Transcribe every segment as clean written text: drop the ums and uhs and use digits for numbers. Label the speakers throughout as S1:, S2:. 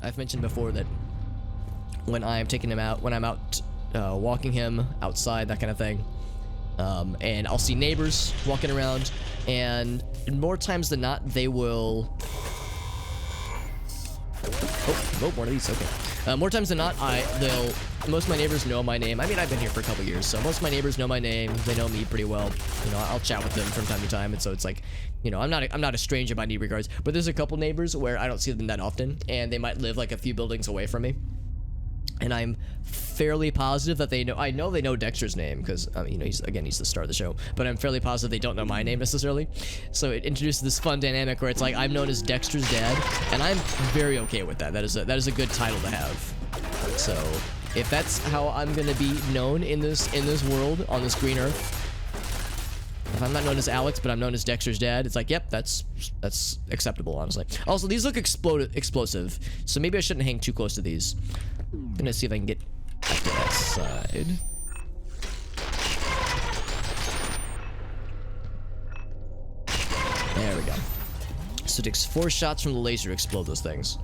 S1: I've mentioned before that when I'm taking him out, when I'm out walking him outside, that kind of thing, and I'll see neighbors walking around, and more times than not, they will... Oh, one of these, okay. More times than not, most of my neighbors know my name. I mean, I've been here for a couple years, so most of my neighbors know my name. They know me pretty well. You know, I'll chat with them from time to time, and so it's like, you know, I'm not a stranger by any regards. But there's a couple neighbors where I don't see them that often, and they might live like a few buildings away from me. And I'm fairly positive that they know. I know they know Dexter's name because, you know, he's the star of the show. But I'm fairly positive they don't know my name necessarily. So it introduces this fun dynamic where it's like I'm known as Dexter's dad, and I'm very okay with that. That is a good title to have. So if that's how I'm gonna be known in this world on this green earth, if I'm not known as Alex, but I'm known as Dexter's dad, it's like, yep, that's acceptable, honestly. Also, these look explosive, so maybe I shouldn't hang too close to these. I'm gonna see if I can get back to that side. There we go. So it takes 4 shots from the laser to explode those things.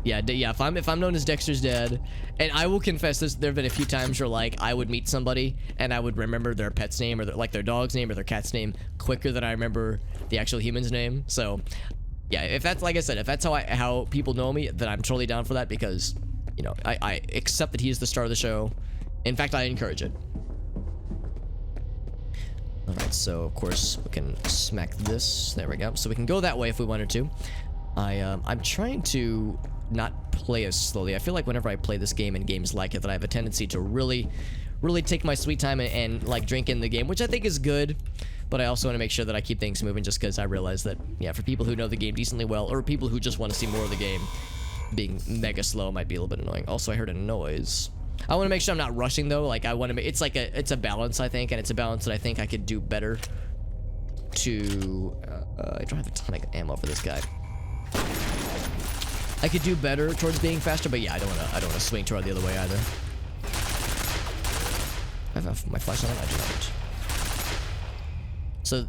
S1: Yeah, if I'm known as Dexter's dad, and I will confess this, there have been a few times where like I would meet somebody and I would remember their pet's name or their dog's name or their cat's name quicker than I remember the actual human's name. So yeah, if that's, like I said, if that's how people know me, then I'm totally down for that because, you know, I accept that he is the star of the show. In fact, I encourage it. Alright, so of course we can smack this. There we go. So we can go that way if we wanted to. I'm trying to not play as slowly. I feel like whenever I play this game and games like it, that I have a tendency to really take my sweet time and like drink in the game, which I think is good. But I also want to make sure that I keep things moving just because I realize that, yeah, for people who know the game decently well, or people who just want to see more of the game, being mega slow might be a little bit annoying. Also, I heard a noise. I want to make sure I'm not rushing though. Like I want to make it's a balance, I think, and it's a balance that I think I could do better. I don't have a ton of ammo for this guy. I could do better towards being faster, but yeah, I don't want to swing toward the other way either. I have my flashlight on. I do not. So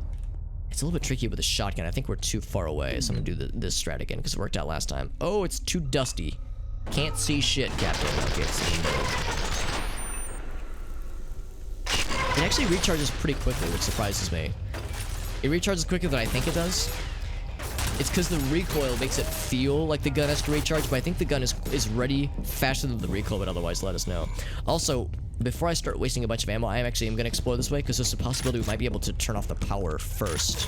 S1: it's a little bit tricky with a shotgun. I think we're too far away, so I'm gonna do this strat again because it worked out last time. Oh, it's too dusty. Can't see shit, Captain. Okay, it actually recharges pretty quickly, which surprises me. It recharges quicker than I think it does. It's because the recoil makes it feel like the gun has to recharge, but I think the gun is ready faster than the recoil would otherwise let us know. Also, before I start wasting a bunch of ammo, I'm going to explore this way because there's a possibility we might be able to turn off the power first.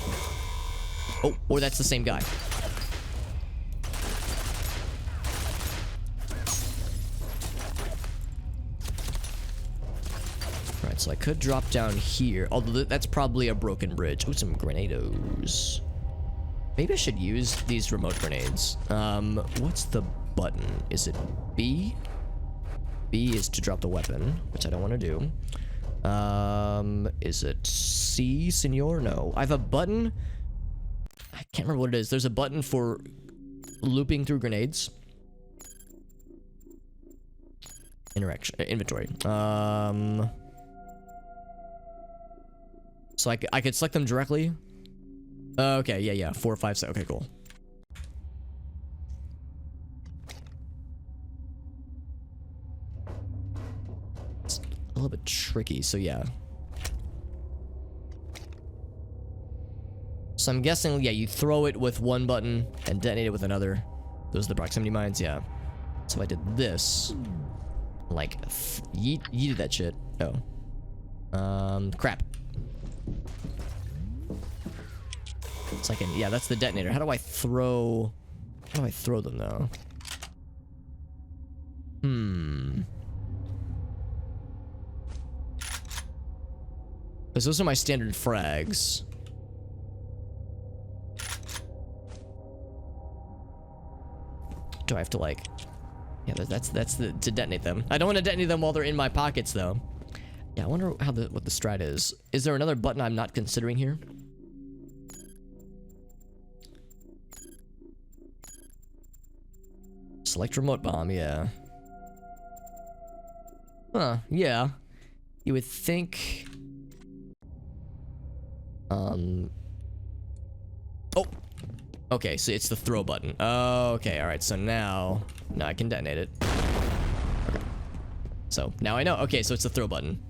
S1: Oh, or that's the same guy. Alright, so I could drop down here, although that's probably a broken bridge. Oh, some grenados. Maybe I should use these remote grenades. What's the button? Is it B? B is to drop the weapon, which I don't want to do. Is it C, senor? No. I have a button. I can't remember what it is. There's a button for looping through grenades. Inventory. So I could select them directly. Okay, yeah, 4, 5, 6. Okay, cool. It's a little bit tricky, so yeah. So I'm guessing, yeah, you throw it with one button and detonate it with another. Those are the proximity mines, yeah. So if I did this, like, yeeted that shit. Oh. Crap. So I can, yeah, that's the detonator. How do I throw them though? Because those are my standard frags. Do I have to like, yeah, that's to detonate them. I don't want to detonate them while they're in my pockets though. Yeah, I wonder what the strat is. Is there another button I'm not considering here? Select remote bomb, yeah. Huh, yeah. You would think... Oh! Okay, so it's the throw button. Okay, all right. So now I can detonate it. So now I know. Okay, so it's the throw button.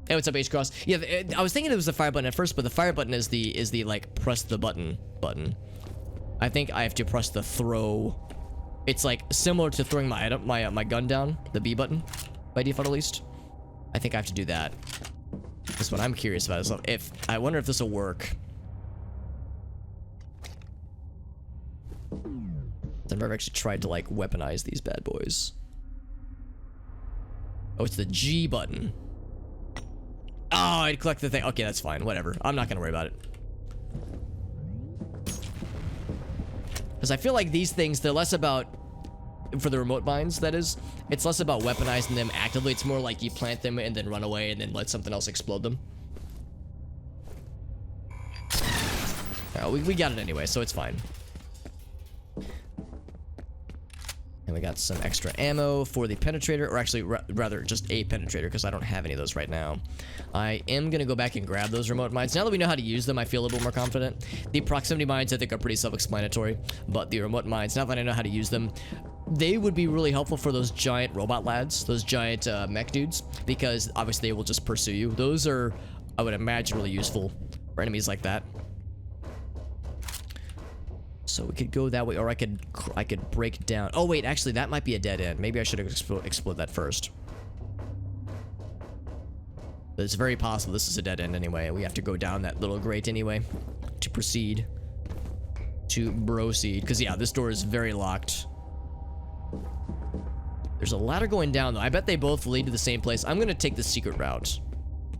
S1: Hey, what's up, H-Cross? Yeah, I was thinking it was the fire button at first, but the fire button is the like press the button. I think I have to press the throw. It's like similar to throwing my item, my gun down, the B button, by default at least. I think I have to do that. That's what I'm curious about. So if I wonder if this will work. I've never actually tried to like weaponize these bad boys. Oh, it's the G button. Oh, I'd collect the thing. Okay, that's fine. Whatever. I'm not gonna worry about it. Because I feel like these things, they're less about, for the remote mines, that is, it's less about weaponizing them actively. It's more like you plant them and then run away and then let something else explode them. We got it anyway, so it's fine. And we got some extra ammo for the penetrator, or actually rather just a penetrator, because I don't have any of those right now. I am going to go back and grab those remote mines. Now that we know how to use them, I feel a little bit more confident. The proximity mines I think are pretty self-explanatory, but the remote mines, now that I know how to use them, they would be really helpful for those giant robot lads, those giant mech dudes, because obviously they will just pursue you. Those are, I would imagine, really useful for enemies like that. So we could go that way, or I could break down. Oh wait, actually that might be a dead end. Maybe I should explode that first. But it's very possible this is a dead end anyway. We have to go down that little grate anyway to proceed. To proceed, because yeah, this door is very locked. There's a ladder going down though. I bet they both lead to the same place. I'm gonna take the secret route.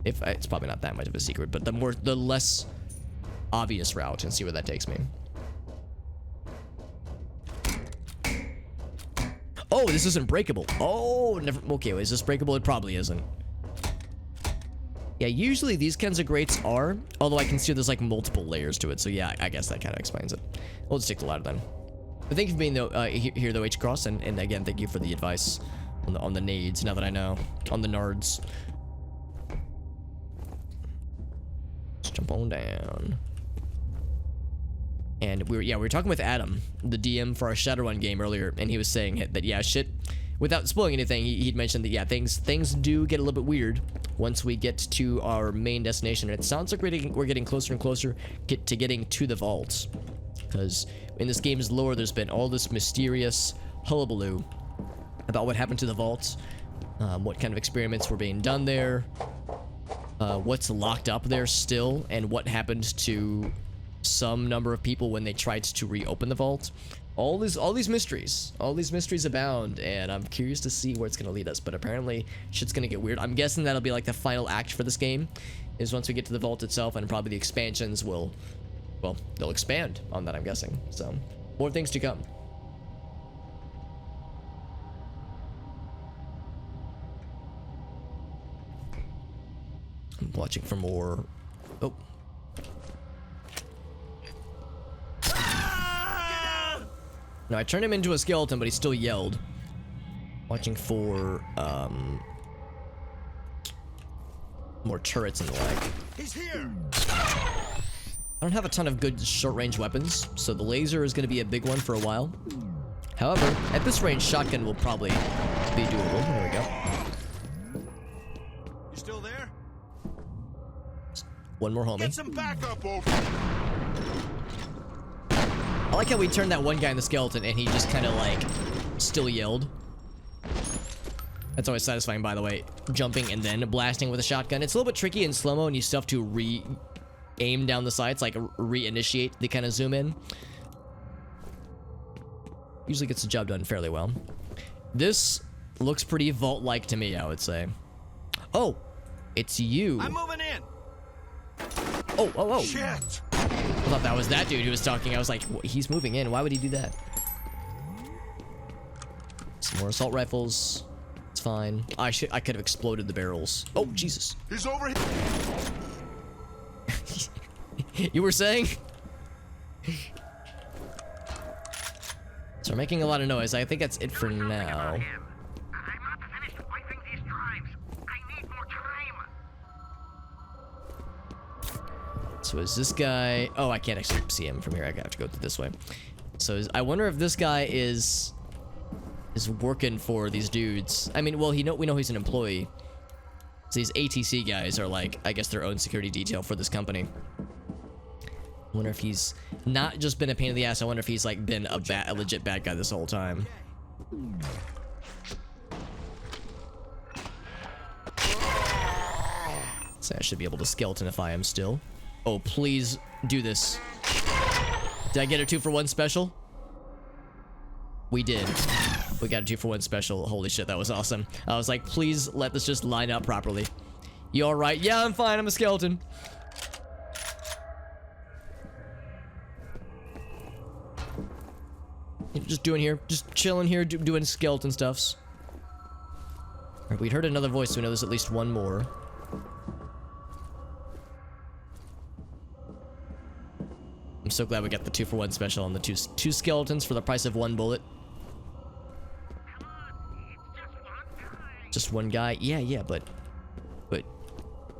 S1: If it's probably not that much of a secret, but the less obvious route, and see where that takes me. Oh, this isn't breakable. Oh, never. Okay, is this breakable? It probably isn't. Yeah, usually these kinds of grates are, although I can see there's like multiple layers to it. So yeah, I guess that kind of explains it. We'll just take the ladder then. But thank you for being here though, H-Cross, and again, thank you for the advice on the nades. Now that I know, on the nards. Let's jump on down. And we were talking with Adam, the DM for our Shadowrun game earlier, and he was saying that yeah, shit, without spoiling anything, he'd mentioned that yeah, things do get a little bit weird once we get to our main destination. And it sounds like we're getting closer and closer to getting to the vault, because in this game's lore, there's been all this mysterious hullabaloo about what happened to the vault, what kind of experiments were being done there, what's locked up there still, and what happened to some number of people when they tried to reopen the vault. All these mysteries abound, and I'm curious to see where it's gonna lead us. But apparently shit's gonna get weird. I'm guessing that'll be like the final act for this game, is once we get to the vault itself, and probably the expansions will, well, they'll expand on that, I'm guessing. So more things to come. I'm watching for more. Oh. No, I turned him into a skeleton, but he still yelled. Watching for, more turrets and the like.
S2: He's here.
S1: I don't have a ton of good short-range weapons, so the laser is going to be a big one for a while. However, at this range, shotgun will probably be doable. There we go.
S2: You still there?
S1: One more homie.
S2: Get some backup over.
S1: I like how we turned that one guy in the skeleton and he just kind of like still yelled. That's always satisfying, by the way. Jumping and then blasting with a shotgun. It's a little bit tricky in slow-mo, and you still have to re-aim down the sights, like reinitiate the kind of zoom in. Usually gets the job done fairly well. This looks pretty vault-like to me, I would say. Oh, it's you.
S2: I'm moving in.
S1: Oh.
S2: Shit.
S1: I thought that was that dude who was talking. I was like, he's moving in. Why would he do that? Some more assault rifles. It's fine. I could have exploded the barrels. Oh, Jesus.
S2: He's over here.
S1: You were saying? So we're making a lot of noise. I think that's it for now.
S3: I'm not finished wiping these drives. I need more time.
S1: So is this guy... Oh, I can't actually see him from here. I have to go through this way. So I wonder if this guy is working for these dudes. I mean, well, we know he's an employee. So these ATC guys are like, I guess, their own security detail for this company. I wonder if he's not just been a pain in the ass. I wonder if he's like been a legit bad guy this whole time. So I should be able to skeletonify him still. Oh, please do this. Did I get a 2-for-1 special? We did. We got a 2-for-1 special. Holy shit, that was awesome. I was like, please let this just line up properly. You alright? Yeah, I'm fine. I'm a skeleton. Just doing here. Just chilling here, doing skeleton stuffs. Alright, we'd heard another voice, so we know there's at least one more. I'm so glad we got the 2-for-1 special on the two skeletons for the price of 1 bullet. Just one guy? Yeah, but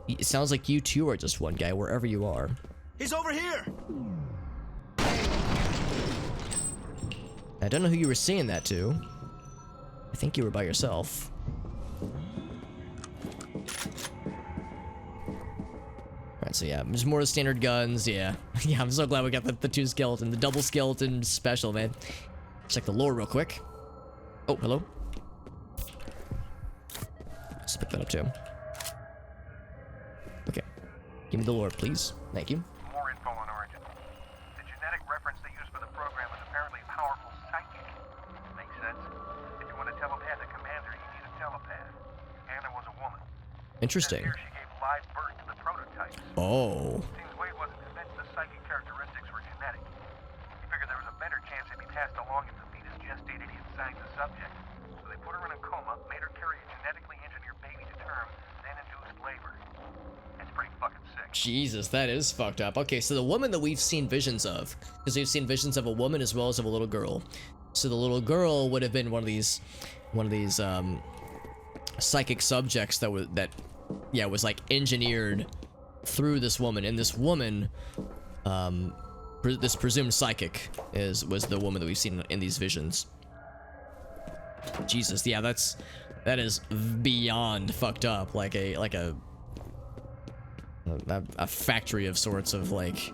S1: it sounds like you two are just one guy wherever you are.
S2: He's over here.
S1: I don't know who you were saying that to. I think you were by yourself. Alright, so yeah, there's more standard guns, yeah. Yeah, I'm so glad we got the 2 skeleton, the double skeleton special, man. Check the lore real quick. Oh, hello. Let's pick that up too. Okay. Give me the lore, please. Thank you.
S3: More info on Origin. The genetic reference they use for the program is apparently powerful psychic. Makes sense. If you want a telepath that commands her, you need a telepath. Anna was a woman.
S1: Interesting.
S3: Here she gave live birth to the prototypes.
S1: Oh.
S3: Seems Wade wasn't convinced the psychic characteristics were genetic. He figured there was a better chance it'd be passed along if the fetus gestated inside the subject. So they put her in a coma, made her carry a genetically engineered baby to term, then induced labor. It's pretty fucking sick.
S1: Jesus, that is fucked up. Okay, so the woman that we've seen visions of, because we've seen visions of a woman as well as of a little girl. So the little girl would have been one of these psychic subjects that was like engineered through this woman, and this woman, this presumed psychic was the woman that we've seen in these visions. Jesus, yeah, that is beyond fucked up. Like a factory of sorts of like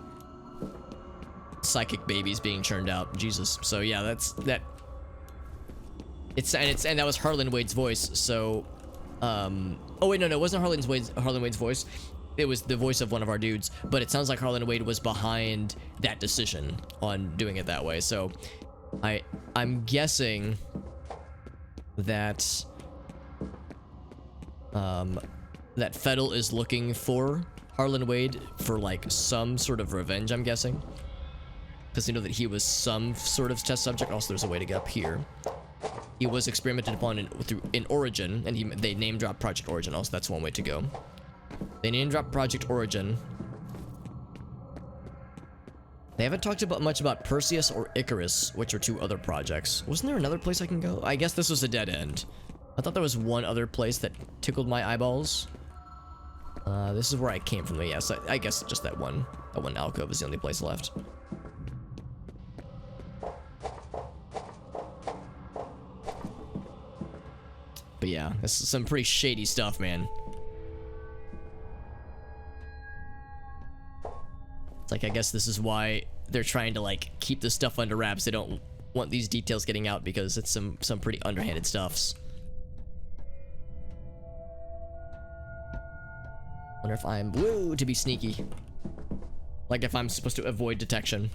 S1: psychic babies being churned out. Jesus. So yeah, and that was Harlan Wade's voice. So oh wait, no, it wasn't Harlan Wade's voice. It was the voice of one of our dudes, but it sounds like Harlan Wade was behind that decision on doing it that way. So I'm guessing that that Fettel is looking for Harlan Wade for like some sort of revenge, I'm guessing, because they know that he was some sort of test subject. Also, there's a way to get up here. He was experimented upon in Origin, and they name dropped Project Origin. Also, that's one way to go. They name dropped Project Origin. They haven't talked much about Perseus or Icarus, which are 2 other projects. Wasn't there another place I can go? I guess this was a dead end. I thought there was one other place that tickled my eyeballs. This is where I came from. Yes, I guess just that one alcove is the only place left. But yeah, this is some pretty shady stuff, man. It's like, I guess this is why they're trying to like keep this stuff under wraps. They don't want these details getting out because it's some pretty underhanded stuffs. Wonder if I'm woo to be sneaky. Like if I'm supposed to avoid detection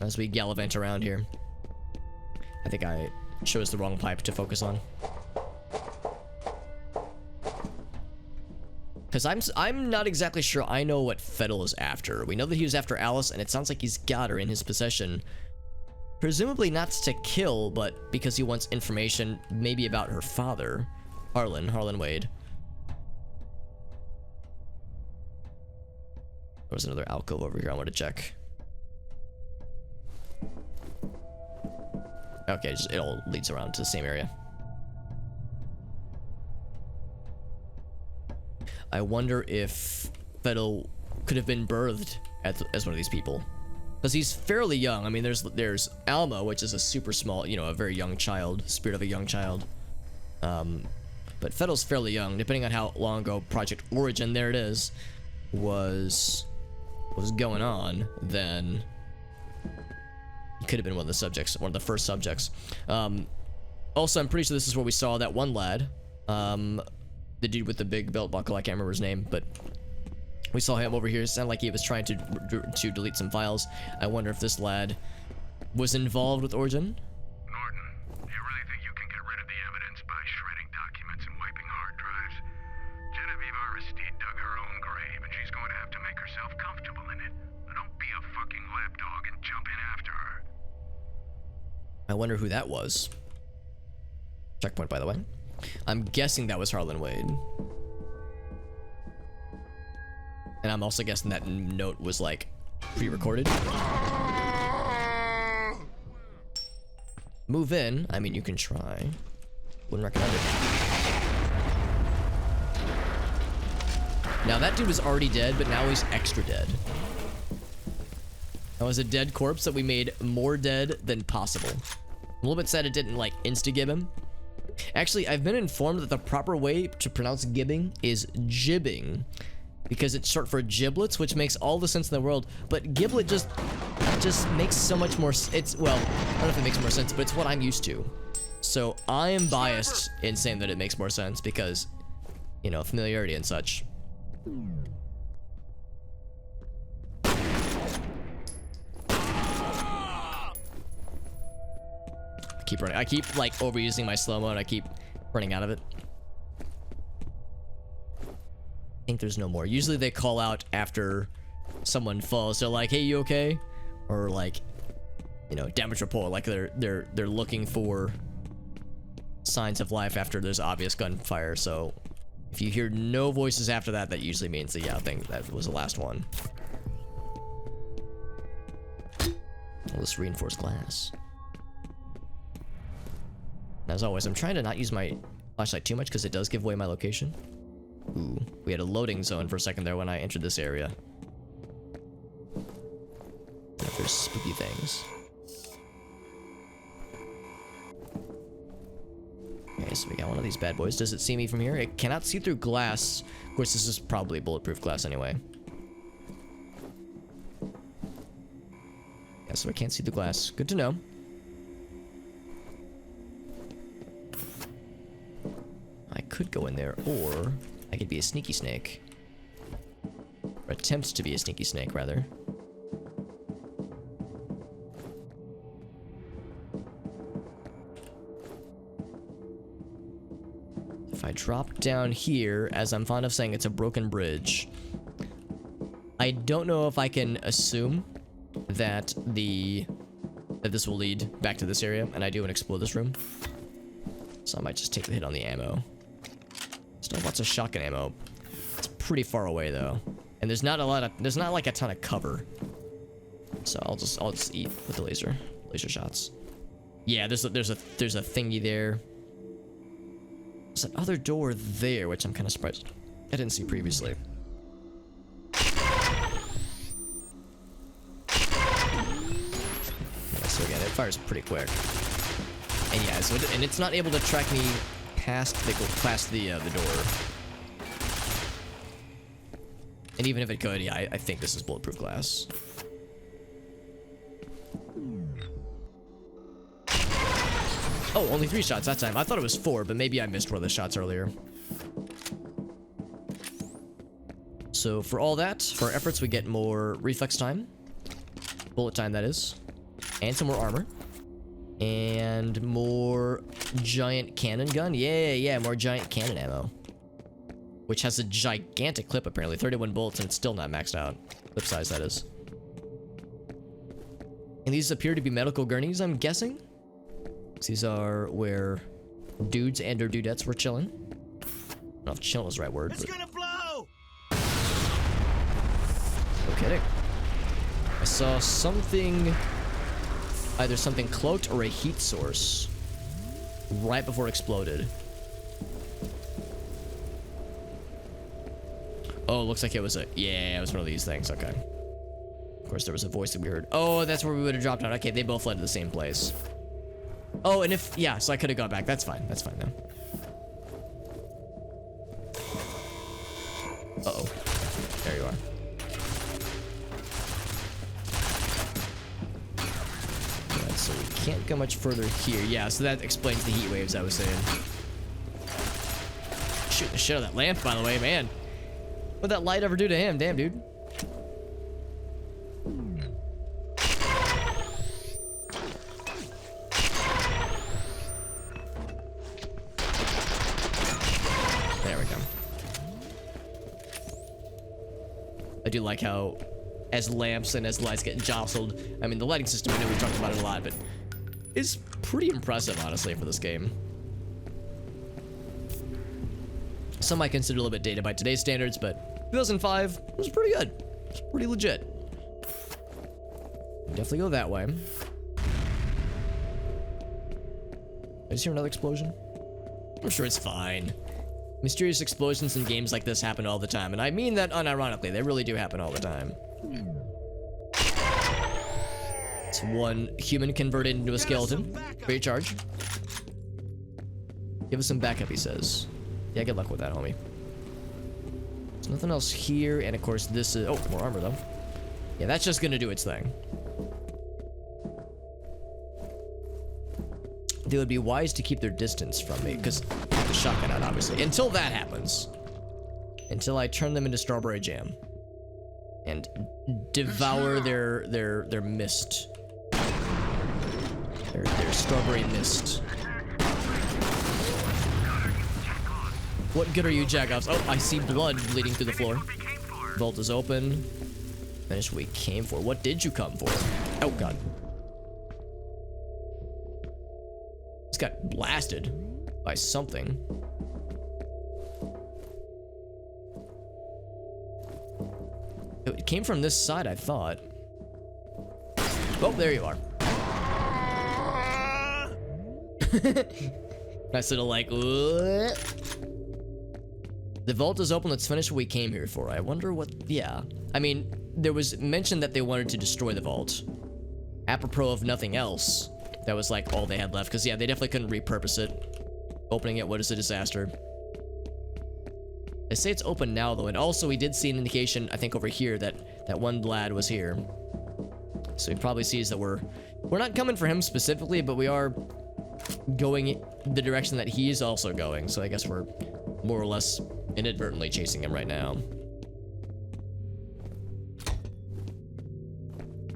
S1: as we gallivant around here. I think I chose the wrong pipe to focus on. Because I'm not exactly sure I know what Fettel is after. We know that he was after Alice, and it sounds like he's got her in his possession. Presumably not to kill, but because he wants information maybe about her father, Harlan Wade. There was another alcove over here I want to check. Okay, it all leads around to the same area. I wonder if Fettel could have been birthed as one of these people. Because he's fairly young. I mean, there's Alma, which is a super small, you know, a very young child, spirit of a young child. But Fettel's fairly young, depending on how long ago Project Origin, there it is, was going on. Then he could have been one of the subjects, one of the first subjects. Also, I'm pretty sure this is where we saw that one lad, the dude with the big belt buckle. I can't remember his name, but we saw him over here. It sounded like he was trying to delete some files. I wonder if this lad was involved with Origin.
S3: Norton, do you really think you can get rid of the evidence by shredding documents and wiping hard drives? Genevieve Aristide dug her own grave, and she's going to have to make herself comfortable in it. Don't be a fucking lapdog and jump in after her.
S1: I wonder who that was. Checkpoint, by the way. I'm guessing that was Harlan Wade. And I'm also guessing that note was like pre-recorded. Move in. I mean, you can try. Wouldn't recommend it. Now that dude was already dead, but now he's extra dead. That was a dead corpse that we made more dead than possible. A little bit sad it didn't like insta-gib him. Actually, I've been informed that the proper way to pronounce gibbing is jibbing, because it's short for giblets, which makes all the sense in the world. But giblet just makes so much more. It's, well, I don't know if it makes more sense, but it's what I'm used to. So I am biased in saying that it makes more sense because, you know, familiarity and such. Keep running. I keep like overusing my slow-mo and I keep running out of it. I think there's no more. Usually they call out after someone falls. They're like, hey, you okay? Or like, you know, damage report. Like they're looking for signs of life after there's obvious gunfire. So if you hear no voices after that, that usually means that, yeah, I think that was the last one. All this reinforced glass. As always, I'm trying to not use my flashlight too much because it does give away my location. Ooh, we had a loading zone for a second there when I entered this area. There's spooky things. Okay, so we got one of these bad boys. Does it see me from here? It cannot see through glass. Of course, this is probably bulletproof glass anyway. Yeah, so I can't see the glass. Good to know. I could go in there, or I could be a sneaky snake. Or attempt to be a sneaky snake, rather. If I drop down here, as I'm fond of saying, it's a broken bridge. I don't know if I can assume that this will lead back to this area, and I do want to explore this room. So I might just take the hit on the ammo. Still have lots of shotgun ammo. It's pretty far away though, and there's not like a ton of cover. So I'll just eat with the laser shots. Yeah, there's a thingy there. There's that other door there, which I'm kind of surprised I didn't see previously. Yeah, so again, it fires pretty quick. And yeah, so and it's not able to track me past the door. And even if it could, yeah, I think this is bulletproof glass. Oh, only 3 shots that time. I thought it was 4, but maybe I missed one of the shots earlier. So for all that, for our efforts, we get more reflex time. Bullet time, that is. And some more armor. And more giant cannon gun. Yeah, more giant cannon ammo. Which has a gigantic clip, apparently. 31 bullets, and it's still not maxed out. Clip size, that is. And these appear to be medical gurneys, I'm guessing. These are where dudes and or dudettes were chilling. I don't know if chilling is the right word.
S2: It's gonna blow!
S1: No kidding. I saw something... either something cloaked or a heat source right before it exploded. Oh, looks like it was a... Yeah, it was one of these things. Okay. Of course, there was a voice that we heard. Oh, that's where we would have dropped out. Okay, they both led to the same place. Oh, and if... Yeah, so I could have gone back. That's fine. That's fine, then. Uh-oh. There you are. Alright, so we can't go much further here. Yeah, so that explains the heat waves I was saying. Shooting the shit out of that lamp, by the way, man. What'd that light ever do to him? Damn, dude. There we go. I do like how, as lamps and as lights get jostled, I mean, the lighting system, I know we've talked about it a lot, but it's pretty impressive, honestly, for this game. Some might consider a little bit dated by today's standards, but 2005 was pretty good. It's pretty legit. Definitely go that way. I just hear another explosion. I'm sure it's fine. Mysterious explosions in games like this happen all the time, and I mean that unironically. They really do happen all the time. It's one human converted into a skeleton. Great charge. Give us some backup, he says. Yeah, good luck with that, homie. There's nothing else here, and of course this is... Oh, more armor, though. Yeah, that's just gonna do its thing. They would be wise to keep their distance from me, because the shotgun out, obviously. Until that happens. Until I turn them into strawberry jam. And devour their mist. Their strawberry mist. What good are you, jackoffs? Oh, I see blood bleeding through the floor. Vault is open. Finish what we came for. What did you come for? Oh, God. This got blasted by something. It came from this side, I thought. Oh, there you are. Nice little like... The vault is open. Let's finish what we came here for. I wonder what... Yeah. I mean, there was mention that they wanted to destroy the vault. Apropos of nothing else. That was like all they had left. Because, yeah, they definitely couldn't repurpose it. Opening it, what is a disaster. They say it's open now, though. And also, we did see an indication, I think, over here that one lad was here. So he probably sees that we're not coming for him specifically, but we are going the direction that he's also going. So I guess we're more or less inadvertently chasing him right now.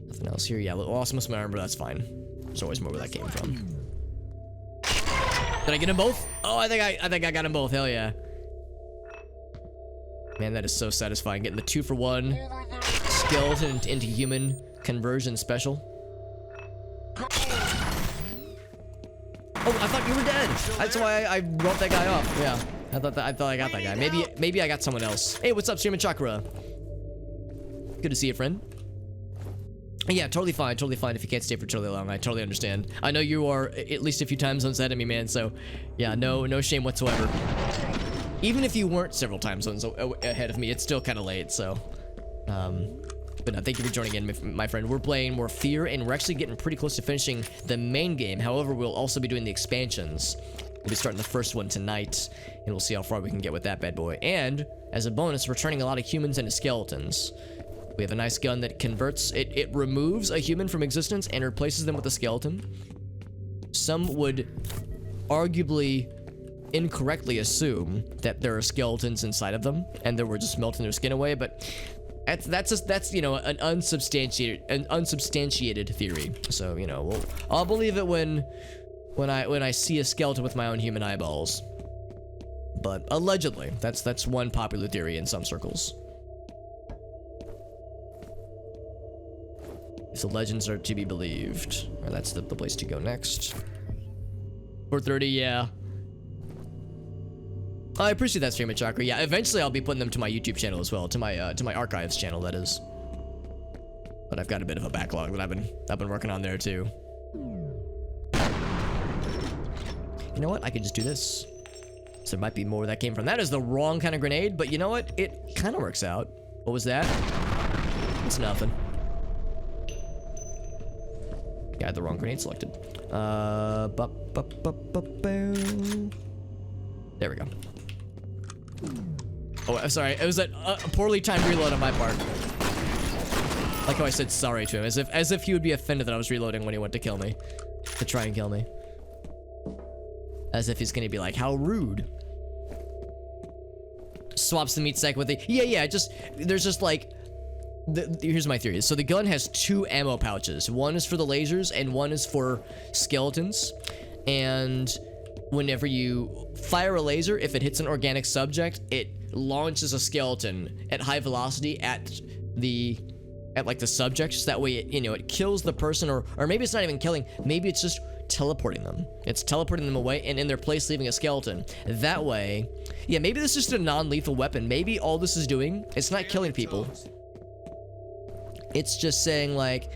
S1: Nothing else here. Yeah, lost most of my armor. That's fine. There's always more where that came from. Did I get them both? Oh, I think I got them both. Hell yeah. Man, that is so satisfying. Getting the 2-for-1 skeleton into human conversion special. Oh, I thought you were dead. That's why I wrote that guy off. Yeah, I thought I got that guy. Maybe I got someone else. Hey, what's up, Stream and Chakra? Good to see you, friend. Yeah, totally fine if you can't stay for totally long. I totally understand. I know you are at least a few time zones ahead of me, man. So, yeah, no shame whatsoever. Even if you weren't several time zones ahead of me, it's still kind of late. So, but no, thank you for joining in, my friend. We're playing more F.E.A.R, and we're actually getting pretty close to finishing the main game. However, we'll also be doing the expansions. We'll be starting the first one tonight, and we'll see how far we can get with that bad boy. And as a bonus, we're turning a lot of humans into skeletons. We have a nice gun that converts it removes a human from existence and replaces them with a skeleton. Some would arguably incorrectly assume that there are skeletons inside of them and that we're just melting their skin away, but that's you know, an unsubstantiated theory. So, you know, I'll believe it when I see a skeleton with my own human eyeballs. But allegedly, that's one popular theory in some circles. If the legends are to be believed. Well, that's the place to go next. 4:30, yeah. I appreciate that, Stream of Chakra. Yeah, eventually I'll be putting them to my YouTube channel as well, to my archives channel, that is. But I've got a bit of a backlog that I've been working on there too. You know what? I could just do this. Instead there might be more where that came from. That is the wrong kind of grenade, but you know what? It kind of works out. What was that? It's nothing. Yeah, I had the wrong grenade selected. There we go. Oh, I'm sorry. It was a poorly timed reload on my part. Like how I said sorry to him, as if he would be offended that I was reloading when he went to kill me, to try and kill me. As if he's gonna be like, how rude. Swaps the meat sack with the there's just like here's my theory. So the gun has 2 ammo pouches. One is for the lasers and one is for skeletons. And whenever you fire a laser, if it hits an organic subject, it launches a skeleton at high velocity at like the subject, so that way it, you know, it kills the person, or maybe it's not even killing, maybe it's just teleporting them. It's teleporting them away and in their place leaving a skeleton. That way, yeah, maybe this is just a non-lethal weapon. Maybe all this is doing, it's not killing people. It's just saying like,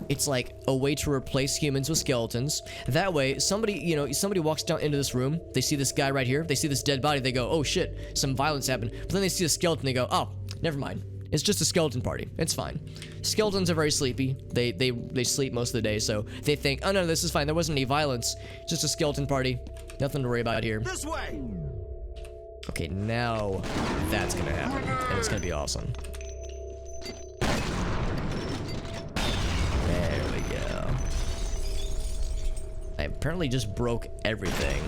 S1: it's like a way to replace humans with skeletons. That way, somebody walks down into this room, they see this guy right here, they see this dead body, they go, oh shit, some violence happened. But then they see a skeleton, they go, oh, never mind. It's just a skeleton party. It's fine. Skeletons are very sleepy. They sleep most of the day, so they think, oh no, this is fine. There wasn't any violence. Just a skeleton party. Nothing to worry about here.
S2: This way.
S1: Okay, now that's gonna happen, and it's gonna be awesome. There we go. I apparently just broke everything.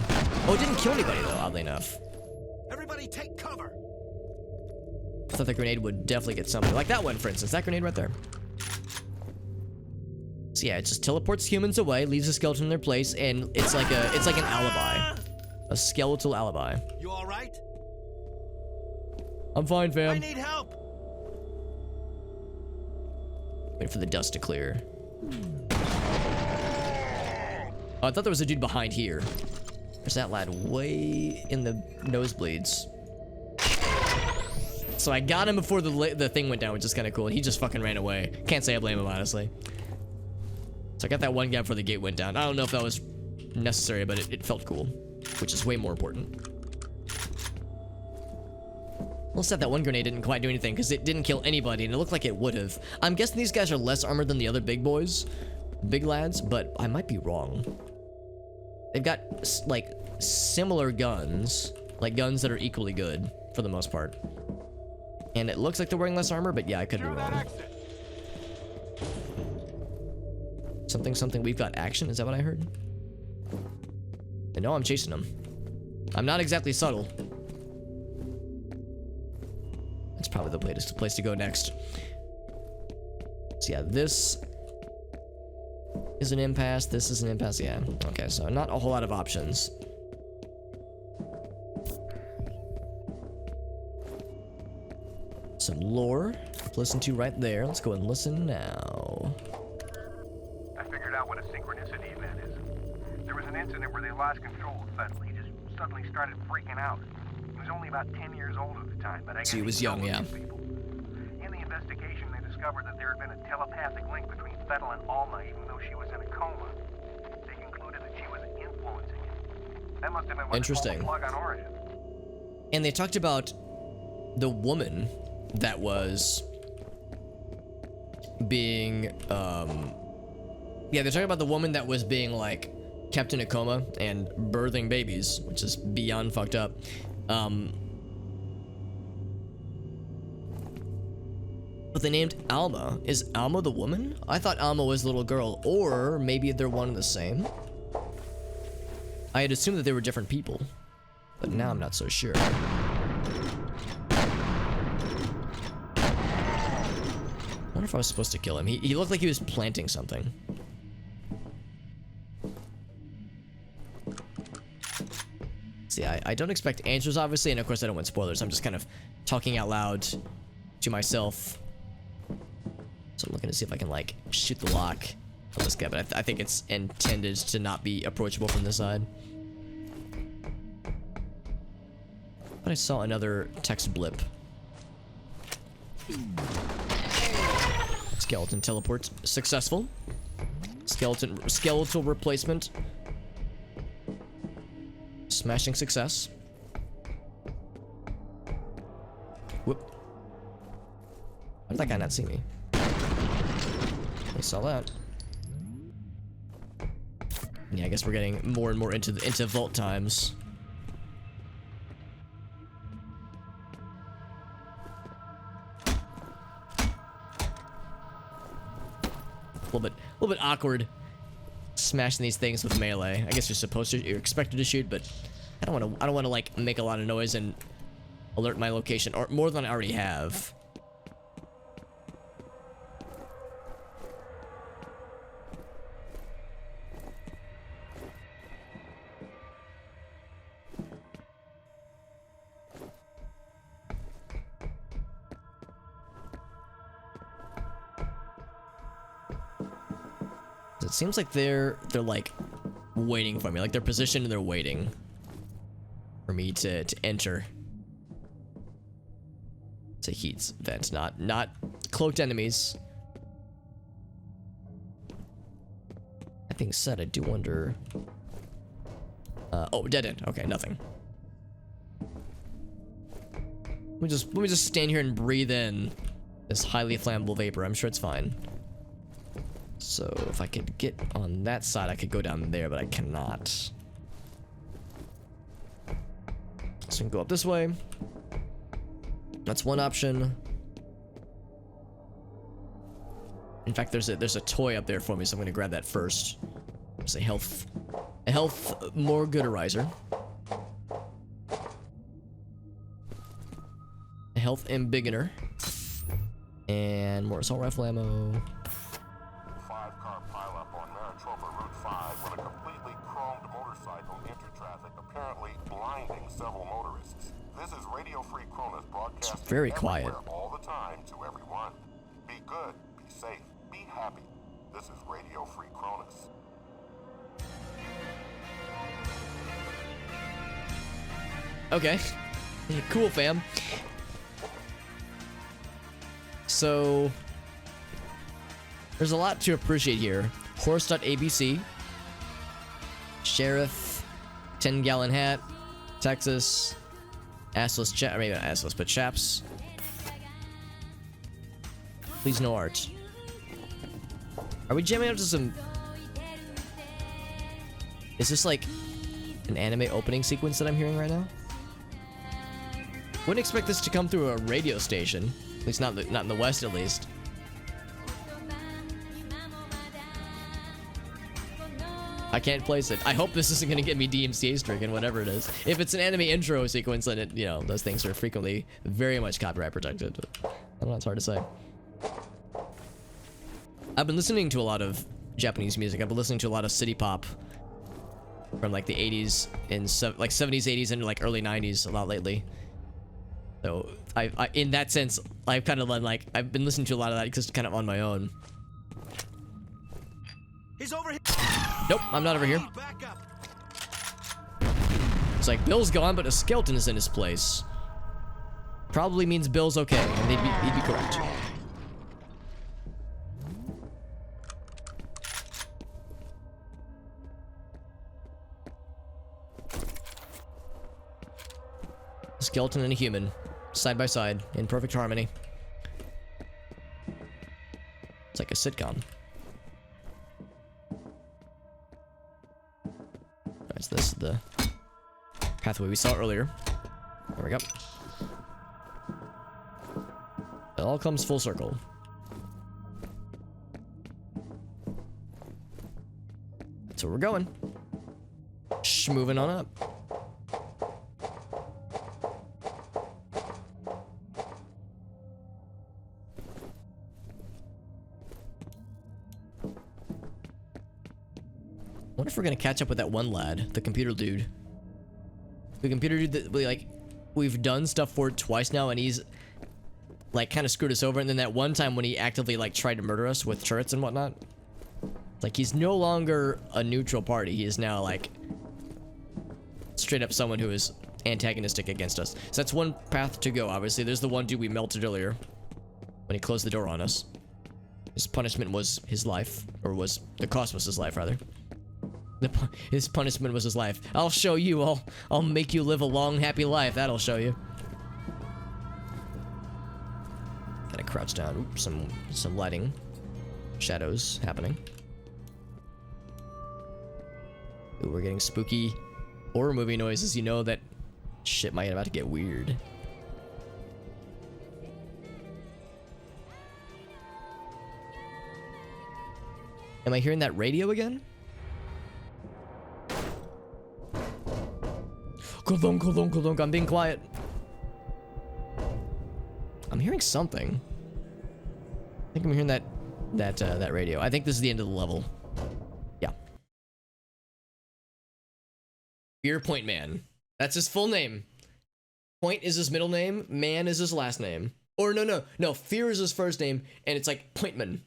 S1: Oh, it didn't kill anybody though, oddly enough.
S2: Everybody take cover.
S1: I thought the grenade would definitely get something. Like that one, for instance. That grenade right there. So yeah, it just teleports humans away, leaves a skeleton in their place, and it's like an alibi. A skeletal alibi.
S2: You all right?
S1: I'm fine, fam.
S2: I need help.
S1: Wait for the dust to clear. Oh, I thought there was a dude behind here. There's that lad way in the nosebleeds. So I got him before the thing went down, which is kind of cool. He just fucking ran away. Can't say I blame him, honestly. So I got that one guy before the gate went down. I don't know if that was necessary, but it felt cool, which is way more important. Well, said that one grenade didn't quite do anything because it didn't kill anybody, and it looked like it would have. I'm guessing these guys are less armored than the other big boys, big lads, but I might be wrong. They've got like similar guns, like guns that are equally good for the most part. And it looks like they're wearing less armor, but yeah, I could be wrong. Something, we've got action? Is that what I heard? And no, I'm chasing them. I'm not exactly subtle. That's probably the place to go next. So yeah, this is an impasse. This is an impasse, yeah. Okay, so not a whole lot of options. Some lore to listen to right there. Let's go and listen now.
S3: I figured out what a synchronicity event is. There was an incident where they lost control of F.E.A.R. He just suddenly started freaking out. He was only about 10 years old at the time, but I guess
S1: he was young, yeah.
S3: People. In the investigation, they discovered that there had been a telepathic link between F.E.A.R. and Alma, even though she was in a coma. They concluded that she was influencing him. That must have been what they pulled the plug on Origin.
S1: And they talked about the woman that was being yeah, they're talking about the woman that was being like kept in a coma and birthing babies, which is beyond fucked up. But they named Alma. Is Alma the woman? I thought Alma was the little girl, or maybe they're one and the same. I had assumed that they were different people, but now I'm not so sure. I wonder if I was supposed to kill him. He looked like he was planting something. See, I don't expect answers, obviously, and of course I don't want spoilers. I'm just kind of talking out loud to myself. So I'm looking to see if I can, like, shoot the lock on this guy, but I think it's intended to not be approachable from this side. But I saw another text blip. Skeleton teleport successful. Skeletal replacement Smashing success. Whoop. How did that guy not see me? I saw that. Yeah, I guess we're getting more and more into vault times. A little bit awkward smashing these things with melee. I guess you're expected to shoot, but I don't want to like make a lot of noise and alert my location, or more than I already have. It seems like they're like waiting for me, like they're positioned and they're waiting for me to enter. It's a heat vent, not cloaked enemies. That being said, I do wonder. Oh, dead end. Okay, nothing. Let me just stand here and breathe in this highly flammable vapor. I'm sure it's fine. So if I could get on that side, I could go down there, but I cannot. So I can go up this way. That's one option. In fact, there's a toy up there for me, so I'm gonna grab that first. There's a health more gooderizer. A health embiggener. And more assault rifle ammo.
S4: Five-car pileup on Maricopa Route 5 when a completely chromed motorcycle entered traffic, apparently blinding several motorists. This is Radio Free Cronus broadcasting
S1: It's very quiet
S4: all the time to everyone. Be good, be safe, be happy. This is Radio Free Cronus.
S1: Okay. Cool, fam. So there's a lot to appreciate here. Horse.abc, Sheriff, 10-gallon hat, Texas, assless chap, maybe not assless, but chaps. Please no art. Are we jamming out to some? Is this like an anime opening sequence that I'm hearing right now? Wouldn't expect this to come through a radio station. At least not in the West, at least. I can't place it. I hope this isn't going to get me DMCA stricken, whatever it is. If it's an anime intro sequence, then it, you know, those things are frequently very much copyright protected. But I don't know, it's hard to say. I've been listening to a lot of Japanese music. I've been listening to a lot of city pop from like the 80s and like 70s, 80s, and like early 90s a lot lately. So I in that sense, I've kind of like I've been listening to a lot of that just kind of on my own.
S2: He's over here.
S1: Nope, I'm not over here.
S2: Back up.
S1: It's like Bill's gone, but a skeleton is in his place. Probably means Bill's okay, and he'd be correct. A skeleton and a human, side by side, in perfect harmony. It's like a sitcom. Alright, so this is the pathway we saw earlier. There we go. It all comes full circle. That's where we're going. Moving on up. I wonder if we're gonna catch up with that one lad, the computer dude. The computer dude that like we've done stuff for twice now, and he's like kind of screwed us over. And then that one time when he actively like tried to murder us with turrets and whatnot, like he's no longer a neutral party. He is now like straight up someone who is antagonistic against us. So that's one path to go. Obviously, there's the one dude we melted earlier when he closed the door on us. His punishment was his life, or was the cost was his life rather. His punishment was his life. I'll show you. I'll make you live a long, happy life. That'll show you. Gotta crouch down. Oops, some lighting. Shadows happening. Ooh, we're getting spooky horror movie noises. You know that shit might about to get weird. Am I hearing that radio again? Kodong, kodong, kodong. I'm being quiet. I'm hearing something. I think I'm hearing that radio. I think this is the end of the level. Yeah. F.E.A.R. Point Man. That's his full name. Point is his middle name. Man is his last name. Or no. F.E.A.R. is his first name, and it's like Pointman.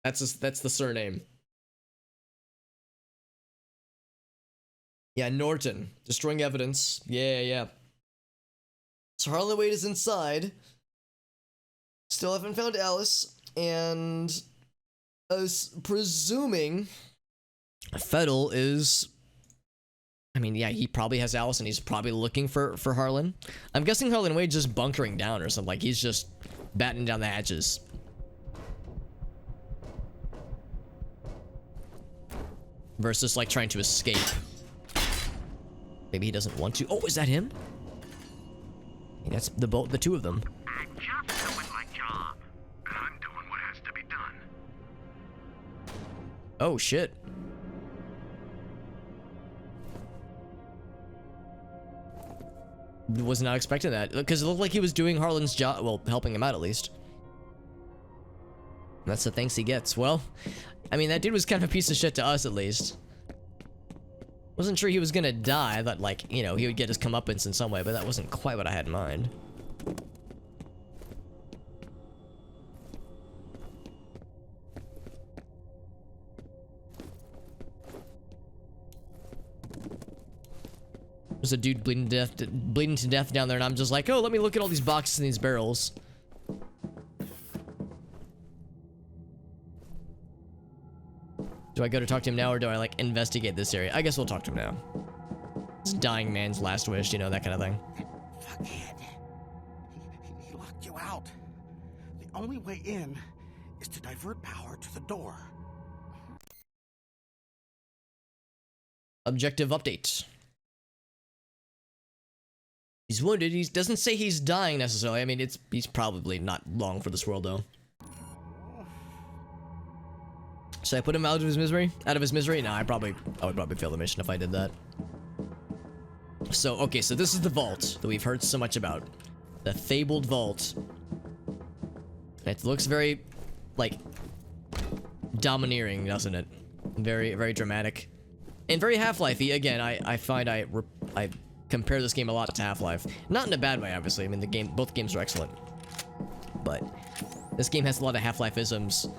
S1: That's the surname. Yeah, Norton. Destroying evidence. Yeah. So Harlan Wade is inside. Still haven't found Alice. And presuming Fettel is... I mean, yeah, he probably has Alice and he's probably looking for Harlan. I'm guessing Harlan Wade just bunkering down or something. Like, he's just battening down the hatches. Versus, like, trying to escape. Maybe he doesn't want to. Oh, is that him? I think that's the two of them.
S3: I'm just doing my job. I'm doing what has to be done.
S1: Oh, shit. Was not expecting that. Because it looked like he was doing Harlan's job. Well, helping him out at least. That's the thanks he gets. Well, I mean, that dude was kind of a piece of shit to us at least. Wasn't sure he was gonna die. I thought, like, you know, he would get his comeuppance in some way, but that wasn't quite what I had in mind. There's a dude bleeding to death down there, and I'm just like, oh, let me look at all these boxes and these barrels. Do I go to talk to him now, or do I, like, investigate this area? I guess we'll talk to him now. It's dying man's last wish, you know, that kind of thing.
S2: Fuckhead. He locked you out. The only way in is to divert power to the door.
S1: Objective update. He's wounded. He doesn't say he's dying necessarily. I mean, he's probably not long for this world, though. Should I put him out of his misery? Out of his misery? No, I would probably fail the mission if I did that. So, okay, so this is the vault that we've heard so much about. The fabled vault. It looks very, like, domineering, doesn't it? Very, very dramatic. And very Half-Life-y. Again, I find I compare this game a lot to Half-Life. Not in a bad way, obviously. I mean, both games are excellent. But this game has a lot of Half-Life-isms,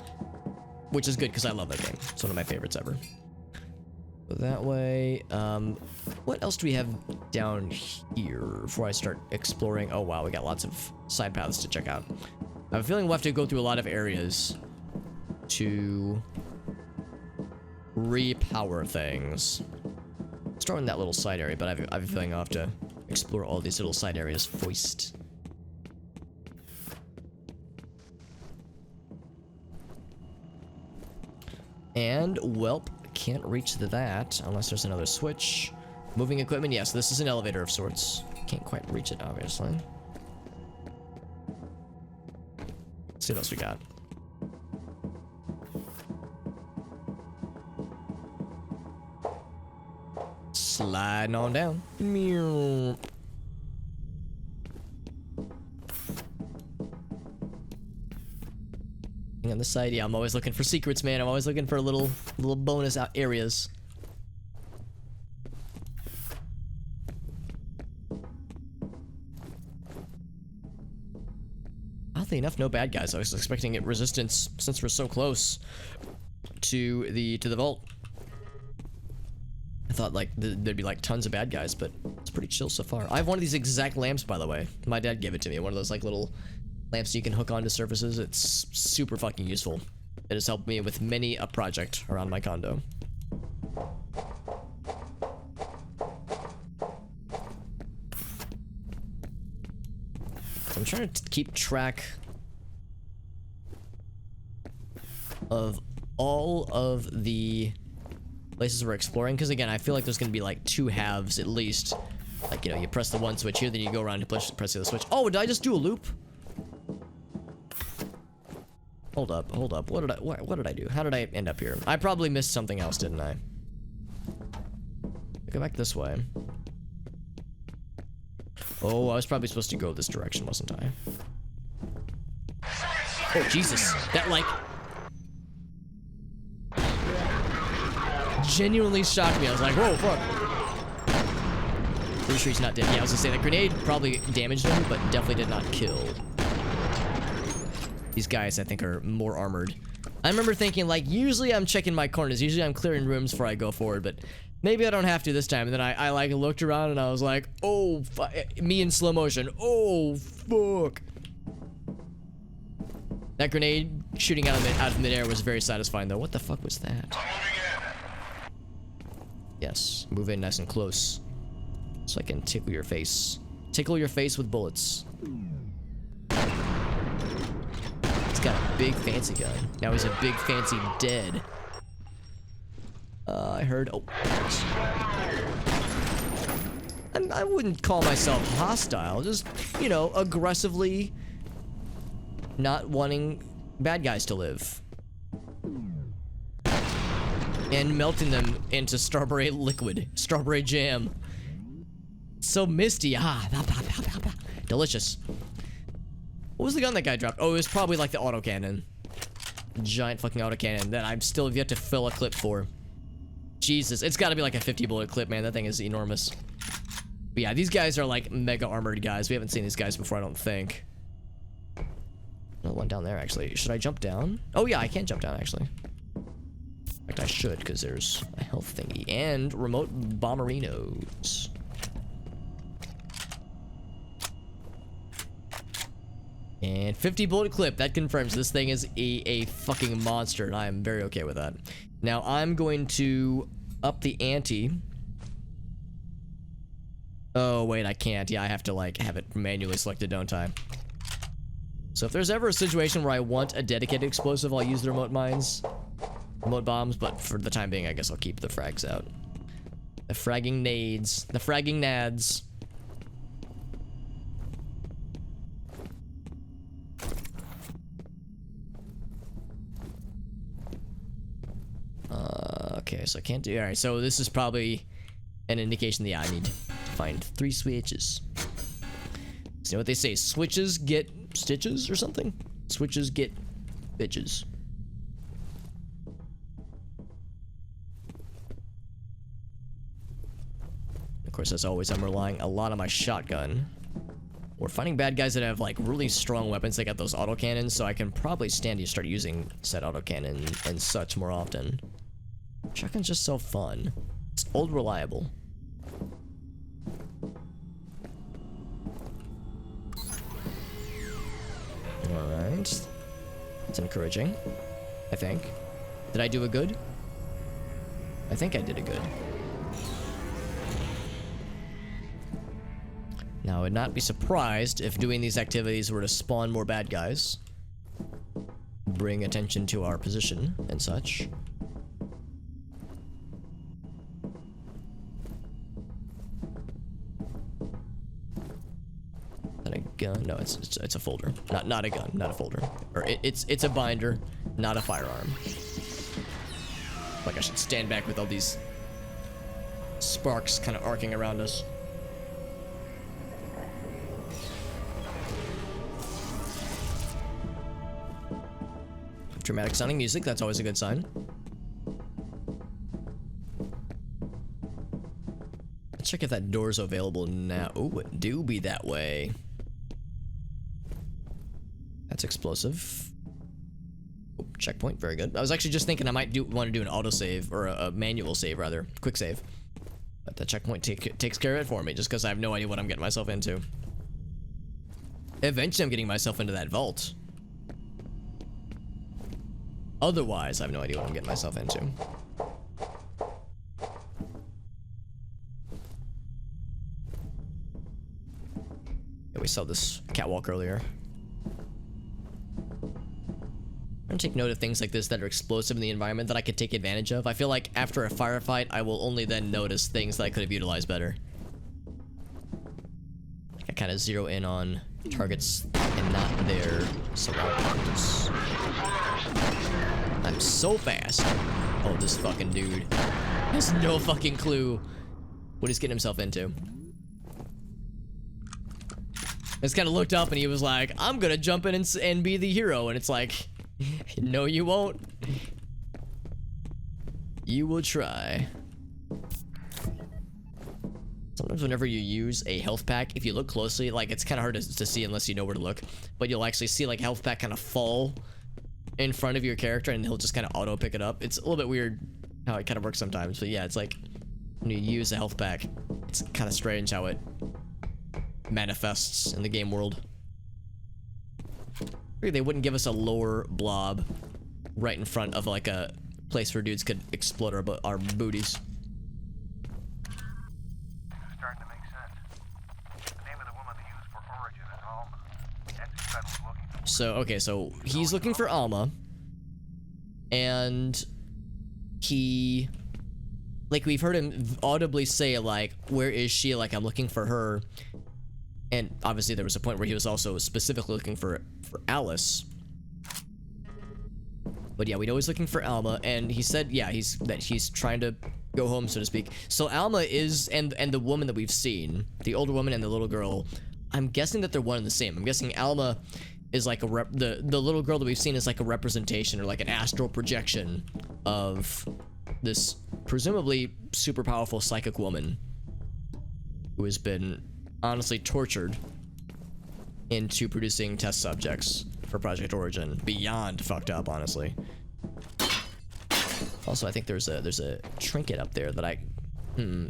S1: which is good because I love that game. It's one of my favorites ever. Go that way. What else do we have down here before I start exploring? Oh wow, we got lots of side paths to check out. I have a feeling we'll have to go through a lot of areas to repower things. Start in that little side area, but I have a feeling I'll have to explore all these little side areas first. And, welp, can't reach that unless there's another switch. Moving equipment, yes, this is an elevator of sorts. Can't quite reach it, obviously. Let's see what else we got. Sliding on down. Meow. On the side, yeah, I'm always looking for secrets, man. I'm always looking for little bonus out areas. Oddly enough, no bad guys. I was expecting it resistance since we're so close to the vault. I thought like there'd be like tons of bad guys, but it's pretty chill so far. I have one of these exact lamps, by the way. My dad gave it to me. One of those like little lamps you can hook onto surfaces. It's super fucking useful. It has helped me with many a project around my condo. I'm trying to keep track of all of the places we're exploring, because again, I feel like there's gonna be like 2 halves at least. Like, you know, you press the one switch here, then you go around and press the other switch. Oh, did I just do a loop? Hold up. What did I do? How did I end up here? I probably missed something else, didn't I? Go back this way. Oh, I was probably supposed to go this direction, wasn't I? Oh, Jesus. That, like, genuinely shocked me. I was like, whoa, fuck. Pretty sure he's not dead. Yeah, I was gonna say that grenade probably damaged him, but definitely did not kill. These guys, I think, are more armored. I remember thinking, like, usually I'm checking my corners. Usually I'm clearing rooms before I go forward, but maybe I don't have to this time. And then I like, looked around and I was like, oh, me in slow motion. Oh, fuck. That grenade shooting out of midair was very satisfying, though. What the fuck was that? Yes, move in nice and close, so I can tickle your face. Tickle your face with bullets. He's got a big fancy gun. Now he's a big fancy dead. I heard. Oh, I wouldn't call myself hostile. Just, you know, aggressively not wanting bad guys to live. And melting them into strawberry liquid. Strawberry jam. So misty. Ah. Delicious. What was the gun that guy dropped? Oh, it was probably like the autocannon. Giant fucking autocannon that I'm still yet to fill a clip for. Jesus. It's gotta be like a 50 bullet clip, man. That thing is enormous. But yeah, these guys are like mega armored guys. We haven't seen these guys before, I don't think. Another one down there, actually. Should I jump down? Oh yeah, I can jump down, actually. In fact, I should, because there's a health thingy and remote bomberinos. And 50 bullet clip. That confirms this thing is a fucking monster, and I am very okay with that. Now, I'm going to up the ante. Oh, wait, I can't. Yeah, I have to, like, have it manually selected, don't I? So if there's ever a situation where I want a dedicated explosive, I'll use the remote mines. Remote bombs, but for the time being, I guess I'll keep the frags out. The fragging nades. The fragging nads. Okay, so I can't do... Alright, so this is probably an indication that, yeah, I need to find 3 switches. So you know what they say? Switches get stitches or something? Switches get bitches. Of course, as always, I'm relying a lot on my shotgun. We're finding bad guys that have, like, really strong weapons. They got those autocannons, so I can probably stand to start using said autocannon and such more often. Shotgun's just so fun. It's old reliable. Alright. It's encouraging, I think. Did I do a good? I think I did a good. Now, I would not be surprised if doing these activities were to spawn more bad guys. Bring attention to our position and such. A gun? No, it's a folder. Not a gun, not a folder. Or it's a binder, not a firearm. Like I should stand back with all these sparks kind of arcing around us. Dramatic sounding music, that's always a good sign. Let's check if that door's available now. Oh, it do be that way. That's explosive. Oh, checkpoint, very good. I was actually just thinking I might want to do an autosave, or a manual save rather, quick save. But the checkpoint takes care of it for me, just because I have no idea what I'm getting myself into. Eventually I'm getting myself into that vault. Otherwise, I have no idea what I'm getting myself into. Yeah, we saw this catwalk earlier. I'm gonna take note of things like this that are explosive in the environment that I could take advantage of. I feel like after a firefight, I will only then notice things that I could have utilized better. I kind of zero in on targets and not their surroundings. I'm so fast. Oh, this fucking dude has no fucking clue what he's getting himself into. I just kind of looked up and he was like, I'm gonna jump in and be the hero. And it's like, no, you won't. You will try. Sometimes whenever you use a health pack, if you look closely, like it's kind of hard to see unless you know where to look, but you'll actually see like health pack kind of fall in front of your character and he'll just kind of auto pick it up. It's a little bit weird how it kind of works sometimes, but yeah, it's like when you use a health pack, it's kind of strange how it manifests in the game world. Maybe they wouldn't give us a lower blob right in front of like a place where dudes could explode our booties.
S3: Starting to make sense. The name of the woman they used for Origin is Alma. That's who I was looking for.
S1: So, okay, so he's looking for Alma. And he... like, we've heard him audibly say, like, where is she? Like, I'm looking for her. And obviously there was a point where he was also specifically looking for Alice. But yeah, we'd always looking for Alma, and he said, yeah, he's trying to go home, so to speak. So Alma is, and the woman that we've seen, the older woman and the little girl, I'm guessing that they're one and the same. I'm guessing Alma is like the little girl that we've seen is like a representation or like an astral projection of this presumably super powerful psychic woman who has been honestly tortured into producing test subjects for Project Origin. Beyond fucked up, honestly. Also, I think there's a trinket up there that I...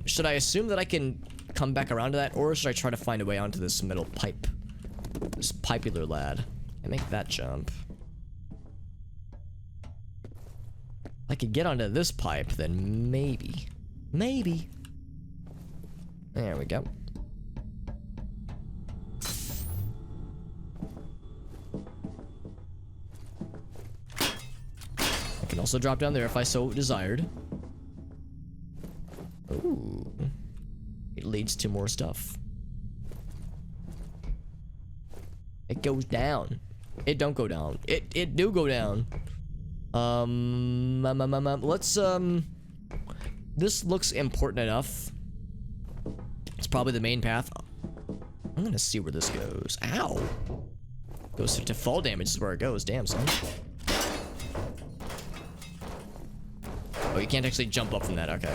S1: should I assume that I can come back around to that, or should I try to find a way onto this middle pipe? This pipular lad. And make that jump. If I could get onto this pipe, then maybe. Maybe. There we go. I can also drop down there if I so desired. Ooh. It leads to more stuff. It goes down. It don't go down. It do go down. Let's this looks important enough. It's probably the main path. I'm gonna see where this goes. Ow. Goes to fall damage is where it goes. Damn, son. Oh, you can't actually jump up from that. Okay.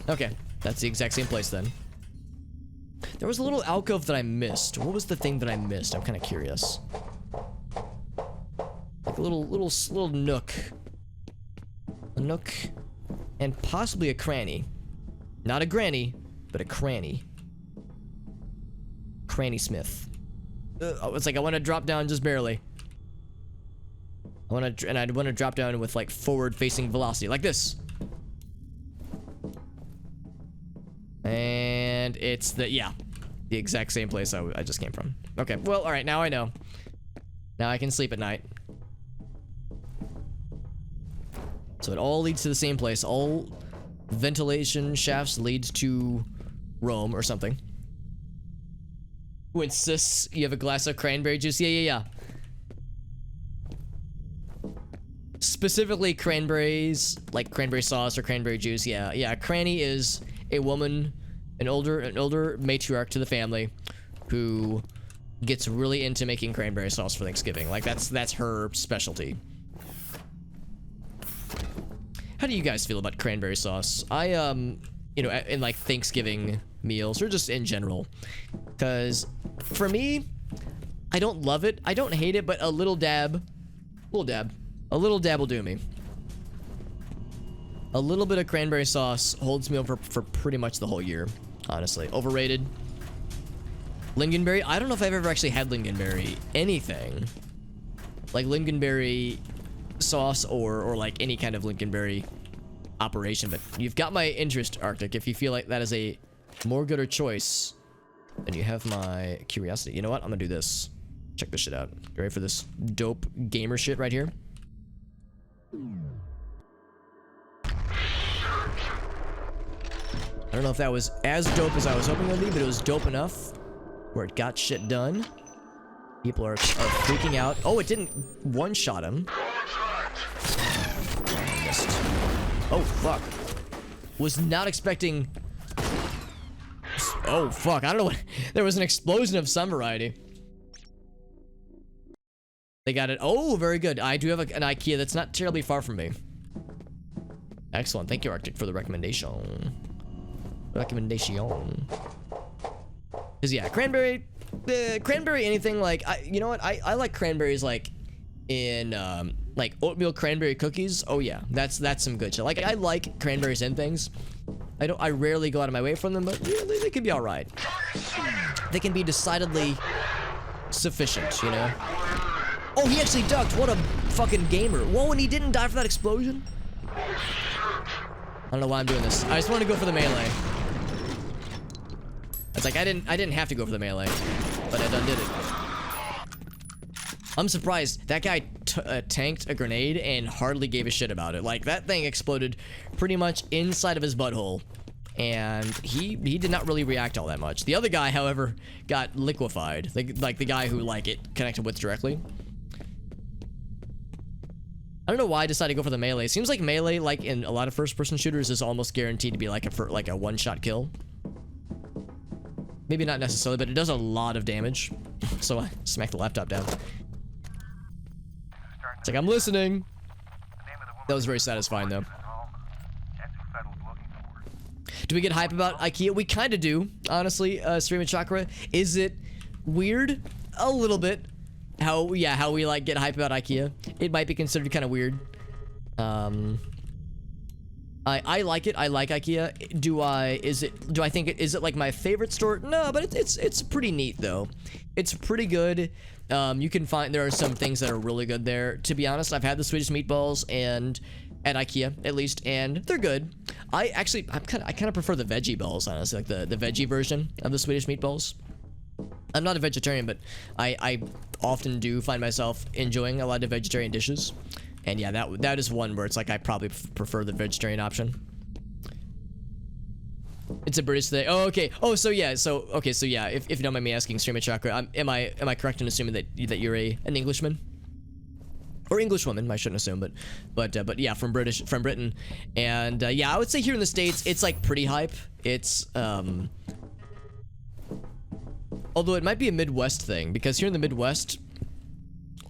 S1: Okay, that's the exact same place then. There was a little alcove that I missed. What was the thing that I missed? I'm kind of curious. Like a little nook. A nook and possibly a cranny. Not a granny, but a cranny. Cranny Smith. It's like I want to drop down just barely. I'd want to drop down with like forward-facing velocity, like this. And it's the exact same place I just came from. Okay, well, all right, now I know. Now I can sleep at night. So it all leads to the same place. All ventilation shafts leads to Rome or something. Who insists you have a glass of cranberry juice? Yeah. Specifically cranberries, like cranberry sauce or cranberry juice. Yeah. Cranny is a woman, an older matriarch to the family who gets really into making cranberry sauce for Thanksgiving. Like that's her specialty. How do you guys feel about cranberry sauce? I you know, in like Thanksgiving meals or just in general, because for me, I don't love it, I don't hate it, but a little dab will do me. A little bit of cranberry sauce holds me over for pretty much the whole year, honestly. Overrated. Lingonberry, I don't know if I've ever actually had lingonberry anything like lingonberry sauce or like any kind of lingonberry operation, but you've got my interest, Arctic. If you feel like that is a more gooder choice, then you have my curiosity. You know what? I'm gonna do this. Check this shit out. You ready for this dope gamer shit right here? I don't know if that was as dope as I was hoping it would be, but it was dope enough where it got shit done. People are freaking out. Oh, it didn't one-shot him. Oh, fuck. Was not expecting... Oh, fuck. I don't know what... There was an explosion of some variety. They got it. Oh, very good. I do have an IKEA that's not terribly far from me. Excellent. Thank you, Arctic, for the recommendation. Cause yeah, cranberry anything like you know what, I like cranberries like in like oatmeal cranberry cookies. Oh yeah, that's some good shit. Like I like cranberries in things. I rarely go out of my way from them, but you know, they can be all right. They can be decidedly sufficient, you know. Oh, he actually ducked. What a fucking gamer. Whoa, and he didn't die for that explosion. I don't know why I'm doing this. I just want to go for the melee. It's like I didn't have to go for the melee, but I done did it. I'm surprised that guy tanked a grenade and hardly gave a shit about it. Like that thing exploded pretty much inside of his butthole, and he did not really react all that much. The other guy, however, got liquefied. Like the guy who like it connected with directly. I don't know why I decided to go for the melee. It seems like melee, like in a lot of first-person shooters, is almost guaranteed to be like a one-shot kill. Maybe not necessarily, but it does a lot of damage. So I smacked the laptop down. It's like, I'm listening. That was very satisfying, though. Do we get hype about IKEA? We kind of do, honestly, Stream and Chakra. Is it weird? A little bit. How we like get hype about IKEA. It might be considered kind of weird. I like it. I like IKEA. Do I think is it like my favorite store? No, but it's pretty neat though. It's pretty good. You can find there are some things that are really good there. To be honest, I've had the Swedish meatballs and at IKEA at least, and they're good. I kind of prefer the veggie balls, honestly, like the veggie version of the Swedish meatballs. I'm not a vegetarian, but I often do find myself enjoying a lot of vegetarian dishes. And yeah, that is one where it's like I probably prefer the vegetarian option. It's a British thing. Oh, okay. Oh, so yeah. If you don't mind me asking, Stream of Chakra, am I correct in assuming that you're an Englishman or Englishwoman? I shouldn't assume, but yeah, from Britain. And yeah, I would say here in the States, it's like pretty hype. It's although it might be a Midwest thing, because here in the Midwest,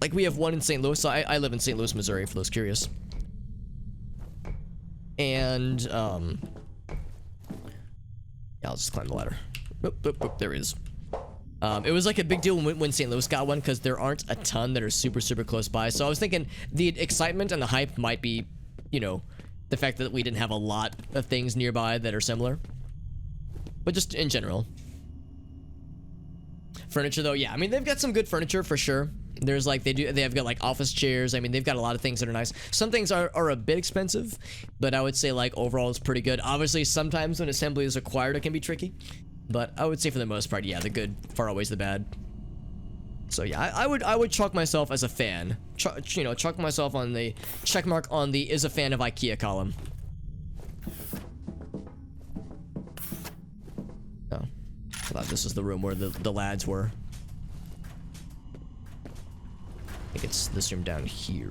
S1: like we have one in St. Louis. So I live in St. Louis, Missouri, for those curious. And yeah, I'll just climb the ladder. Boop, boop, boop, there it is. It was like a big deal when St. Louis got one, because there aren't a ton that are super close by. So I was thinking the excitement and the hype might be, you know, the fact that we didn't have a lot of things nearby that are similar, but just in general. Furniture though, yeah, I mean they've got some good furniture for sure. There's like they have got like office chairs. I mean they've got a lot of things that are nice. Some things are a bit expensive, but I would say like overall it's pretty good. Obviously sometimes when assembly is required it can be tricky, but I would say for the most part, yeah, the good far outweighs the bad. So yeah, I would chalk myself as a fan. Chalk myself on the check mark on the is a fan of IKEA column. Oh, I thought this was the room where the lads were. I think it's this room down here.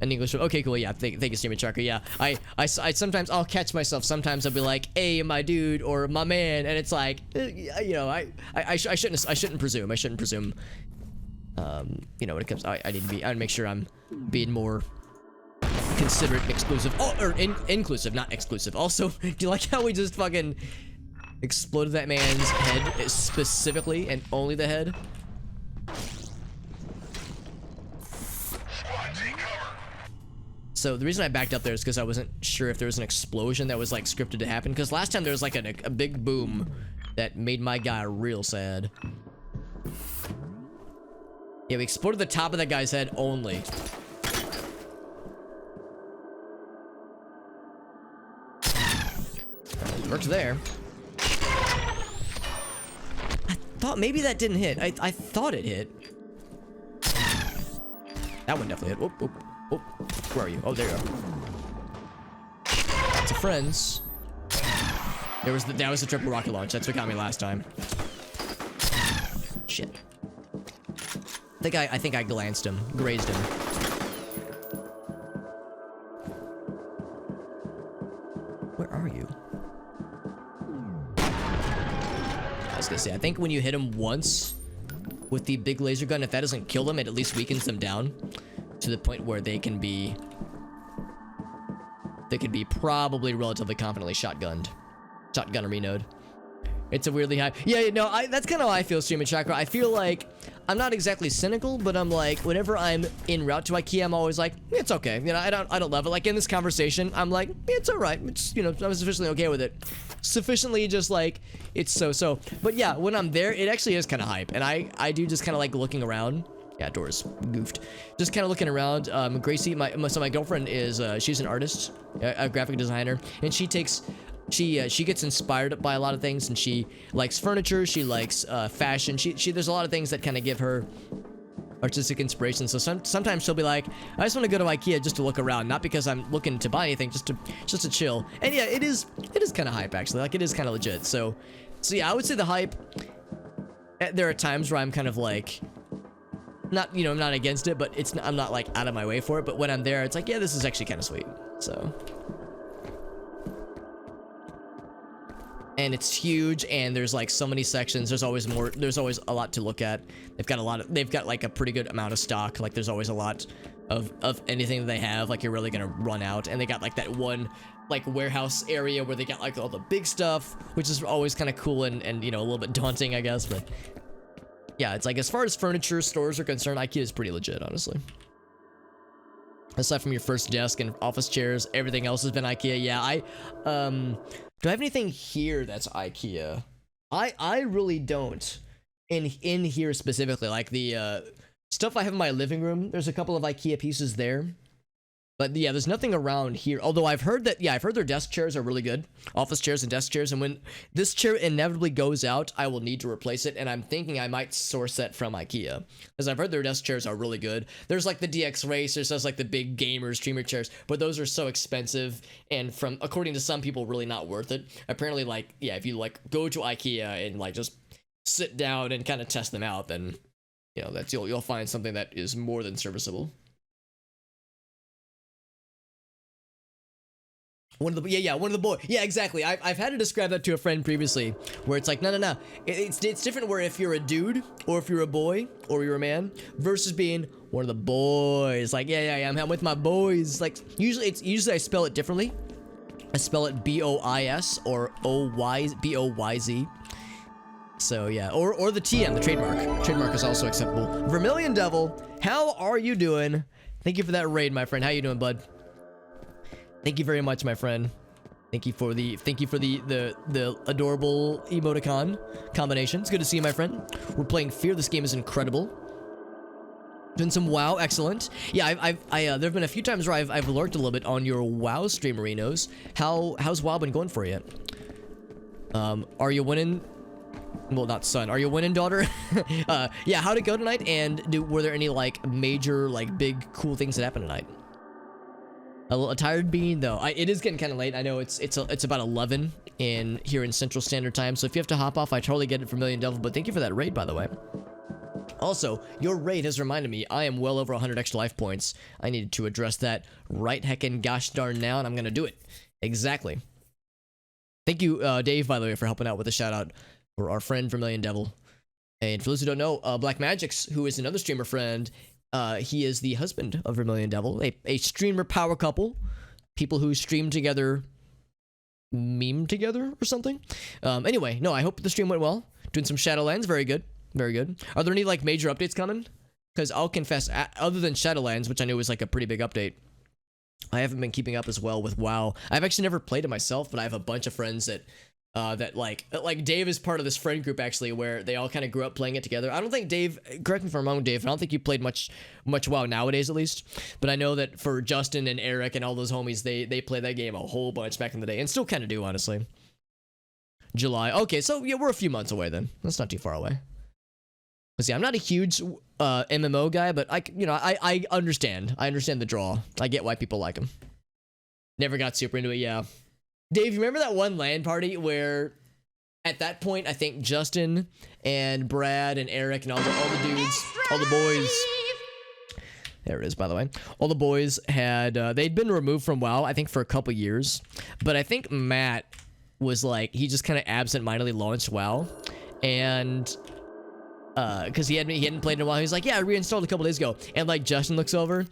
S1: An English. Okay, cool. Yeah, thank you, Stream Chakra. Yeah, I sometimes I'll catch myself. Sometimes I'll be like, "Hey, my dude," or "My man," and it's like, you know, I shouldn't presume. I shouldn't presume. You know, when it comes, I need to be. I make sure I'm being more considerate and exclusive. Oh, or inclusive, not exclusive. Also, do you like how we just fucking exploded that man's head specifically and only the head? So the reason I backed up there is because I wasn't sure if there was an explosion that was like scripted to happen. Because last time there was like a big boom that made my guy real sad. Yeah, we exploded the top of that guy's head only. Worked there. I thought maybe that didn't hit. I thought it hit. That one definitely hit. Whoop, whoop, whoop. Where are you? Oh, there you are. Lots of friends. That was the triple rocket launch. That's what got me last time. Shit. I think I glanced him, grazed him. Where are you? I was gonna say, I think when you hit him once with the big laser gun, if that doesn't kill them, it at least weakens them down to the point where they can be probably relatively confidently shotgun or reload. It's a weirdly high. Yeah, no, that's kind of how I feel streaming Chakra. I feel like I'm not exactly cynical, but I'm like, whenever I'm en route to IKEA, I'm always like, it's okay. You know, I don't love it. Like in this conversation, I'm like, it's all right. It's, you know, I'm sufficiently okay with it. Sufficiently just like, it's so. But yeah, when I'm there, it actually is kind of hype. And I do just kind of like looking around. Yeah, doors goofed. Just kind of looking around. Gracie, my girlfriend is, she's an artist, a graphic designer, and she gets inspired by a lot of things, and she likes furniture, she likes fashion. There's a lot of things that kind of give her artistic inspiration. So sometimes she'll be like, I just want to go to IKEA just to look around, not because I'm looking to buy anything, just to chill. And yeah, it is kind of hype actually. Like it is kind of legit. So yeah, I would say the hype. There are times where I'm kind of like, not, you know, I'm not against it, but I'm not like out of my way for it. But when I'm there, it's like, yeah, this is actually kind of sweet. So. And it's huge, and there's like so many sections. There's always more. There's always a lot to look at. They've got like a pretty good amount of stock. Like there's always a lot of anything that they have. Like you're really gonna run out. And they got like that one like warehouse area where they got like all the big stuff, which is always kind of cool and you know, a little bit daunting, I guess. But yeah, it's like as far as furniture stores are concerned, IKEA is pretty legit, honestly. Aside from your first desk and office chairs, everything else has been IKEA. Yeah, do I have anything here that's IKEA? I really don't. In here specifically, like the stuff I have in my living room, there's a couple of IKEA pieces there. But yeah, there's nothing around here. Although I've heard their desk chairs are really good. Office chairs and desk chairs. And when this chair inevitably goes out, I will need to replace it. And I'm thinking I might source that from IKEA. Because I've heard their desk chairs are really good. There's like the DX Racers, there's like the big gamer streamer chairs. But those are so expensive. And according to some people, really not worth it. Apparently, like, yeah, if you like go to IKEA and like just sit down and kind of test them out, then, you know, you'll find something that is more than serviceable. One of the boys. Yeah, exactly. I've had to describe that to a friend previously, where it's like, no. It's different where if you're a dude, or if you're a boy, or you're a man, versus being one of the boys. Like, yeah, I'm with my boys. Like, usually I spell it differently. I spell it B-O-I-S or B-O-Y-Z. So yeah, or the TM, the trademark. Trademark is also acceptable. Vermilion Devil, how are you doing? Thank you for that raid, my friend. How you doing, bud? Thank you very much, my friend. Thank you for the adorable emoticon combination. It's good to see you, my friend. We're playing F.E.A.R. This game is incredible. Doing some WoW, excellent. Yeah, there've been a few times where I've lurked a little bit on your WoW streamerinos. How's WoW been going for you? Are you winning? Well, not son. Are you winning, daughter? Yeah, how'd it go tonight? And were there any like major, like big, cool things that happened tonight? A tired bean though. It is getting kind of late. I know it's about 11 here in Central Standard Time. So if you have to hop off, I totally get it for Vermilion Devil. But thank you for that raid, by the way. Also, your raid has reminded me I am well over 100 extra life points. I needed to address that right heckin' gosh darn now, and I'm gonna do it. Exactly. Thank you, Dave, by the way, for helping out with the shout out for our friend Vermilion Devil. And for those who don't know, Black Magic's, who is another streamer friend. He is the husband of Vermilion Devil, a streamer power couple, people who stream together, meme together or something. Anyway, no, I hope the stream went well. Doing some Shadowlands, very good, very good. Are there any like major updates coming? Because I'll confess, other than Shadowlands, which I knew was like a pretty big update, I haven't been keeping up as well with WoW. I've actually never played it myself, but I have a bunch of friends that that like Dave is part of this friend group actually where they all kind of grew up playing it together. I don't think Dave, correct me if I'm wrong, Dave, I don't think you played much WoW nowadays at least, but I know that for Justin and Eric and all those homies, they played that game a whole bunch back in the day and still kind of do, honestly. July. Okay, so yeah, we're a few months away then. That's not too far away. But see, I'm not a huge MMO guy, but I understand. I understand the draw. I get why people like them. Never got super into it, yeah. Dave, you remember that one LAN party where at that point I think Justin and Brad and Eric and all the dudes, all the boys, there it is by the way, all the boys had they'd been removed from WoW I think for a couple years, but I think Matt was like, he just kind of absent-mindedly launched WoW, and because he hadn't played in a while, he's like, yeah, I reinstalled a couple days ago, and like Justin looks over.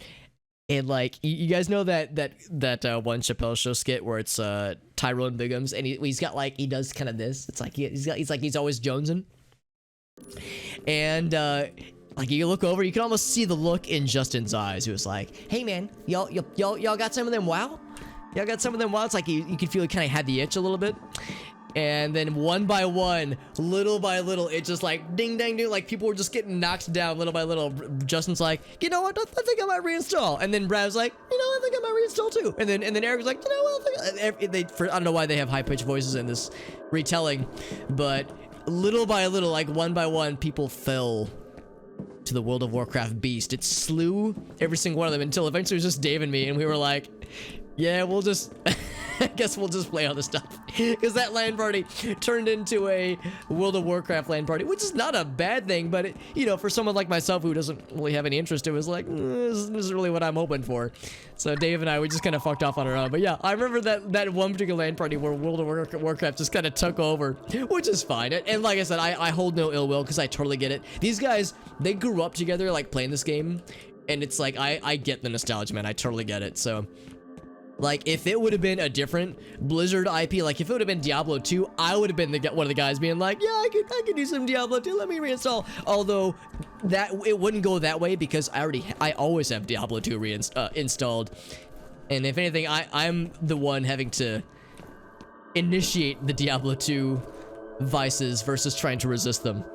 S1: And like you guys know that one Chappelle Show skit where it's Tyrone Biggums and he's got like, he does kind of this. It's like he's always jonesing. And like you look over, you can almost see the look in Justin's eyes. He was like, "Hey man, y'all got some of them WoW? Y'all got some of them WoW?" It's like you can feel he kind of had the itch a little bit. And then one by one, little by little, it just like ding dang ding, like people were just getting knocked down little by little. Justin's like, you know what? I think I might reinstall. And then Brad's like, you know, I think I might reinstall too. And then Eric was like, you know what? I don't know why they have high pitched voices in this retelling, but little by little, like one by one, people fell to the World of Warcraft beast. It slew every single one of them until eventually it was just Dave and me, and we were like, yeah, we'll just I guess we'll just play other stuff, because that LAN party turned into a World of Warcraft LAN party, which is not a bad thing, but it, you know, for someone like myself who doesn't really have any interest, it was like, this is really what I'm hoping for. So Dave and I, we just kind of fucked off on our own. But yeah, I remember that one particular LAN party where World of Warcraft just kind of took over, which is fine. And like I said, I hold no ill will, because I totally get it. These guys, they grew up together like playing this game, and it's like I get the nostalgia, man. I totally get it. So like, if it would have been a different Blizzard IP, like if it would have been Diablo 2, I would have been one of the guys being like, yeah, I could do some Diablo 2, let me reinstall. Although that it wouldn't go that way, because I always have Diablo 2 installed. And if anything, I'm the one having to initiate the Diablo 2 vices versus trying to resist them.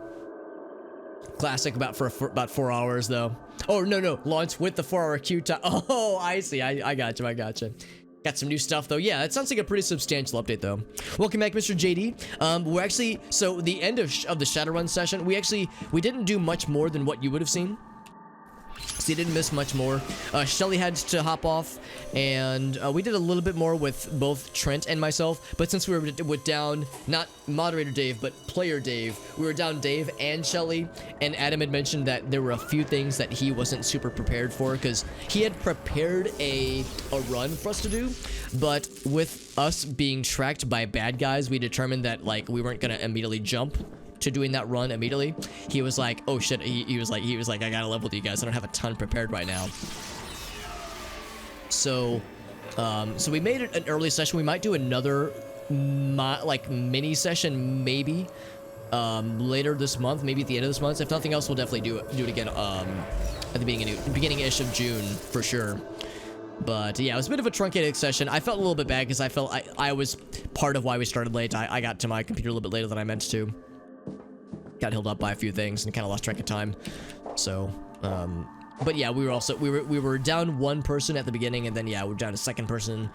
S1: Classic about 4 hours though. Oh no, launch with the 4-hour queue time. Oh, I see. I got you. Got some new stuff though. Yeah, that sounds like a pretty substantial update though. Welcome back, Mr. JD. We're actually, so the end of the Shadowrun session, we didn't do much more than what you would have seen. So you didn't miss much more. Shelly had to hop off, and we did a little bit more with both Trent and myself, but since we were down, not moderator Dave, but player Dave, we were down Dave and Shelly, and Adam had mentioned that there were a few things that he wasn't super prepared for, because he had prepared a run for us to do, but with us being tracked by bad guys, we determined that like we weren't gonna immediately jump to doing that run immediately. He was like, oh shit, he was like, I gotta level with you guys, I don't have a ton prepared right now. So so we made it an early session. We might do another like mini session maybe later this month, maybe at the end of this month. If nothing else, we'll definitely do it again at the beginning-ish of June for sure. But yeah, it was a bit of a truncated session. I felt a little bit bad because I felt I was part of why we started late. I got to my computer a little bit later than I meant to. Got held up by a few things and kind of lost track of time. So, but yeah, we were down one person at the beginning, and then yeah, we're down a second person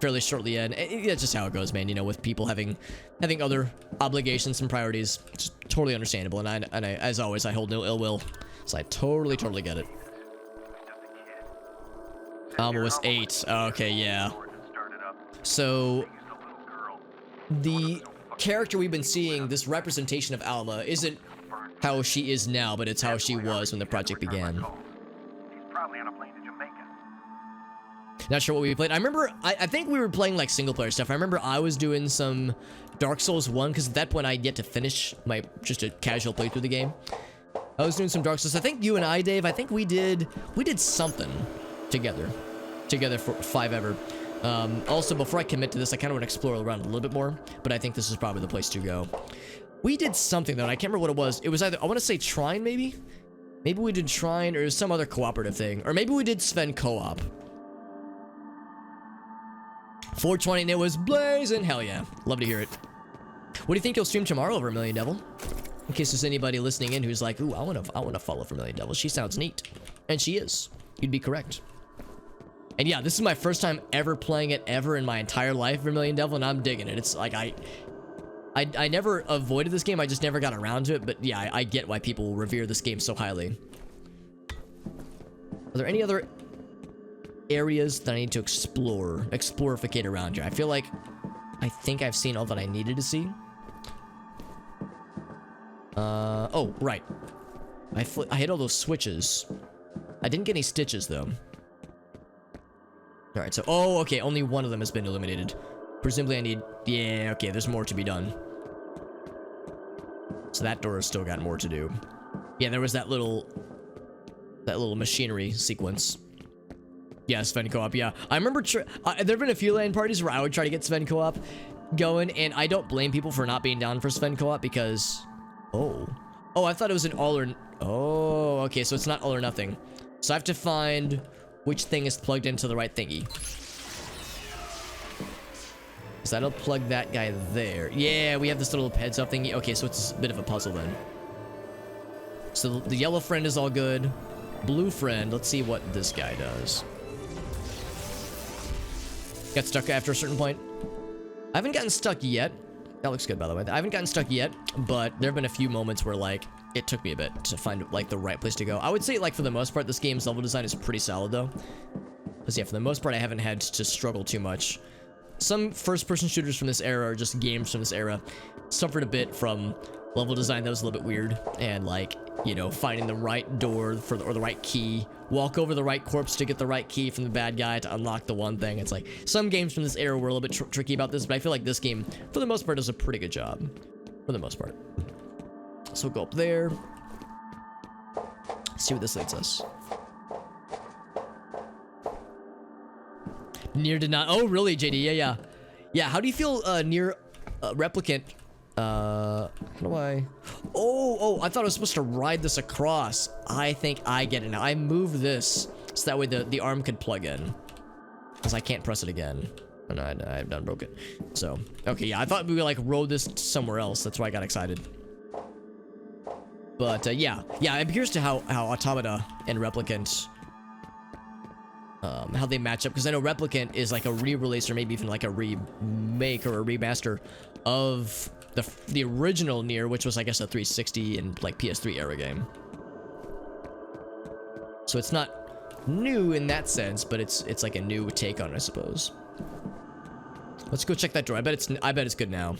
S1: fairly shortly in. That's just how it goes, man. You know, with people having other obligations and priorities, it's totally understandable. And I, as always, I hold no ill will, so I totally get it. Alma was 8. Okay, yeah. So the character we've been seeing, this representation of Alma, isn't how she is now, but it's how she was when the project began. Not sure what we played. I remember, I think we were playing like single player stuff. I remember I was doing some Dark Souls 1, because at that point I'd yet to finish just a casual playthrough of the game. I was doing some Dark Souls. I think you and I, Dave, I think we did something together for 5-ever. Also, before I commit to this, I kind of want to explore around a little bit more, but I think this is probably the place to go. We did something though, and I can't remember what it was. It was either, I want to say Trine, maybe we did Trine, or some other cooperative thing, or maybe we did Sven co-op. 420, and it was blazing. Hell yeah, love to hear it. What do you think you'll stream tomorrow over Million Devil? In case there's anybody listening in who's like, ooh, I wanna follow for Million Devil. She sounds neat. And she is. You'd be correct. And yeah, this is my first time ever playing it ever in my entire life, Vermilion Devil, and I'm digging it. It's like I never avoided this game, I just never got around to it, but yeah, I get why people revere this game so highly. Are there any other areas that I need to explorificate around here? I feel like I think I've seen all that I needed to see. Oh, right. I hit all those switches. I didn't get any stitches, though. Alright, so... Oh, okay, only one of them has been illuminated. Presumably I need... Yeah, okay, there's more to be done. So that door has still got more to do. Yeah, there was that little machinery sequence. Yeah, Sven co-op, yeah. I remember... there have been a few LAN parties where I would try to get Sven co-op going, and I don't blame people for not being down for Sven co-op because... Oh, I thought it was an all or... Oh, okay, so it's not all or nothing. So I have to find which thing is plugged into the right thingy. So that'll plug that guy there. Yeah, we have this little heads up thingy. Okay, so it's a bit of a puzzle then. So the yellow friend is all good. Blue friend, let's see what this guy does. Got stuck after a certain point. I haven't gotten stuck yet. That looks good, by the way. I haven't gotten stuck yet, but there have been a few moments where, like, it took me a bit to find, like, the right place to go. I would say, like, for the most part, this game's level design is pretty solid, though. Because, yeah, for the most part, I haven't had to struggle too much. Some first-person shooters from this era, or just games from this era, suffered a bit from level design that was a little bit weird. And, like, you know, finding the right door or the right key. Walk over the right corpse to get the right key from the bad guy to unlock the one thing. It's like, some games from this era were a little bit tricky about this, but I feel like this game, for the most part, does a pretty good job. For the most part. So we'll go up there. See where this leads us. Nier did not... Oh, really, JD? Yeah. Yeah, how do you feel Nier Replicant? How do I... Oh, I thought I was supposed to ride this across. I think I get it now. I move this so that way the arm could plug in. Because I can't press it again. And I've done broke it. So, okay, yeah, I thought we would, like, rode this somewhere else. That's why I got excited. But, yeah, I'm curious to how Automata and Replicant... how they match up, because I know Replicant is like a re-release or maybe even like a remake or a remaster of the original Nier, which was, I guess, a 360 and like PS3 era game. So it's not new in that sense, but it's like a new take on it, I suppose. Let's go check that door. I bet it's good now.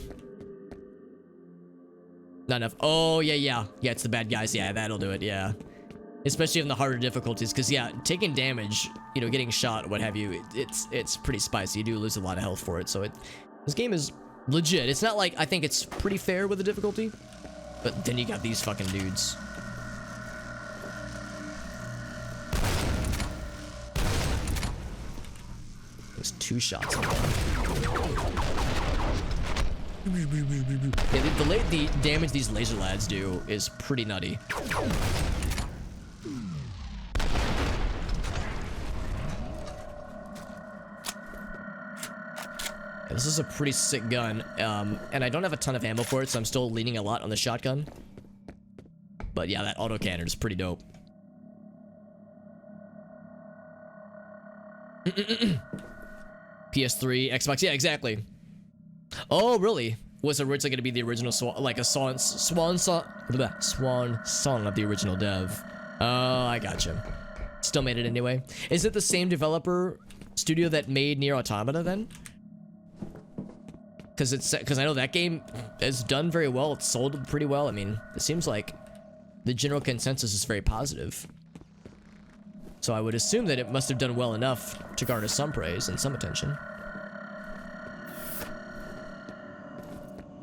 S1: Not enough. Oh, yeah, it's the bad guys. Yeah, that'll do it. Yeah. Especially in the harder difficulties, because yeah, taking damage, you know, getting shot, what have you, it's pretty spicy. You do lose a lot of health for it, so this game is legit. It's not like, I think it's pretty fair with the difficulty, but then you got these fucking dudes. There's 2 shots. Yeah, the damage these laser lads do is pretty nutty. This is a pretty sick gun, and I don't have a ton of ammo for it, so I'm still leaning a lot on the shotgun. But yeah, that autocannon is pretty dope. PS3, Xbox, yeah, exactly. Oh, really? Was originally going to be the original swan song of the original dev. Oh, I gotcha. Still made it anyway. Is it the same developer studio that made Nier Automata then? Because I know that game has done very well. It's sold pretty well. I mean, it seems like the general consensus is very positive. So I would assume that it must have done well enough to garner some praise and some attention.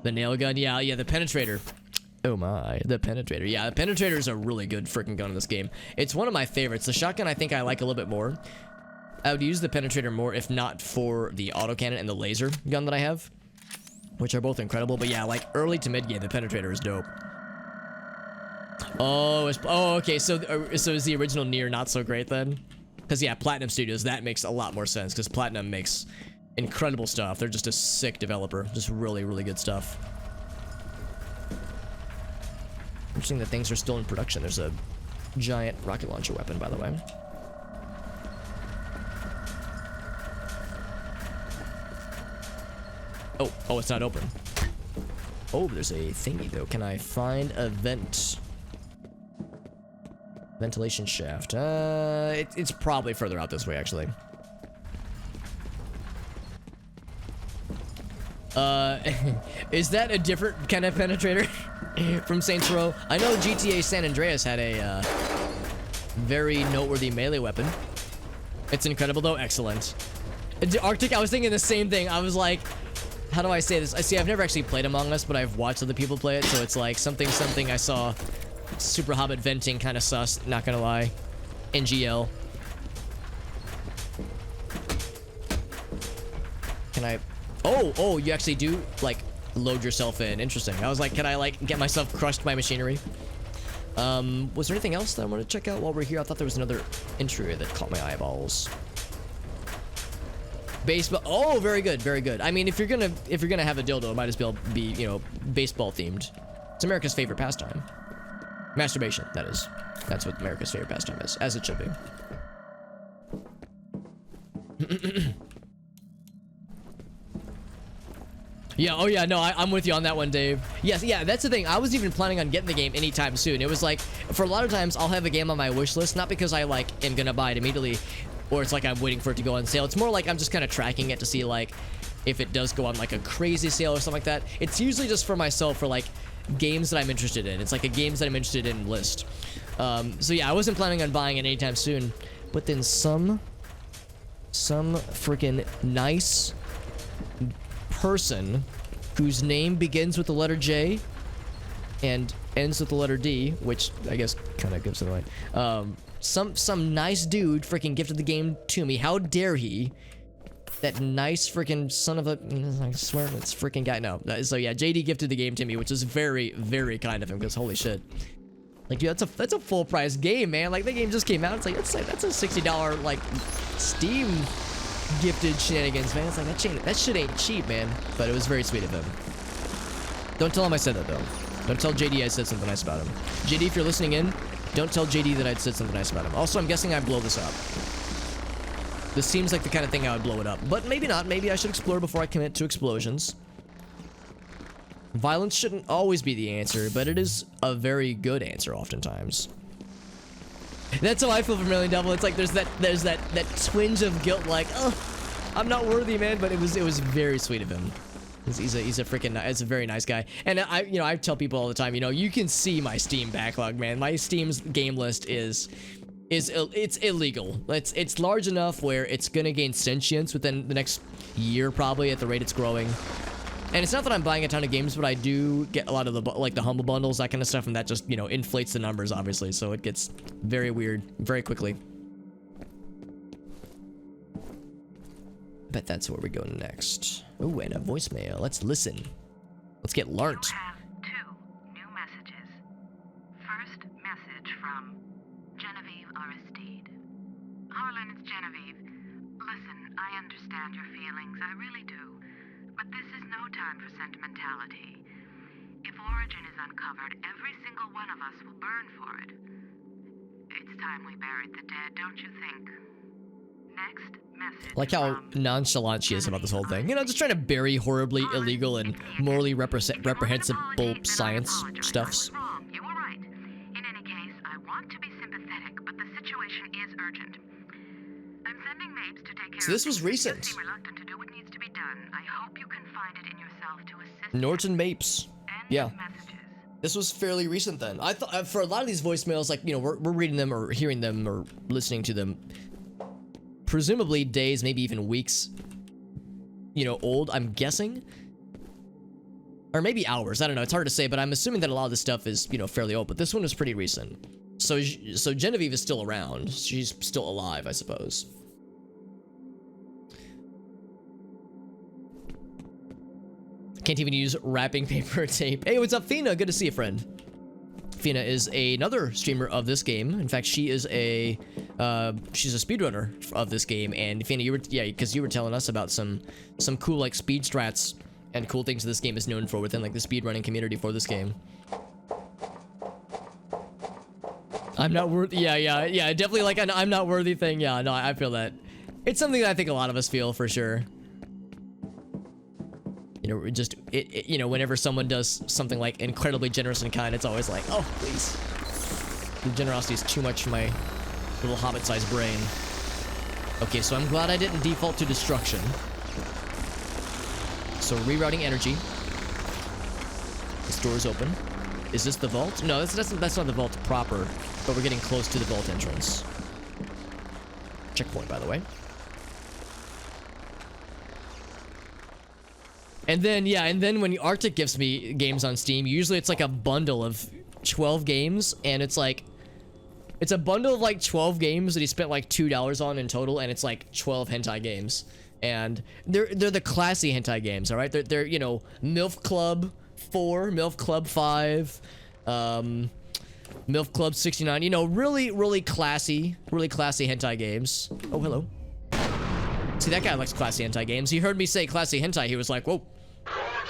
S1: The nail gun, yeah, the penetrator. Oh my, the penetrator. Yeah, the penetrator is a really good freaking gun in this game. It's one of my favorites. The shotgun I think I like a little bit more. I would use the penetrator more if not for the autocannon and the laser gun that I have, which are both incredible. But yeah, like early to mid game, the penetrator is dope. Oh, okay. So is the original Nier not so great then? Because yeah, Platinum Studios, that makes a lot more sense. Because Platinum makes incredible stuff. They're just a sick developer. Just really, really good stuff. Interesting that things are still in production. There's a giant rocket launcher weapon, by the way. Oh, it's not open. Oh, there's a thingy though. Can I find a ventilation shaft? It's probably further out this way, actually. Is that a different kind of penetrator from Saints Row? I know GTA San Andreas had a very noteworthy melee weapon. It's incredible though. Excellent. Arctic, I was thinking the same thing. I was like, how do I say this? I see, I've never actually played Among Us, but I've watched other people play it, so it's like something I saw. Super Hobbit venting, kind of sus, not gonna lie. NGL. Can I... Oh, you actually do, like, load yourself in. Interesting. I was like, can I, like, get myself crushed by machinery? Was there anything else that I want to check out while we're here? I thought there was another entry that caught my eyeballs. Baseball. Oh, very good, very good. I mean, if you're gonna have a dildo, it might as well be, you know, baseball themed. It's America's favorite pastime. Masturbation, that is. That's what America's favorite pastime is, as it should be. Yeah, oh yeah, no, I'm with you on that one, Dave. Yes, yeah, that's the thing. I wasn't even planning on getting the game anytime soon. It was like, for a lot of times, I'll have a game on my wish list, not because I, like, am gonna buy it immediately, or it's like I'm waiting for it to go on sale. It's more like I'm just kind of tracking it to see, like, if it does go on, like, a crazy sale or something like that. It's usually just for myself, for, like, games that I'm interested in. It's like a games that I'm interested in list. So yeah, I wasn't planning on buying it anytime soon, but then some freaking nice person whose name begins with the letter J and ends with the letter D, which I guess kind of gives it away. Some nice dude freaking gifted the game to me. How dare he? That nice freaking son of a... I swear it's freaking guy. No. So yeah, JD gifted the game to me, which is very, very kind of him, because holy shit. Like, dude, that's a full price game, man. Like, that game just came out. It's like, that's a $60, like, Steam gifted shenanigans, man. It's like, that shit ain't cheap, man. But it was very sweet of him. Don't tell him I said that, though. Don't tell JD I said something nice about him. JD, if you're listening in, don't tell JD that I said something nice about him. Also, I'm guessing I blow this up. This seems like the kind of thing I would blow it up. But maybe not. Maybe I should explore before I commit to explosions. Violence shouldn't always be the answer, but it is a very good answer oftentimes. That's how I feel for Million Devil. It's like there's that twinge of guilt, like, oh, I'm not worthy, man. But it was very sweet of him. He's a freaking, it's a very nice guy. And I tell people all the time, you can see my Steam backlog, man. My Steam's game list it's illegal. It's large enough where it's gonna gain sentience within the next year, probably, at the rate it's growing. And it's not that I'm buying a ton of games, but I do get a lot of the humble bundles, that kind of stuff, and that just, inflates the numbers, obviously, so it gets very weird very quickly. Bet that's where we go next. Ooh, and a voicemail. Let's listen. Let's get learnt.
S5: You have 2 new messages. First message from Genevieve Aristide. Harlan, it's Genevieve. Listen, I understand your feelings, I really do. But this is no time for sentimentality. If Origin is uncovered, every single one of us will burn for it. It's time we buried the dead, don't you think? Next message.
S1: Like how nonchalant she is about this whole thing. Just trying to bury horribly illegal and morally reprehensible science stuffs.
S5: You were right. In any case, I want to be sympathetic, but the situation is urgent. I'm sending Mapes to take care
S1: So this was recent.
S5: You seem reluctant to do what needs to be done. I hope you can find it in yourself to assist.
S1: Norton Mapes. Yeah.
S5: Messages.
S1: This was fairly recent then. I thought for a lot of these voicemails, like, we're reading them or hearing them or listening to them, presumably days, maybe even weeks, old, I'm guessing. Or maybe hours, I don't know, it's hard to say, but I'm assuming that a lot of this stuff is, fairly old, but this one was pretty recent. So Genevieve is still around. She's still alive, I suppose. Can't even use wrapping paper or tape. Hey, what's up, F.E.A.R? Good to see you, friend. F.E.A.R is another streamer of this game. In fact, she's a speedrunner of this game. And F.E.A.R, because you were telling us about some cool, like, speed strats and cool things this game is known for within, like, the speedrunning community for this game. I'm not worthy. Yeah. Definitely like an I'm not worthy thing. Yeah, no, I feel that. It's something that I think a lot of us feel for sure. You know, just you know, whenever someone does something like incredibly generous and kind, it's always like, oh, please. The generosity is too much for my little hobbit-sized brain. Okay, so I'm glad I didn't default to destruction. So rerouting energy. This door is open. Is this the vault? No, that's not the vault proper, but we're getting close to the vault entrance. Checkpoint, by the way. And then, yeah, and then when Arctic gives me games on Steam, usually it's like a bundle of 12 games, and it's like, it's a bundle of like 12 games that he spent like $2 on in total, and it's like 12 hentai games. And they're the classy hentai games, all right? They're you know, MILF Club 4, MILF Club 5, MILF Club 69, you know, really classy hentai games. Oh, hello. See, that guy likes classy hentai games. He heard me say classy hentai, he was like, whoa.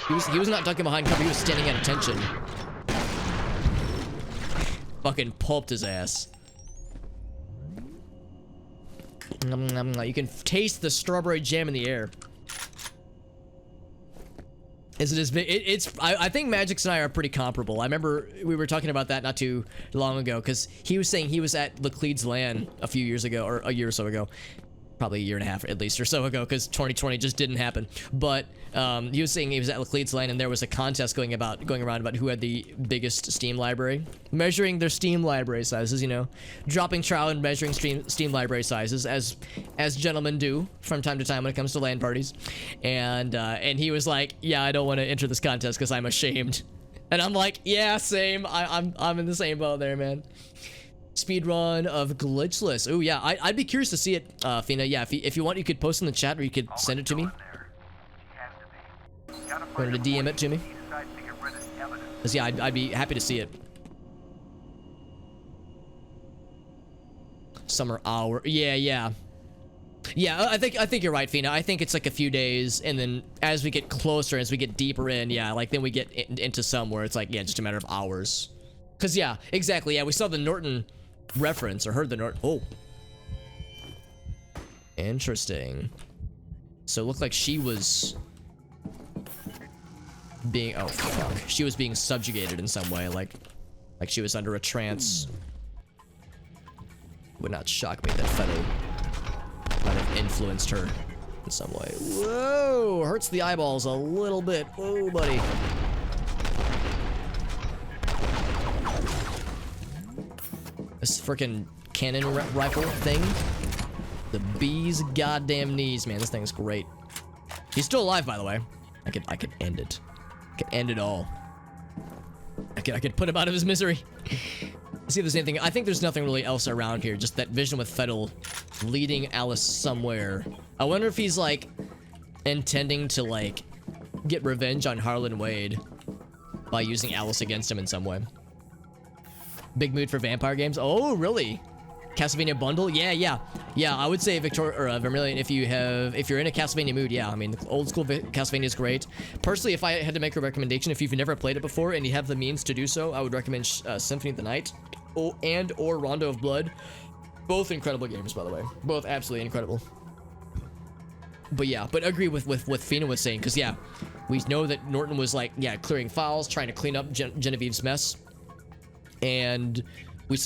S1: He was not ducking behind cover, he was standing at attention. Fucking pulped his ass. You can taste the strawberry jam in the air. Is it as big? I think Magix and I are pretty comparable. I remember we were talking about that not too long ago, because he was saying he was at Laclede's LAN a few years ago, or a year or so ago. Probably a year and a half at least or so ago, because 2020 just didn't happen. But he was saying he was at Laclede's LAN, and there was a contest going around about who had the biggest Steam library, measuring their Steam library sizes. You know, dropping trowel and measuring Steam library sizes, as gentlemen do from time to time when it comes to LAN parties. And he was like, "Yeah, I don't want to enter this contest because I'm ashamed." And I'm like, "Yeah, same. I'm in the same boat there, man." Speedrun of Glitchless. Oh yeah, I'd be curious to see it, F.E.A.R. Yeah, if you want, you could post in the chat, or you could send it to me. Or to DM it to me. Cause yeah, I'd be happy to see it. Summer hour. Yeah. I think you're right, F.E.A.R. I think it's like a few days, and then as we get closer, as we get deeper in, yeah, like then we get into some where it's like, yeah, just a matter of hours. Cause yeah, exactly. Yeah, we saw the Norton reference, or heard the Norton. Oh, interesting. So it looked like she was being, oh fuck, she was being subjugated in some way, like she was under a trance. Would not shock me that F.E.A.R. might have influenced her in some way. Whoa, hurts the eyeballs a little bit. Whoa, buddy. This freaking cannon rifle thing. The bee's goddamn knees, man. This thing's great. He's still alive, by the way. I could end it. I could end it all. I could put him out of his misery. Let's see if there's anything. I think there's nothing really else around here. Just that vision with F.E.A.R. leading Alice somewhere. I wonder if he's like intending to like get revenge on Harlan Wade by using Alice against him in some way. Big mood for vampire games. Oh, really? Castlevania bundle? Yeah. I would say Vermilion, if you're in a Castlevania mood, yeah. I mean, the old school Castlevania is great. Personally, if I had to make a recommendation, if you've never played it before and you have the means to do so, I would recommend Symphony of the Night or Rondo of Blood. Both incredible games, by the way. Both absolutely incredible. But yeah, but agree with what F.E.A.R. was saying, because yeah, we know that Norton was like, yeah, clearing files, trying to clean up Genevieve's mess. And we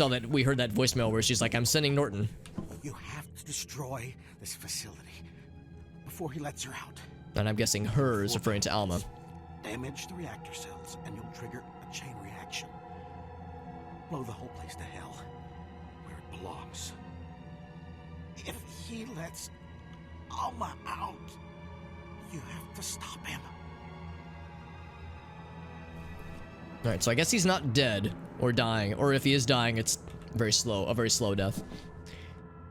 S1: heard that voicemail where she's like, I'm sending Norton.
S2: You have to destroy this facility before he lets her out.
S1: And I'm guessing her is referring to Alma.
S2: Damage the reactor cells and you'll trigger a chain reaction. Blow the whole place to hell, where it belongs. If he lets Alma out, you have to stop him.
S1: Alright, so I guess he's not dead or dying, or if he is dying, it's a very slow death.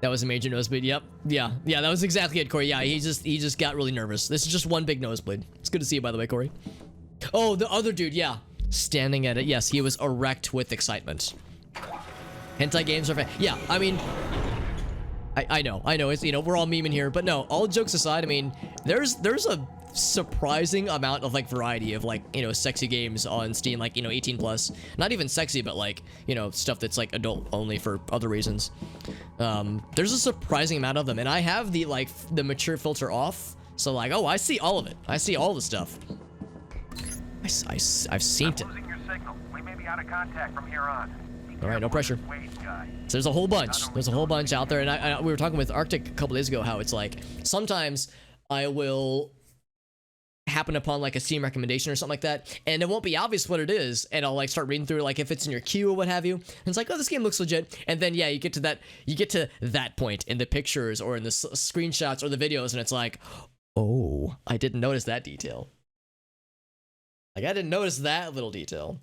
S1: That was a major nosebleed. Yep. Yeah, that was exactly it, Corey. Yeah, he just got really nervous. This is just one big nosebleed. It's good to see you, by the way, Corey. Oh, the other dude, yeah. Standing at it. Yes, he was erect with excitement. Hentai games are yeah, I mean, I know, it's, you know, we're all memeing here, but no, all jokes aside, I mean, there's a surprising amount of like variety of like, you know, sexy games on Steam, like, you know, 18 plus, not even sexy, but like, you know, stuff that's like adult only for other reasons. There's a surprising amount of them, and I have the like the mature filter off, so like, oh, I see all of it. I see all the stuff. I've seen it.
S3: Losing your signal. We may be out of contact from here on.
S1: All right, no pressure. So there's a whole bunch. There's a whole bunch out there, and we were talking with Arctic a couple days ago how it's like sometimes I will happen upon like a Steam recommendation or something like that, and it won't be obvious what it is, and I'll like start reading through like if it's in your queue or what have you, and it's like, oh, this game looks legit, and then yeah, you get to that point in the pictures or in the screenshots or the videos, and it's like, oh, I didn't notice that detail. Like I didn't notice that little detail.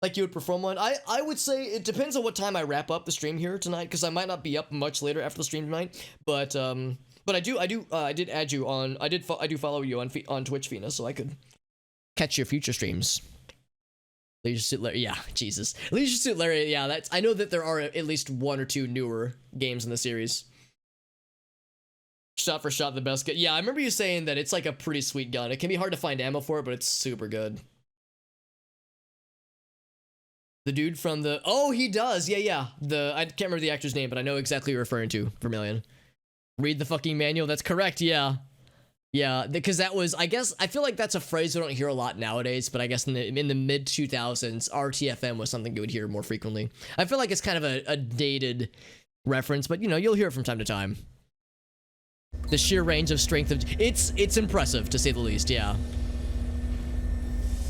S1: Like you would perform one. I would say it depends on what time I wrap up the stream here tonight, because I might not be up much later after the stream tonight, but I did add you on. I do follow you on Twitch, Fina, so I could catch your future streams. Leisure Suit Larry, yeah, Jesus, Leisure Suit Larry, yeah. That's, I know that there are at least 1 or 2 newer games in the series. Shot for shot, the best gun. Yeah, I remember you saying that it's like a pretty sweet gun. It can be hard to find ammo for it, but it's super good. The dude from the, oh, he does, yeah. I can't remember the actor's name, but I know exactly what you're referring to, Vermilion. Read the fucking manual. That's correct. Yeah, because that was, I guess, I feel like that's a phrase we don't hear a lot nowadays, but I guess in the mid 2000s, RTFM was something you would hear more frequently. I feel like it's kind of a dated reference, but you know, you'll hear it from time to time. The sheer range of strength of it's impressive, to say the least. Yeah,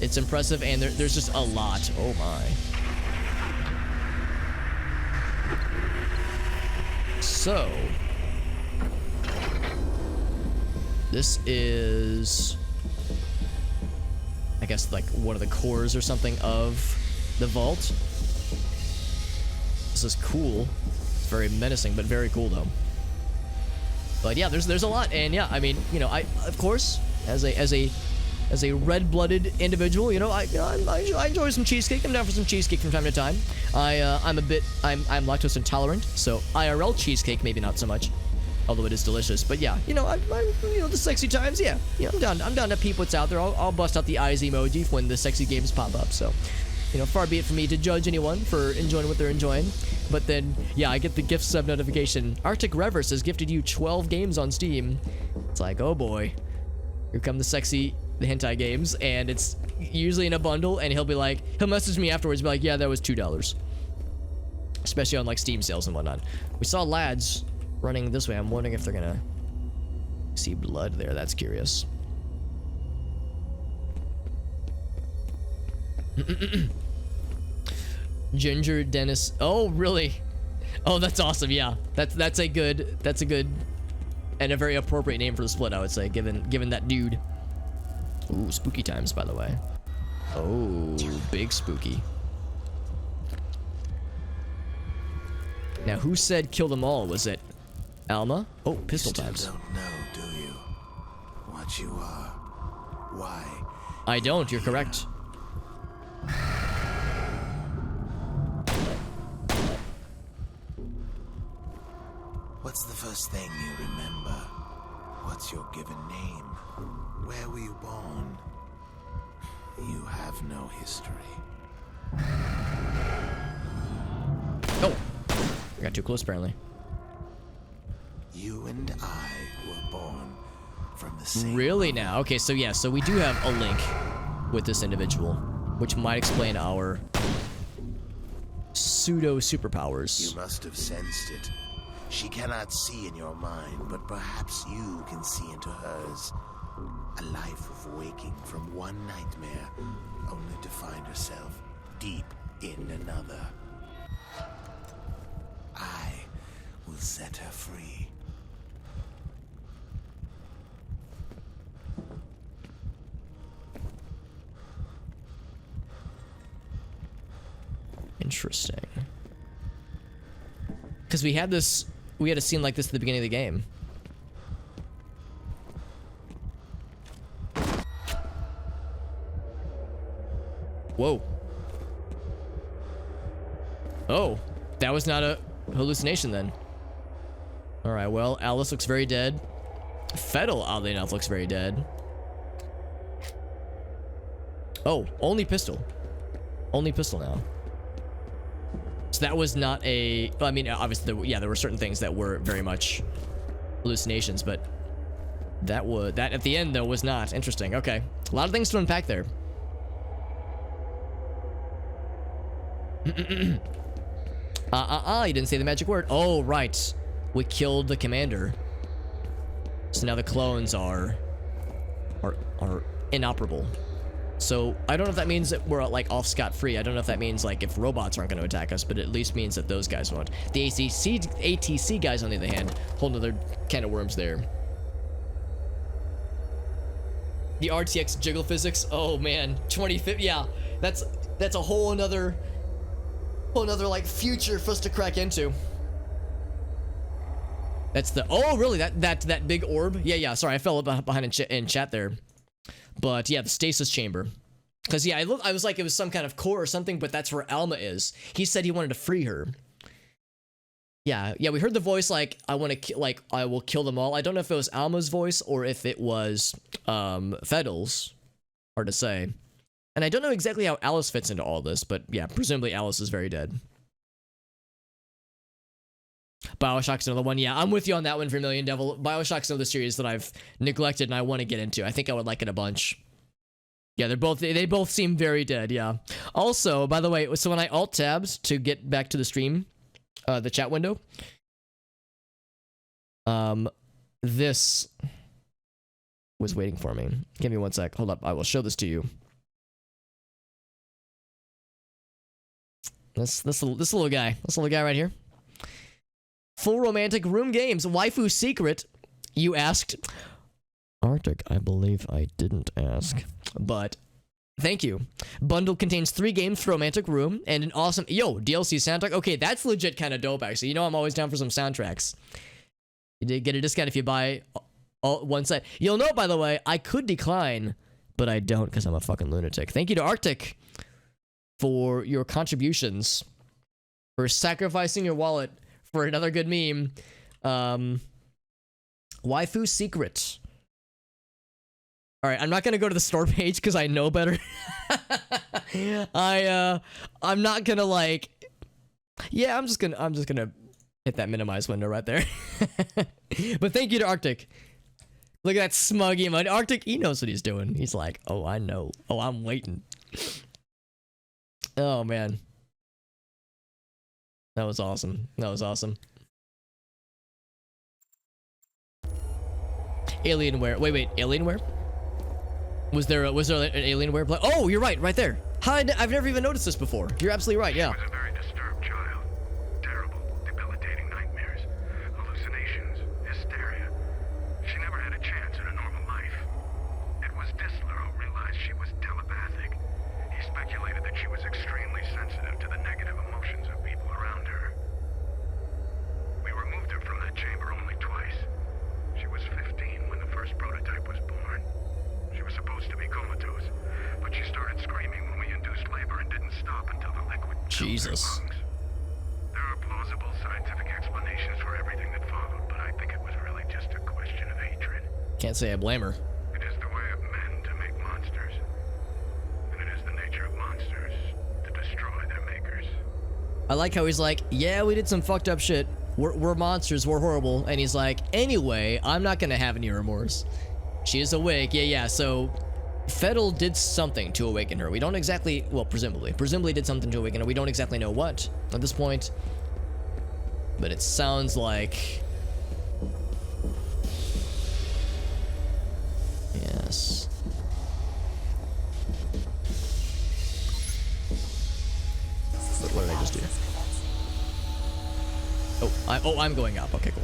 S1: it's impressive, and there's just a lot. Oh my. So this is, I guess, like one of the cores or something of the vault. This is cool. It's very menacing, but very cool though. But yeah, there's a lot, and yeah, I mean, you know, I of course, as a red-blooded individual, you know, I enjoy some cheesecake. I'm down for some cheesecake from time to time. I'm lactose intolerant, so IRL cheesecake maybe not so much, although it is delicious. But yeah, you know, I'm you know, the sexy times, yeah, I'm down to peep what's out there. I'll bust out the eyes emoji when the sexy games pop up. So, you know, far be it from me to judge anyone for enjoying what they're enjoying. But then, yeah, I get the gift sub notification. Arctic Reverse has gifted you 12 games on Steam. It's like, oh boy, here come the hentai games, and it's usually in a bundle, and he'll message me afterwards, be like, yeah, that was $2. Especially on like Steam sales and whatnot. We saw lads running this way. I'm wondering if they're gonna see blood there. That's curious. Ginger Dennis. Oh, really? Oh, that's awesome. Yeah, that's a good and a very appropriate name for the split, I would say, given that dude. Ooh, spooky times, by the way. Oh, big spooky. Now, who said kill them all? Was it Alma? Oh, pistol times.
S6: You don't know, do you? What you are. Why?
S1: I don't. You're correct.
S6: What's the first thing you remember? What's your given name? Where were you born? You have no history.
S1: Oh, I got too close apparently.
S6: You and I were born from the same.
S1: Really now? Okay, so yeah, so we do have a link with this individual, which might explain our pseudo superpowers.
S6: You must have sensed it. She cannot see in your mind, but perhaps you can see into hers. A life of waking from one nightmare, only to find herself deep in another. I will set her free.
S1: Interesting. Because we had a scene like this at the beginning of the game. Whoa. Oh, that was not a hallucination then. All right, well, Alice looks very dead. Fettel, oddly enough, looks very dead. Oh, only pistol. Only pistol now. So that was not a... Well, I mean, obviously, yeah, there were certain things that were very much hallucinations, but that at the end, though, was not. Interesting. Okay. A lot of things to unpack there. You didn't say the magic word. Oh, right. We killed the commander. So now the clones are inoperable. So I don't know if that means that we're like off scot-free. I don't know if that means like if robots aren't going to attack us, but it at least means that those guys won't. The ATC guys, on the other hand, whole nother can of worms there. The RTX jiggle physics. Oh man, 2050. Yeah, that's a whole another like future for us to crack into. That's the... Oh, really? That big orb? Yeah. Sorry, I fell behind in chat there. But yeah, the stasis chamber. Because yeah, I was like it was some kind of core or something, but that's where Alma is. He said he wanted to free her. Yeah. We heard the voice like I will kill them all. I don't know if it was Alma's voice or if it was Feddel's. Hard to say. And I don't know exactly how Alice fits into all this, but yeah, presumably Alice is very dead. BioShock's another one. Yeah, I'm with you on that one, Vermilion Devil. BioShock's another series that I've neglected and I want to get into. I think I would like it a bunch. Yeah, they both seem very dead, yeah. Also, by the way, so when I alt-tabbed to get back to the stream, the chat window, this was waiting for me. Give me one sec. Hold up. I will show this to you. This little guy right here. Full romantic room games. Waifu secret. You asked. Arctic, I believe I didn't ask. But thank you. Bundle contains 3 games for romantic room and an awesome DLC soundtrack. Okay, that's legit kind of dope actually. You know I'm always down for some soundtracks. You did get a discount if you buy one set. You'll note, by the way, I could decline, but I don't because I'm a fucking lunatic. Thank you to Arctic for your contributions, for sacrificing your wallet for another good meme. Waifu secret. All right, I'm not gonna go to the store page because I know better. I'm not gonna like. Yeah, I'm just gonna hit that minimize window right there. But thank you to Arctic. Look at that smug emoji. Arctic, he knows what he's doing. He's like, oh, I know. Oh, I'm waiting. Oh man. That was awesome. Alienware. Wait. Alienware? Was there an Alienware play? Oh, you're right there. I've never even noticed this before. You're absolutely right. Yeah.
S3: She was a very disturbed child. Terrible, debilitating nightmares, hallucinations, hysteria. She never had a chance at a normal life. It was Disler who realized she was telepathic. He speculated that she was extremely sensitive to the negative emotions of people around her. We removed her from that chamber only twice. She was 15 when the first prototype was born. She was supposed to be comatose, but she started screaming when we induced labor and didn't stop until the liquid
S1: Jesus.
S3: filled her lungs. There are plausible scientific explanations for everything that followed, but I think it was really just a question of hatred.
S1: Can't say I blame her.
S3: It is the way of men to make monsters, and it is the nature of monsters to destroy their makers.
S1: I like how he's like, yeah, we did some fucked up shit. We're monsters, we're horrible. And he's like, anyway, I'm not gonna have any remorse. She is awake. Yeah. So Feddle did something to awaken her. We don't exactly, well, presumably did something to awaken her. We don't exactly know what at this point, but it sounds like, yes. What did I just do? I'm going up. Okay, cool.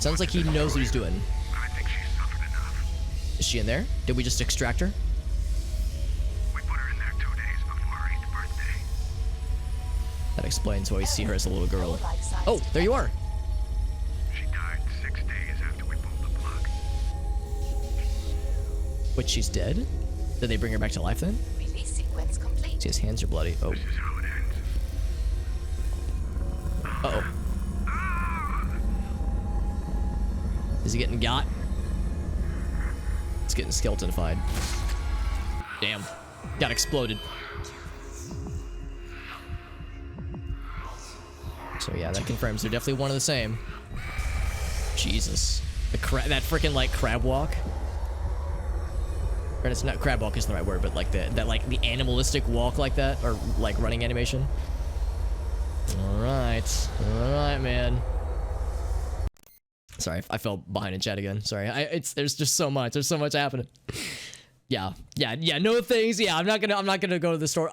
S1: Sounds like he knows what he's doing.
S3: I think she's suffered enough.
S1: Is she in there? Did we just extract her?
S3: We put her in there 2 days before her 8th birthday.
S1: That explains why we see her as a little girl. Oh, there you are.
S3: She died 6 days after we pulled the plug.
S1: Wait, she's dead? Did they bring her back to life then?
S7: Release sequence complete.
S1: See, his hands are bloody. Oh.
S3: This is how it ends.
S1: Uh-oh. Is he getting got? getting skeletonified. Damn. Got exploded. So yeah, that confirms they're definitely one of the same. Jesus. That freaking like crab walk. Or it's not crab walk isn't the right word, but like that like the animalistic walk like that, or like running animation. Alright, man. Sorry, I fell behind in chat again. Sorry, there's just so much. There's so much happening. Yeah. No things. Yeah, I'm not gonna go to the store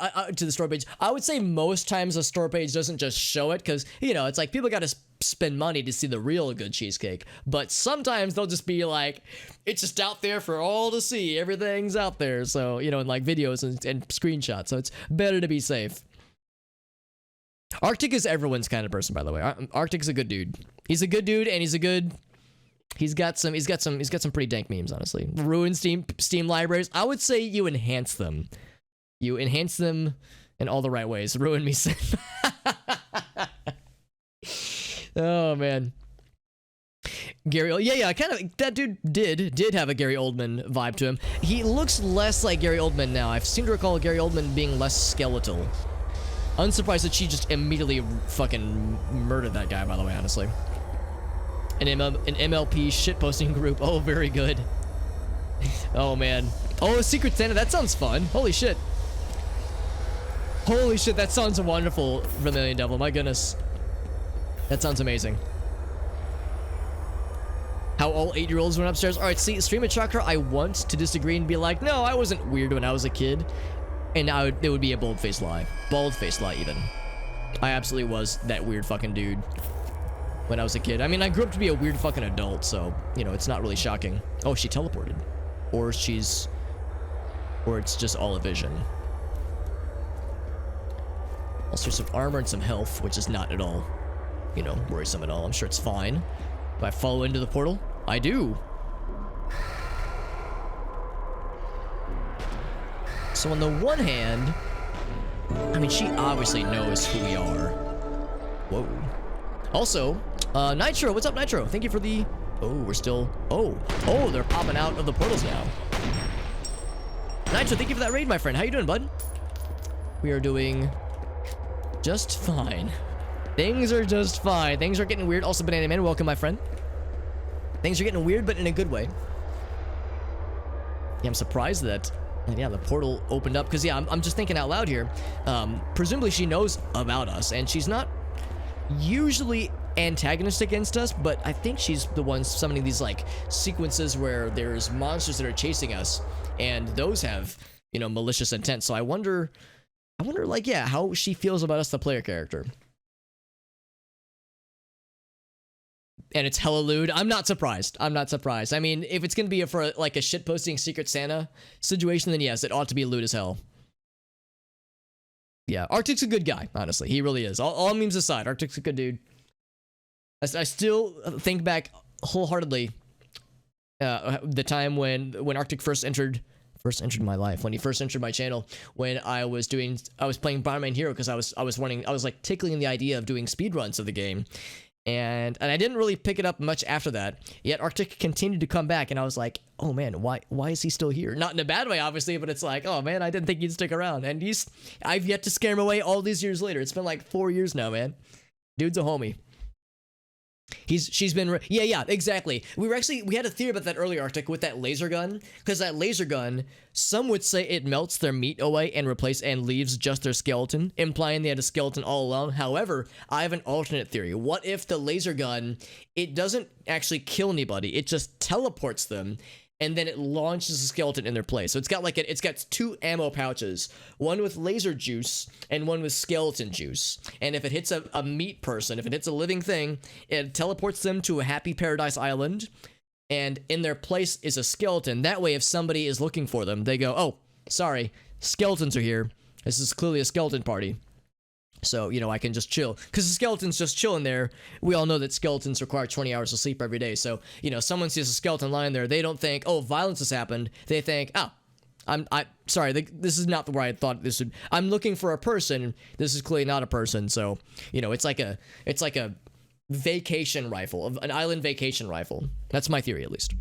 S1: page. I would say most times a store page doesn't just show it because it's like people got to spend money to see the real good cheesecake. But sometimes they'll just be like, it's just out there for all to see. Everything's out there. So in like videos and screenshots. So it's better to be safe. Arctic is everyone's kind of person, by the way. Arctic's a good dude. He's a good dude, and he's got some pretty dank memes, honestly. Ruin Steam libraries. I would say you enhance them. You enhance them in all the right ways. Ruin me. Oh man. Gary, yeah, kind of. That dude did have a Gary Oldman vibe to him. He looks less like Gary Oldman now. I seem to recall Gary Oldman being less skeletal. Unsurprised that she just immediately fucking murdered that guy, by the way, honestly. An MLP shitposting group. Oh, very good. Oh, man. Oh, Secret Santa. That sounds fun. Holy shit. Holy shit, that sounds wonderful, Vermilion Devil. My goodness. That sounds amazing. How all 8-year-olds went upstairs. All right, see, Stream of Chakra, I want to disagree and be like, no, I wasn't weird when I was a kid. And now it would be a bold-faced lie. Bald-faced lie, even. I absolutely was that weird fucking dude when I was a kid. I mean, I grew up to be a weird fucking adult, so, it's not really shocking. Oh, she teleported. Or it's just all a vision. All sorts of armor and some health, which is not at all, worrisome at all. I'm sure it's fine. Do I follow into the portal? I do. So on the one hand, I mean, she obviously knows who we are. Whoa. Also, Nitro, what's up, Nitro? Thank you for the... Oh, we're still... Oh, they're popping out of the portals now. Nitro, thank you for that raid, my friend. How you doing, bud? We are doing just fine. Things are just fine. Things are getting weird. Also, Banana Man, welcome, my friend. Things are getting weird, but in a good way. Yeah, I'm surprised that... Yeah, the portal opened up because I'm just thinking out loud here. Presumably she knows about us, and she's not usually antagonistic against us, but I think she's the one summoning these like sequences where there's monsters that are chasing us, and those have malicious intent. So I wonder like how she feels about us, the player character. And it's hella lewd. I'm not surprised. I mean, if it's gonna be for a shitposting Secret Santa situation, then yes, it ought to be lewd as hell. Yeah, Arctic's a good guy, honestly. He really is. All memes aside, Arctic's a good dude. I still think back wholeheartedly the time when Arctic first entered my life, when he first entered my channel, when I was playing Bomberman Hero because I was like tickling the idea of doing speedruns of the game. And I didn't really pick it up much after that. Yet Arctic continued to come back, and I was like, oh man, why is he still here? Not in a bad way, obviously, but it's like, oh man, I didn't think he'd stick around. And I've yet to scare him away all these years later. It's been like 4 years now, man. Dude's a homie. She's been yeah, exactly. We had a theory about that earlier, Arctic, with that laser gun, because that laser gun, some would say it melts their meat away and leaves just their skeleton, implying they had a skeleton all along. However, I have an alternate theory. What if the laser gun, it doesn't actually kill anybody, it just teleports them, and then it launches a skeleton in their place. So it's got two ammo pouches, one with laser juice and one with skeleton juice. And if it hits a meat person, if it hits a living thing, it teleports them to a happy paradise island, and in their place is a skeleton. That way, if somebody is looking for them, they go, oh, sorry, skeletons are here. This is clearly a skeleton party. So, I can just chill. Because the skeleton's just chilling there. We all know that skeletons require 20 hours of sleep every day. So, someone sees a skeleton lying there, they don't think, oh, violence has happened. They think, oh, I'm sorry, this is not where I thought this would... I'm looking for a person. This is clearly not a person. So, it's like a vacation rifle, an island vacation rifle. That's my theory, at least.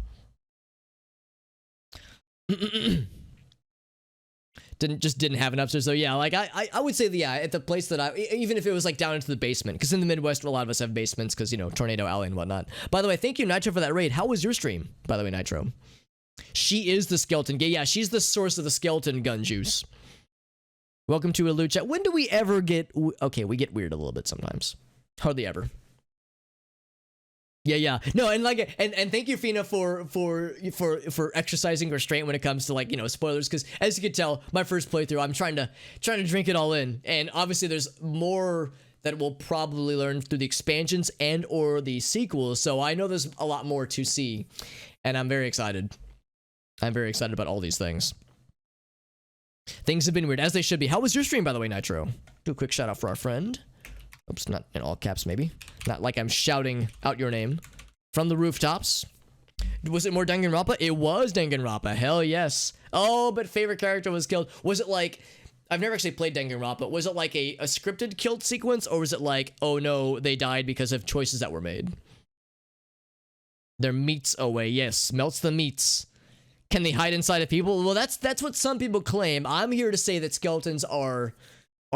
S1: Didn't have an upstairs. So yeah, like I would say that, yeah, at the place that even if it was like down into the basement, because in the Midwest a lot of us have basements because, you know, Tornado Alley and whatnot. By the way, thank you Nitro for that raid. How was your stream, by the way, Nitro? She is the skeleton. Yeah, she's the source of the skeleton gun juice. Welcome to a loot chat. When do we ever get... Okay, we get weird a little bit sometimes. Hardly ever. Yeah. No, and like, and thank you, Fina, for exercising restraint when it comes to, like, you know, spoilers. Because as you can tell, my first playthrough, I'm trying to drink it all in, and obviously there's more that we'll probably learn through the expansions and or the sequels. So I know there's a lot more to see, and I'm very excited. I'm very excited about all these things. Things have been weird, as they should be. How was your stream, by the way, Nitro? Do a quick shout out for our friend. Oops, not in all caps, maybe. Not like I'm shouting out your name from the rooftops. Was it more Danganronpa? It was Danganronpa. Hell yes. Oh, but favorite character was killed. Was it like... I've never actually played Danganronpa. Was it like a scripted killed sequence? Or was it like, oh no, they died because of choices that were made? Their meats away. Yes, melts the meats. Can they hide inside of people? Well, that's what some people claim. I'm here to say that skeletons are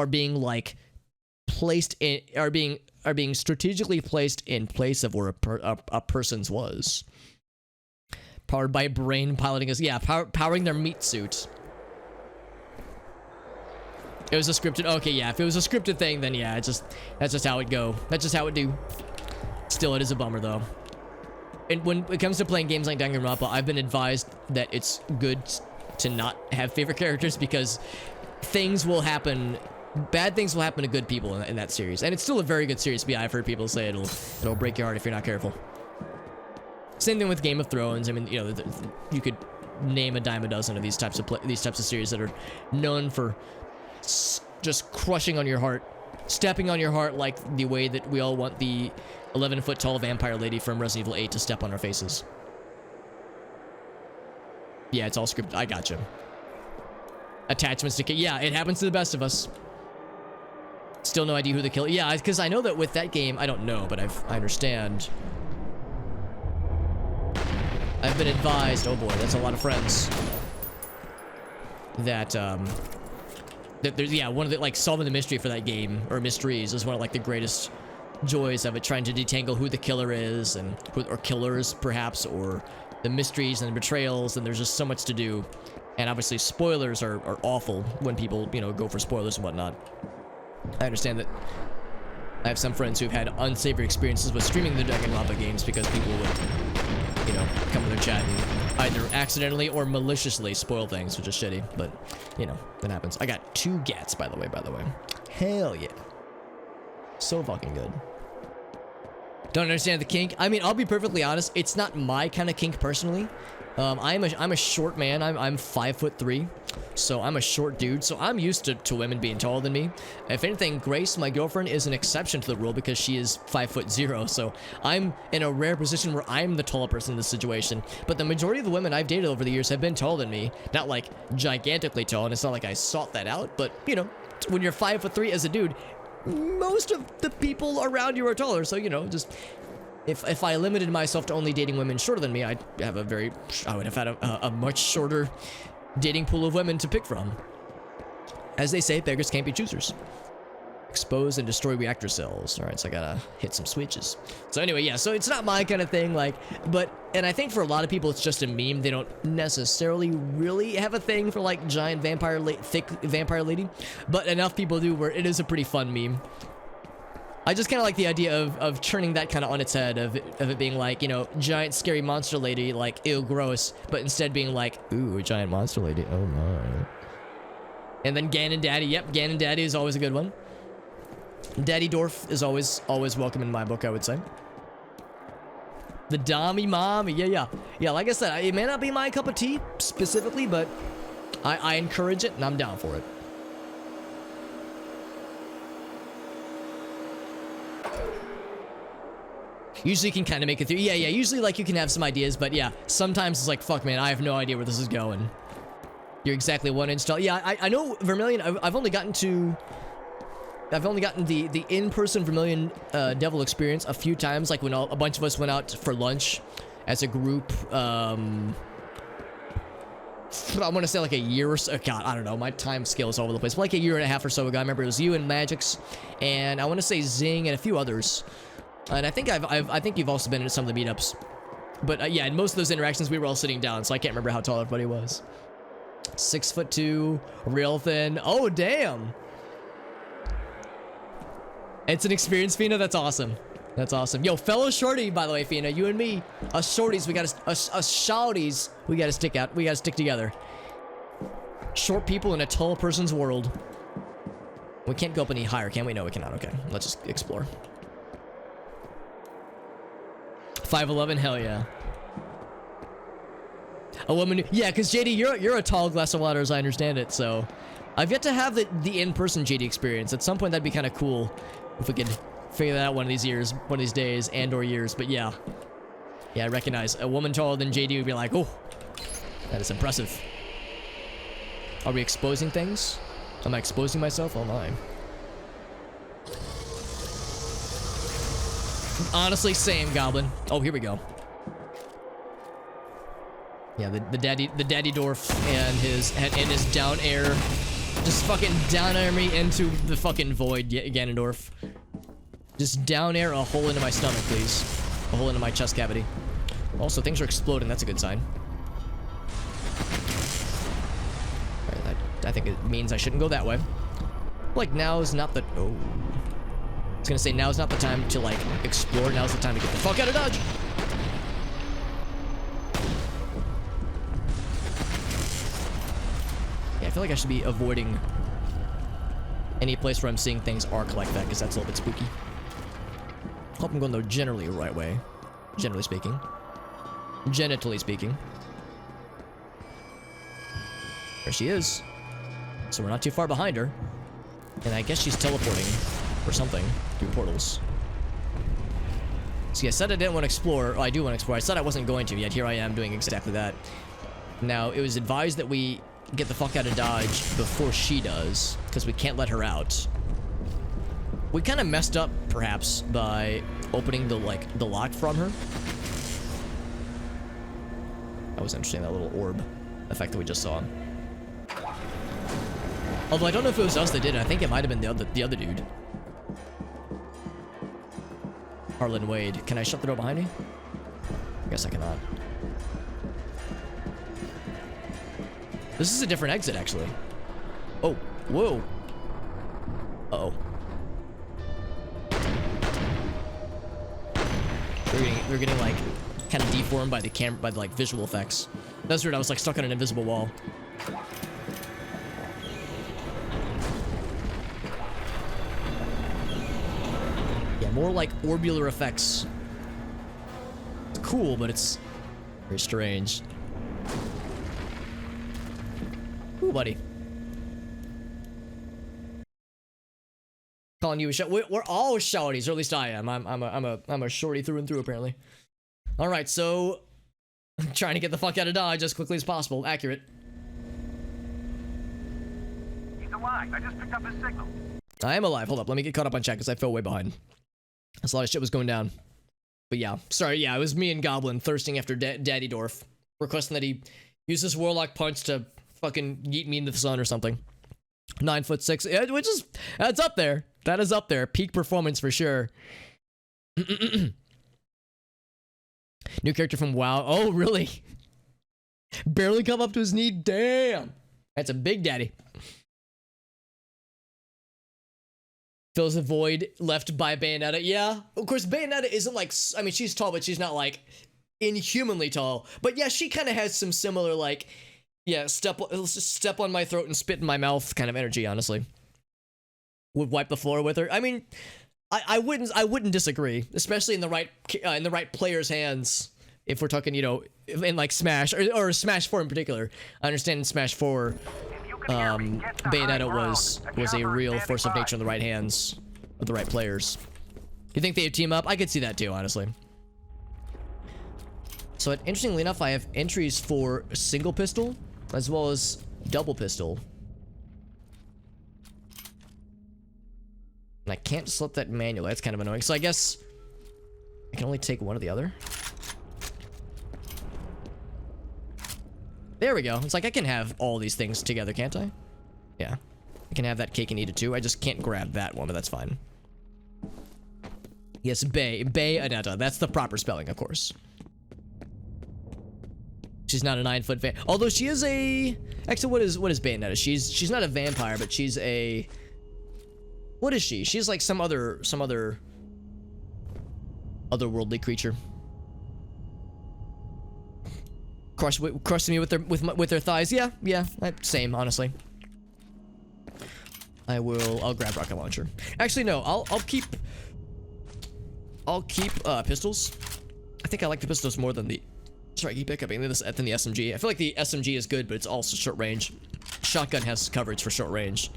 S1: being like... placed in are being strategically placed in place of where a person's was, powered by brain piloting us. Yeah, powering their meat suit. It was a scripted. Okay, yeah, if it was a scripted thing, then yeah, that's just how it go. That's just how it do. Still, it is a bummer though. And when it comes to playing games like Danganronpa, I've been advised that it's good to not have favorite characters because things will happen. Bad things will happen to good people in that series, and it's still a very good series. But yeah, I've heard people say it'll break your heart if you're not careful. Same thing with Game of Thrones. I mean, you know, you could name a dime a dozen of these types of series that are known for just crushing on your heart, stepping on your heart like the way that we all want the 11-foot tall vampire lady from Resident Evil 8 to step on our faces. Yeah, it's all scripted. I gotcha. Attachments to... Yeah, it happens to the best of us. Still no idea who the killer... Yeah, because I know that with that game... I don't know, but I understand. I've been advised... Oh boy, that's a lot of friends. That there's... Yeah, one of the... Like, solving the mystery for that game, or mysteries, is one of, like, the greatest joys of it. Trying to detangle who the killer is, and... Or killers, perhaps, or the mysteries and the betrayals, and there's just so much to do. And obviously, spoilers are awful when people, you know, go for spoilers and whatnot. I understand that I have some friends who've had unsavory experiences with streaming the Danganronpa games because people would, you know, come to their chat and either accidentally or maliciously spoil things, which is shitty, but, you know, that happens. I got 2 gats, by the way. Hell yeah. So fucking good. Don't understand the kink. I mean, I'll be perfectly honest. It's not my kind of kink personally. I'm a short man. I'm 5'3", so I'm a short dude. So I'm used to women being taller than me. If anything, Grace, my girlfriend, is an exception to the rule because she is 5'0". So I'm in a rare position where I'm the taller person in this situation. But the majority of the women I've dated over the years have been taller than me. Not like gigantically tall, and it's not like I sought that out. But you know, when you're 5'3" as a dude, most of the people around you are taller. So you know, just. If I limited myself to only dating women shorter than me, I would have had a much shorter dating pool of women to pick from. As they say, beggars can't be choosers. Expose and destroy reactor cells. All right, so I gotta hit some switches. So anyway, yeah, so it's not my kind of thing, like, and I think for a lot of people, it's just a meme. They don't necessarily really have a thing for, like, giant thick vampire lady, but enough people do where it is a pretty fun meme. I just kind of like the idea of turning that kind of on its head, of it being like, you know, giant scary monster lady, like, ew, gross, but instead being like, ooh, a giant monster lady, oh my. And then Ganon Daddy, yep, Ganon Daddy is always a good one. Daddy Dwarf is always welcome in my book, I would say. The Dommy Mommy, yeah, like I said, it may not be my cup of tea, specifically, but I encourage it, and I'm down for it. Usually you can kind of make it through. Yeah, usually, like, you can have some ideas, but yeah, sometimes it's like, fuck, man, I have no idea where this is going. You're exactly 1 inch tall. Yeah, I know Vermilion, I've only gotten the in-person Vermilion Devil experience a few times, like when a bunch of us went out for lunch as a group, I want to say like a year or so. God, I don't know. My time scale is all over the place. But like a year and a half or so ago, I remember it was you and Magix, and I want to say Zing and a few others. And I think I think you've also been in some of the meetups. But yeah, in most of those interactions, we were all sitting down, so I can't remember how tall everybody was. 6'2", real thin. Oh damn! It's an experience, Fina. That's awesome. That's awesome. Yo, fellow shorty, by the way, Fina, you and me, us shorties, we gotta, us shouties, we gotta stick out. We gotta stick together. Short people in a tall person's world. We can't go up any higher, can we? No, we cannot. Okay, let's just explore. 5'11", hell yeah. A woman, yeah, because JD, you're a tall glass of water, as I understand it. So, I've yet to have the in-person JD experience. At some point, that'd be kind of cool if we could figure that out one of these days, and/or years. But yeah, I recognize a woman taller than JD would be like, oh, that is impressive. Are we exposing things? Am I exposing myself? Oh my. Honestly, same, Goblin. Oh, here we go. Yeah, the daddy dwarf and his down air, just fucking down air me into the fucking void, Ganondorf. Just down air a hole into my stomach, please. A hole into my chest cavity. Also, things are exploding. That's a good sign. Right, I think it means I shouldn't go that way. Like, now is not the... Oh. I was gonna say, now is not the time to, like, explore. Now's the time to get the fuck out of Dodge! Yeah, I feel like I should be avoiding any place where I'm seeing things arc like that, because that's a little bit spooky. Hope I'm going the generally right way. Generally speaking. Genitally speaking. There she is. So we're not too far behind her. And I guess she's teleporting or something through portals. See, I said I didn't want to explore. Oh, I do want to explore. I said I wasn't going to, yet here I am doing exactly that. Now, it was advised that we get the fuck out of Dodge before she does, because we can't let her out. We kind of messed up, perhaps, by opening the lock from her. That was interesting, that little orb effect that we just saw. Although I don't know if it was us that did it. I think it might have been the other dude. Harlan Wade. Can I shut the door behind me? I guess I cannot. This is a different exit, actually. Oh, whoa. Uh-oh. We're getting like kind of deformed by the camera, by the like visual effects. That's weird. I was like stuck on an invisible wall. Yeah, more like orbular effects. It's cool, but it's very strange. Ooh, buddy. Calling you a short. We're all shorties, or at least I am. I'm a shorty through and through, apparently. All right, so I'm trying to get the fuck out of Dodge as quickly as possible. Accurate.
S3: He's alive. I just picked up his signal.
S1: I am alive. Hold up, let me get caught up on chat because I fell way behind. That's a lot of shit was going down. But yeah, sorry. Yeah, it was me and Goblin thirsting after Daddy Dwarf, requesting that he use this Warlock punch to fucking yeet me into the sun or something. 9'6", which is, that's up there. That is up there. Peak performance for sure. New character from WoW. Oh, really? Barely come up to his knee. Damn. That's a big daddy. Fills a void left by Bayonetta. Yeah. Of course, Bayonetta isn't like, I mean, she's tall, but she's not like inhumanly tall. But yeah, she kind of has some similar like, yeah, step on my throat and spit in my mouth kind of energy, honestly. Would wipe the floor with her. I mean, I wouldn't disagree, especially in the right player's hands. If we're talking, you know, in like Smash or Smash 4 in particular. I understand in Smash 4, Bayonetta was a real force of nature in the right hands of the right players. You think they would team up? I could see that too, honestly. So, interestingly enough, I have entries for single pistol as well as double pistol. And I can't slip that manually. That's kind of annoying. So I guess I can only take one or the other. There we go. It's like I can have all these things together, can't I? Yeah. I can have that cake and eat it too. I just can't grab that one, but that's fine. Yes, Bayonetta. That's the proper spelling, of course. She's not a 9-foot fan. Although she is a... Actually, what is Bayonetta? She's not a vampire, but she's a... What is she? She's like some otherworldly creature. Crush me with their thighs. Yeah, same, honestly. I'll grab rocket launcher. Actually, no, I'll keep pistols. I think I like the pistols more than the striking pickup than the SMG. I feel like the SMG is good, but it's also short range. Shotgun has coverage for short range.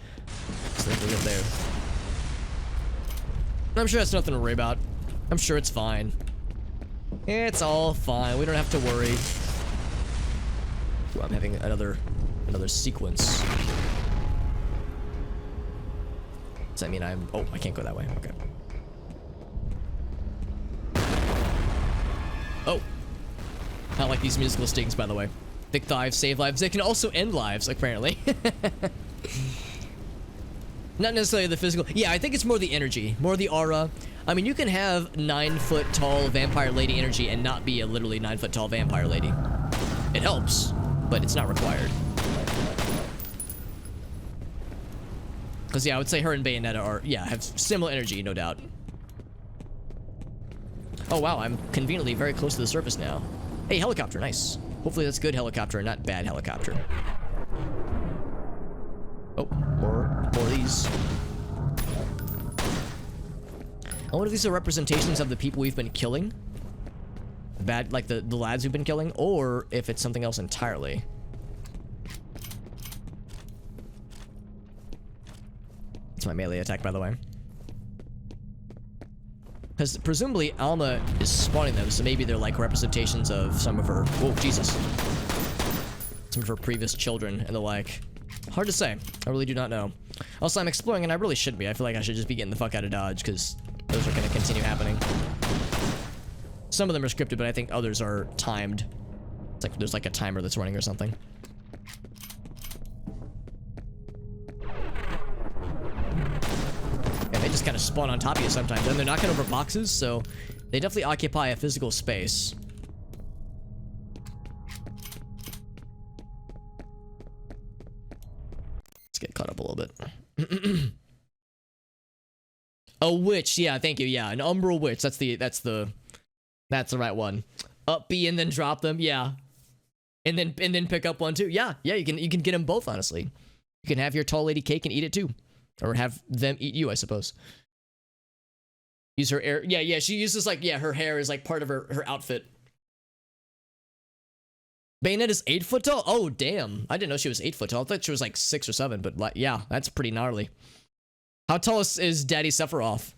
S1: So I think we're good there. I'm sure that's nothing to worry about. I'm sure it's fine. It's all fine. We don't have to worry. Ooh, I'm having another sequence. Does that mean I'm... Oh, I can't go that way. Okay. Oh. Not like these musical stings, by the way. Thick thighs save lives. They can also end lives, apparently. Not necessarily the physical. Yeah, I think it's more the energy. More the aura. I mean, you can have 9-foot tall vampire lady energy and not be a literally 9-foot tall vampire lady. It helps, but it's not required. Because, yeah, I would say her and Bayonetta are, yeah, have similar energy, no doubt. Oh, wow, I'm conveniently very close to the surface now. Hey, helicopter, nice. Hopefully that's good helicopter and not bad helicopter. Oh, more of these. I wonder if these are representations of the people we've been killing. Like the lads we've been killing, or if it's something else entirely. It's my melee attack, by the way. Because presumably Alma is spawning them, so maybe they're like representations of some of her... Oh, Jesus. Some of her previous children and the like. Hard to say. I really do not know. Also, I'm exploring, and I really should be. I feel like I should just be getting the fuck out of Dodge, because those are going to continue happening. Some of them are scripted, but I think others are timed. It's like there's like a timer that's running or something. And they just kind of spawn on top of you sometimes. And they're knocking over boxes, so they definitely occupy a physical space. Let's get caught up a little bit. A witch, yeah, thank you. Yeah, an umbral witch. That's the right one. Up B and then drop them, yeah. And then pick up one too. Yeah, you can get them both, honestly. You can have your tall lady cake and eat it too. Or have them eat you, I suppose. Use her hair. Yeah, she uses like, yeah, her hair is like part of her outfit. Bayonetta's 8 foot tall? Oh, damn. I didn't know she was 8 foot tall. I thought she was like 6 or 7, but like, yeah, that's pretty gnarly. How tall is Daddy Sephiroth?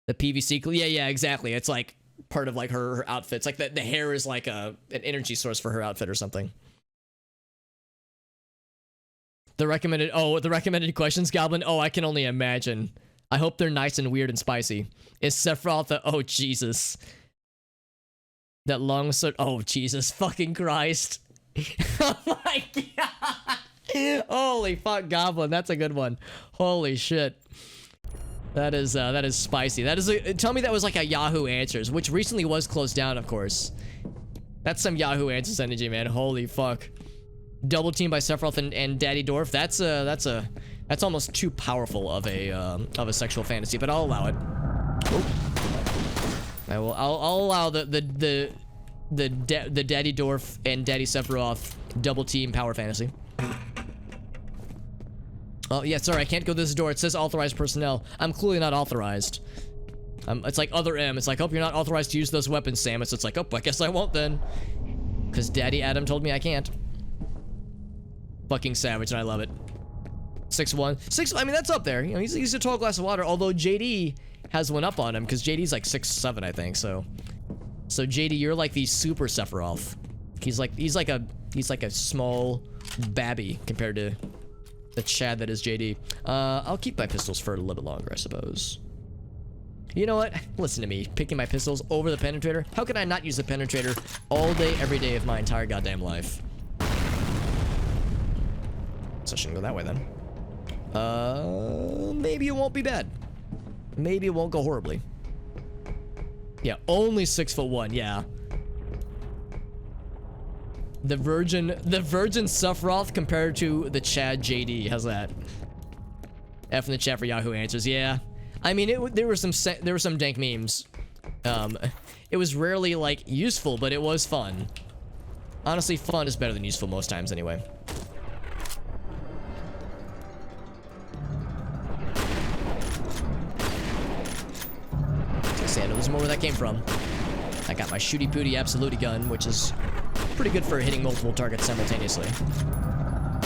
S1: The PVC? Yeah, exactly. It's like part of like her outfit. It's like the hair is like an energy source for her outfit or something. The recommended questions, Goblin? Oh, I can only imagine. I hope they're nice and weird and spicy. Is Sephiroth the... Oh, Jesus. That long sword... Oh, Jesus fucking Christ. Oh my God. Holy fuck, Goblin. That's a good one. Holy shit. That is spicy. That is tell me that was like a Yahoo Answers, which recently was closed down, of course. That's some Yahoo Answers energy, man. Holy fuck. Double team by Sephiroth and Daddy Dwarf. That's almost too powerful of a sexual fantasy, but I'll allow it. Oh. I'll allow the Daddy Dwarf and Daddy Sephiroth double team power fantasy. Oh yeah, sorry, I can't go this door. It says authorized personnel. I'm clearly not authorized. It's like other M. It's like, oh, you're not authorized to use those weapons, Samus. It's like, oh, I guess I won't then. Because Daddy Adam told me I can't. Fucking savage, and I love it. 6'1". I mean, that's up there. You know, he's a tall glass of water, although JD has one up on him, because JD's like 6'7", I think, so JD, you're like the super Sephiroth. He's like a small babby compared to the Chad that is JD. I'll keep my pistols for a little bit longer, I suppose. You know what? Listen to me, picking my pistols over the penetrator. How can I not use the penetrator all day, every day of my entire goddamn life? So I shouldn't go that way then. Maybe it won't be bad. Maybe it won't go horribly. Yeah, only 6'1", yeah. The virgin Sephiroth compared to the Chad JD. How's that? F in the chat for Yahoo Answers. Yeah. I mean, there were some dank memes. It was rarely like useful, but it was fun. Honestly, fun is better than useful most times anyway. I know there's more where that came from. I got my shooty pooty absolute gun, which is pretty good for hitting multiple targets simultaneously. I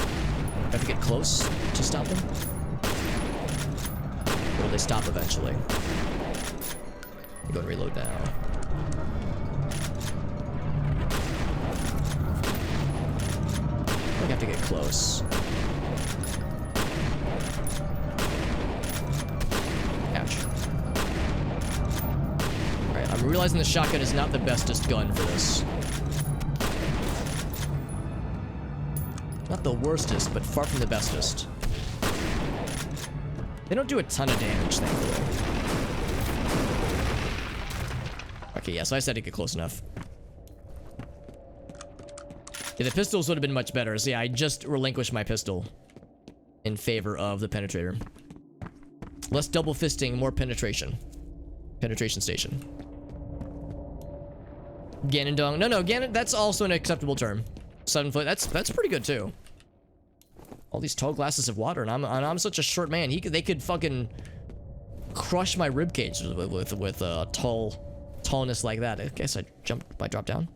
S1: have to get close to stop them. Or will they stop eventually? Go and reload now. I have to get close. Ouch. Alright, I'm realizing the shotgun is not the bestest gun for this. Not the worstest, but far from the bestest. They don't do a ton of damage, thankfully. Okay, yeah, so I said to get close enough. Yeah, the pistols would have been much better. So yeah, I just relinquished my pistol in favor of the penetrator. Less double fisting, more penetration. Penetration station. Ganondong. No, Ganon, that's also an acceptable term. 7 foot, that's pretty good too. All these tall glasses of water, and I'm such a short man. They could fucking crush my ribcage with tallness like that. I guess I dropped down.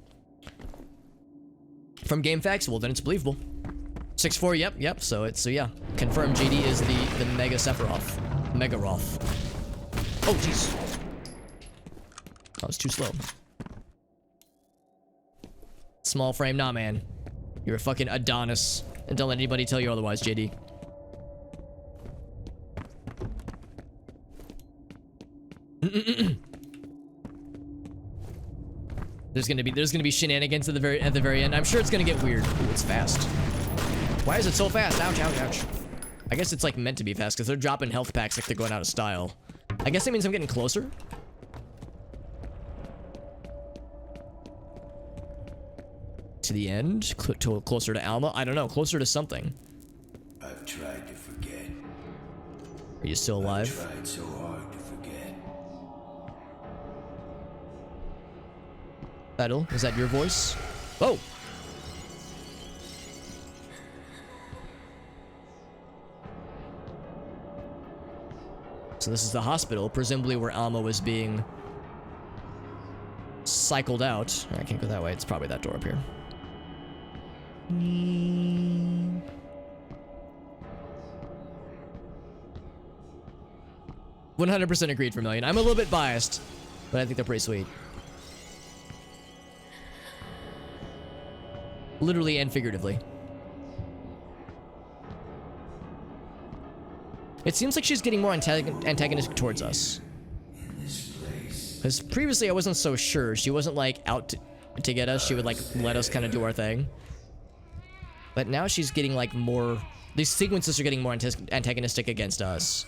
S1: From Game Facts, well then it's believable. 6'4", yep. So yeah, confirmed. JD is the Mega Sephiroth, Mega Roth. Oh jeez, that was too slow. Small frame, nah, man. You're a fucking Adonis. And don't let anybody tell you otherwise, JD. There's gonna be shenanigans at the very end. I'm sure it's gonna get weird. Ooh, it's fast. Why is it so fast? Ouch, ouch, ouch. I guess it's like meant to be fast because they're dropping health packs like they're going out of style. I guess that means I'm getting closer. To the end, closer to Alma. I don't know, closer to something.
S7: I've tried to forget.
S1: Are you still alive?
S7: I've tried so hard to forget.
S1: Battle, is that your voice? Oh! So this is the hospital, presumably where Alma was being cycled out. I can't go that way. It's probably that door up here. 100% agreed for Million. I'm a little bit biased, but I think they're pretty sweet. Literally and figuratively. It seems like she's getting more antagonistic towards us. Because previously I wasn't so sure. She wasn't like out to get us. She would like let us kind of do our thing. But now she's getting like more... These sequences are getting more antagonistic against us.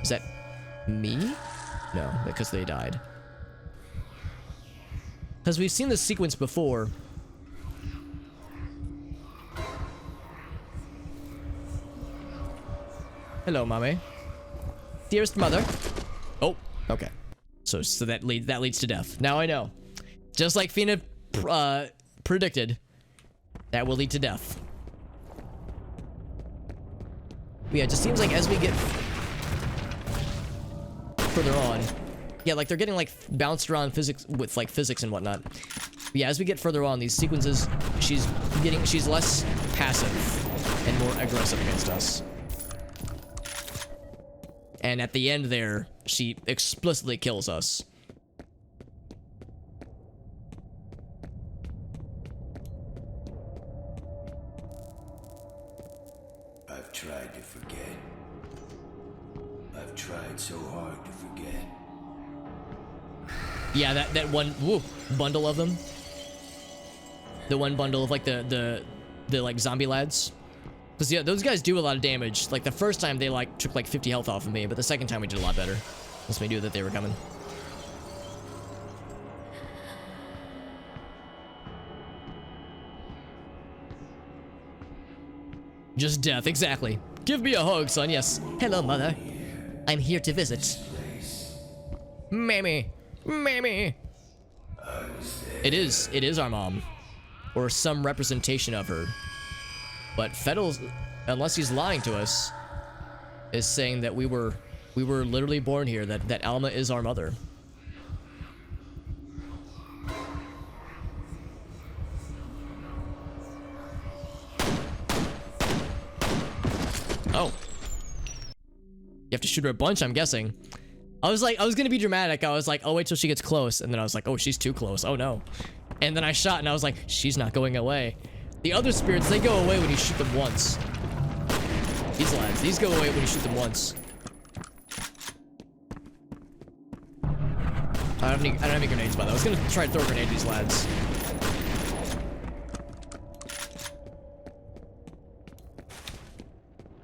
S1: Is that me? No, because they died. Because we've seen this sequence before. Hello, mommy. Dearest mother. Oh, okay. So that leads to death. Now I know. Just like Fina predicted, that will lead to death. But yeah, it just seems like as we get further on, yeah, like they're getting like bounced around physics with like physics and whatnot. But yeah, as we get further on these sequences, she's less passive and more aggressive against us. And at the end there, she explicitly kills us.
S7: I've tried to forget. I've I've tried so hard to forget.
S1: Yeah, that one bundle of them. The one bundle of like the like zombie lads. Because yeah, those guys do a lot of damage. Like the first time they like took like 50 health off of me, but the second time we did a lot better. Once we knew that they were coming. Just death, exactly. Give me a hug, son, yes. Hello, mother. I'm here to visit. Mammy. Mammy. It is our mom. Or some representation of her. But Fettel's, unless he's lying to us, is saying that we were literally born here, that Alma is our mother. Oh. You have to shoot her a bunch, I'm guessing. I was gonna be dramatic. I was like, oh, wait till she gets close. And then I was like, oh, she's too close. Oh, no. And then I shot and I was like, she's not going away. The other spirits, they go away when you shoot them once. These lads, these go away when you shoot them once. I don't have any grenades, by the way. I was gonna try to throw a grenade at these lads.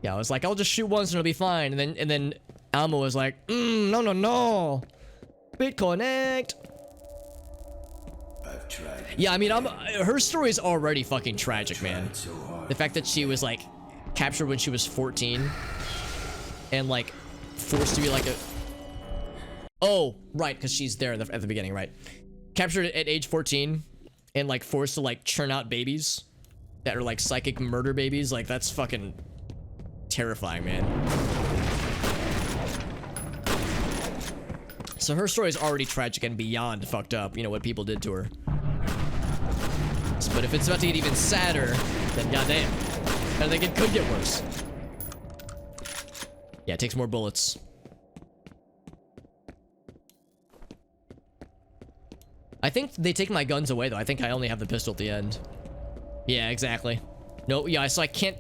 S1: Yeah, I was like, I'll just shoot once and it'll be fine. And then Alma was like, no. BitConnect.
S7: I've tried.
S1: Yeah, I mean, her story is already fucking tragic, man.
S7: So hard.
S1: The fact that she was like captured when she was 14 and like forced to be like a... Oh, right, because she's there at the beginning, right? Captured at age 14 and like forced to like churn out babies that are like psychic murder babies. Like, that's fucking terrifying, man. So her story is already tragic and beyond fucked up, you know, what people did to her. But if it's about to get even sadder, then goddamn. I think it could get worse. Yeah, it takes more bullets. I think they take my guns away, though. I think I only have the pistol at the end. Yeah, exactly. No, yeah, so I can't...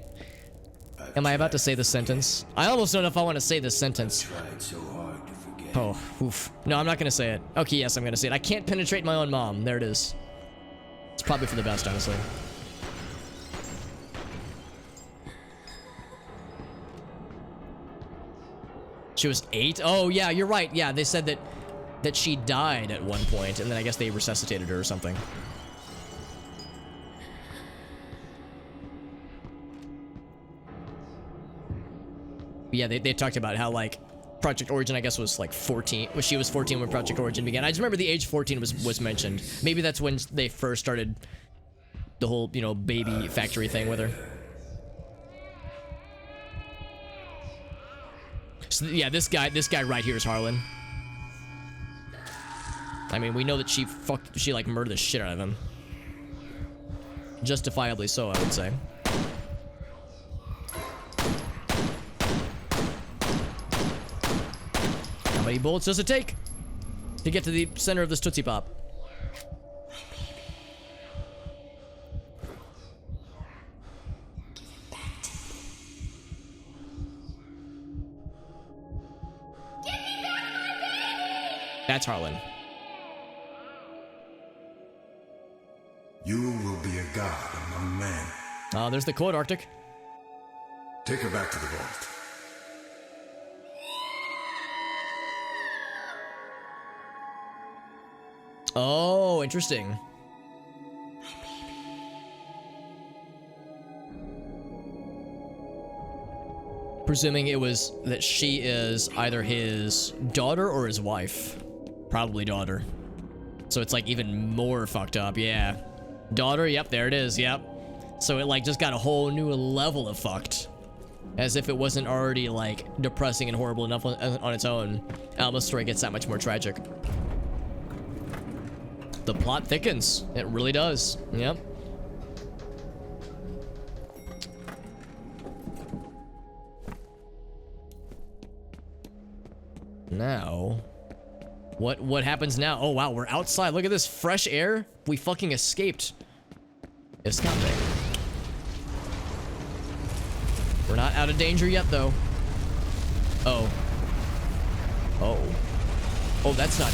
S1: Am I about to say this sentence? I almost don't know if I want to say this sentence.
S7: Tried so hard to forget.
S1: Oh, oof. No, I'm not gonna say it. Okay, yes, I'm gonna say it. I can't penetrate my own mom. There it is. It's probably for the best, honestly. She was 8? Oh, yeah, you're right. Yeah, they said that she died at one point, and then I guess they resuscitated her or something. Yeah, they talked about how, like, Project Origin, I guess, was like 14. Well, she was 14 when Project Origin began. I just remember the age 14 was mentioned. Maybe that's when they first started the whole, you know, baby factory thing with her. So, yeah, this guy right here is Harlan. I mean, we know that she like murdered the shit out of him. Justifiably so, I would say. How many bullets does it take to get to the center of this Tootsie Pop? That's Harlan.
S8: You will be a god among men.
S1: Oh, there's the quote, Arctic.
S8: Take her back to the vault.
S1: Oh, interesting. Presuming it was that she is either his daughter or his wife. Probably daughter. So it's like even more fucked up, yeah. Daughter, yep, there it is, yep. So it like just got a whole new level of fucked. As if it wasn't already like depressing and horrible enough on its own. Alma's story gets that much more tragic. The plot thickens. It really does. Yep. Now, what happens now? Oh wow, we're outside. Look at this fresh air. We fucking escaped. Escape. We're not out of danger yet, though. Oh. Oh. Oh, that's not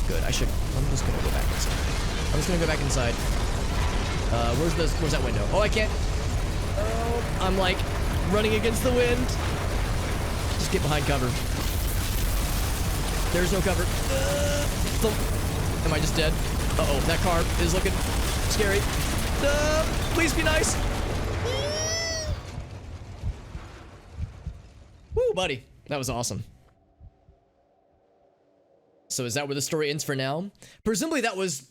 S1: good. I'm just gonna go back inside. I'm just gonna go back inside. Where's that window? Oh, I can't. Oh, I'm like running against the wind. Just get behind cover. There's no cover. Am I just dead? Uh-oh, that car is looking scary. Please be nice. Woo, buddy. That was awesome. So is that where the story ends for now? Presumably that was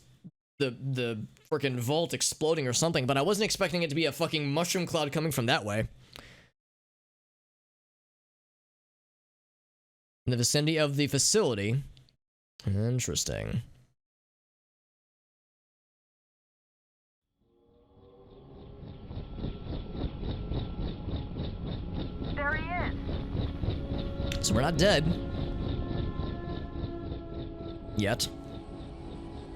S1: the freaking vault exploding or something, but I wasn't expecting it to be a fucking mushroom cloud coming from that way. In the vicinity of the facility. Interesting.
S5: There he is.
S1: So we're not dead. Yet.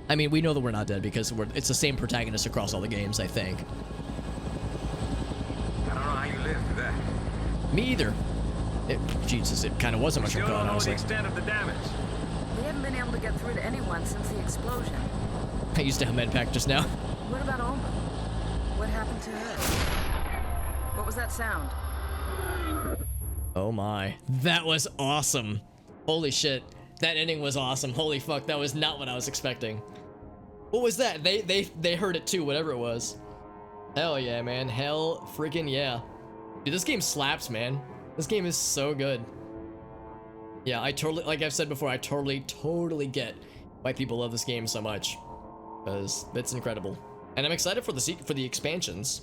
S1: I mean, we know that we're not dead because it's the same protagonist across all the games, I think.
S9: I don't know how you lived through that.
S1: Me either. Jesus, it kind of was a mushroom
S9: Still
S1: cloud,
S9: don't know the
S1: honestly.
S9: extent of the damage.
S10: We haven't been able to get through to anyone since the explosion.
S1: I used to have med pack just now.
S10: What about Oma? What happened to her? What was that sound?
S1: Oh my. That was awesome. Holy shit. That ending was awesome. Holy fuck, that was not what I was expecting. What was that? They heard it too, whatever it was. Hell yeah, man. Hell freaking yeah. Dude, this game slaps, man. This game is so good. Yeah, I totally, like I've said before, I totally get why people love this game so much. Because it's incredible. And I'm excited for the expansions,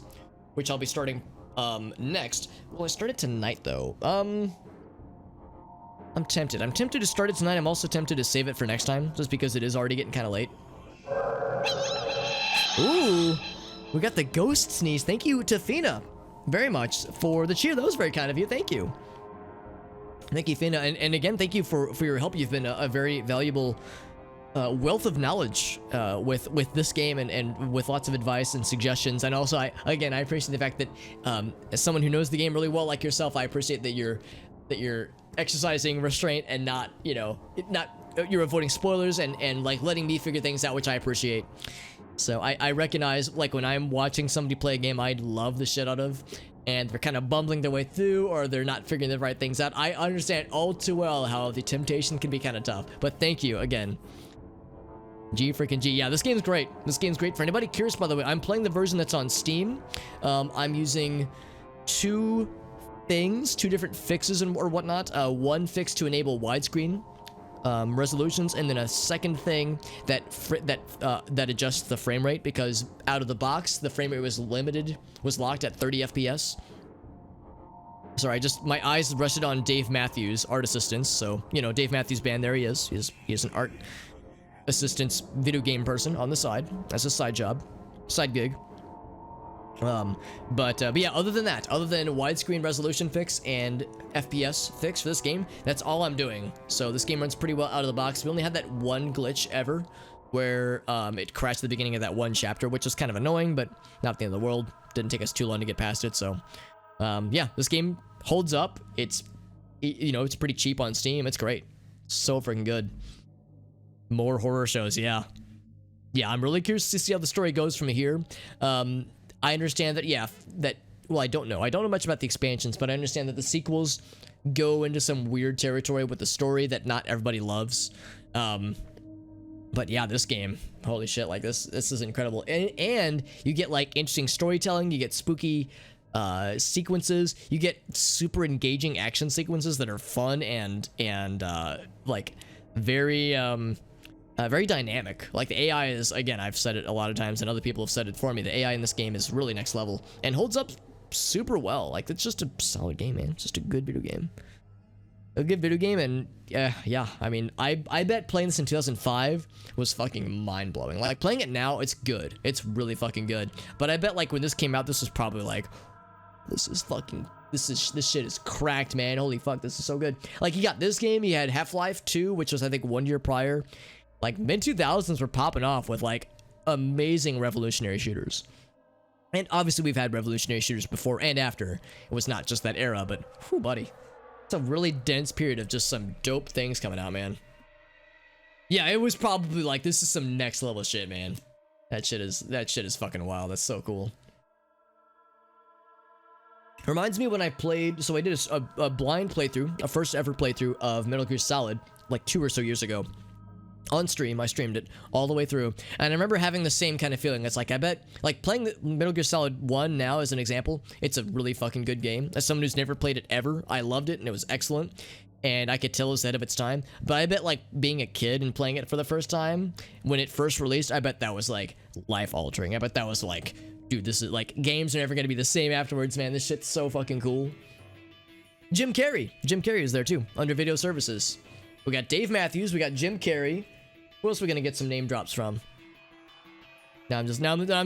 S1: which I'll be starting next. Well, I started tonight though. I'm tempted. I'm tempted to start it tonight. I'm also tempted to save it for next time, just because it is already getting kind of late. Ooh, we got the ghost sneeze. Thank you to F.E.A.R very much for the cheer. That was very kind of you. Thank you. Thank you, F.E.A.R. And again, thank you for your help. You've been a very valuable wealth of knowledge with this game and with lots of advice and suggestions. And also, I appreciate the fact that as someone who knows the game really well, like yourself, I appreciate that you're exercising restraint and not, you're avoiding spoilers and like letting me figure things out, which I appreciate. So I recognize, like, when I'm watching somebody play a game I love the shit out of, and they're kind of bumbling their way through, or they're not figuring the right things out, I understand all too well how the temptation can be kind of tough. But thank you again. G freaking G. Yeah, this game's great. This game's great. For anybody curious, by the way, I'm playing the version that's on Steam. I'm using two different fixes or whatnot. One fix to enable widescreen resolutions, and then a second thing that adjusts the frame rate, because out of the box the frame rate was locked at 30 FPS. Sorry, my eyes rested on Dave Matthews, art assistants. So Dave Matthews Band, there he is. He is an art assistance video game person on the side. That's a side job, side gig. But yeah, other than widescreen resolution fix and FPS fix for this game, that's all I'm doing. So this game runs pretty well out of the box. We only had that one glitch ever where it crashed at the beginning of that one chapter, which was kind of annoying, but not the end of the world. Didn't take us too long to get past it. So yeah, this game holds up. It's it's pretty cheap on Steam. It's great. So freaking good. More horror shows, yeah. I'm really curious to see how the story goes from here. I understand that, well, I don't know much about the expansions, but I understand that the sequels go into some weird territory with the story that not everybody loves. But yeah, this game, holy shit, like this is incredible. And you get like interesting storytelling, you get spooky sequences, you get super engaging action sequences that are fun and like very very dynamic. Like the AI is, again, I've said it a lot of times and other people have said it for me, the AI in this game is really next level and holds up super well. Like, it's just a solid game, man. It's just a good video game. A good video game. And yeah, I mean, I bet playing this in 2005 was fucking mind-blowing. Like, playing it now, it's good. It's really fucking good. But I bet, like, when this came out, this was probably like, this shit is cracked, man. Holy fuck, this is so good. Like, you got this game, you had Half-Life 2, which was, I think, 1 year prior. Like, mid-2000s were popping off with, like, amazing revolutionary shooters. And obviously, we've had revolutionary shooters before and after. It was not just that era, but, whew, buddy. It's a really dense period of just some dope things coming out, man. Yeah, it was probably like, this is some next level shit, man. That shit is fucking wild. That's so cool. Reminds me when I played, so I did a blind playthrough, a first ever playthrough of Metal Gear Solid, like 2 or so years ago. On stream, I streamed it all the way through, and I remember having the same kind of feeling. It's like, I bet, like, playing the Metal Gear Solid 1 now as an example, it's a really fucking good game. As someone who's never played it ever, I loved it, and it was excellent, and I could tell it was ahead of its time. But I bet, like, being a kid and playing it for the first time, when it first released, I bet that was, like, life-altering. I bet that was, like, dude, this is, like, games are never gonna be the same afterwards, man. This shit's so fucking cool. Jim Carrey is there, too, under video services. We got Dave Matthews, we got Jim Carrey. Who else are we gonna get some name drops from? Now I'm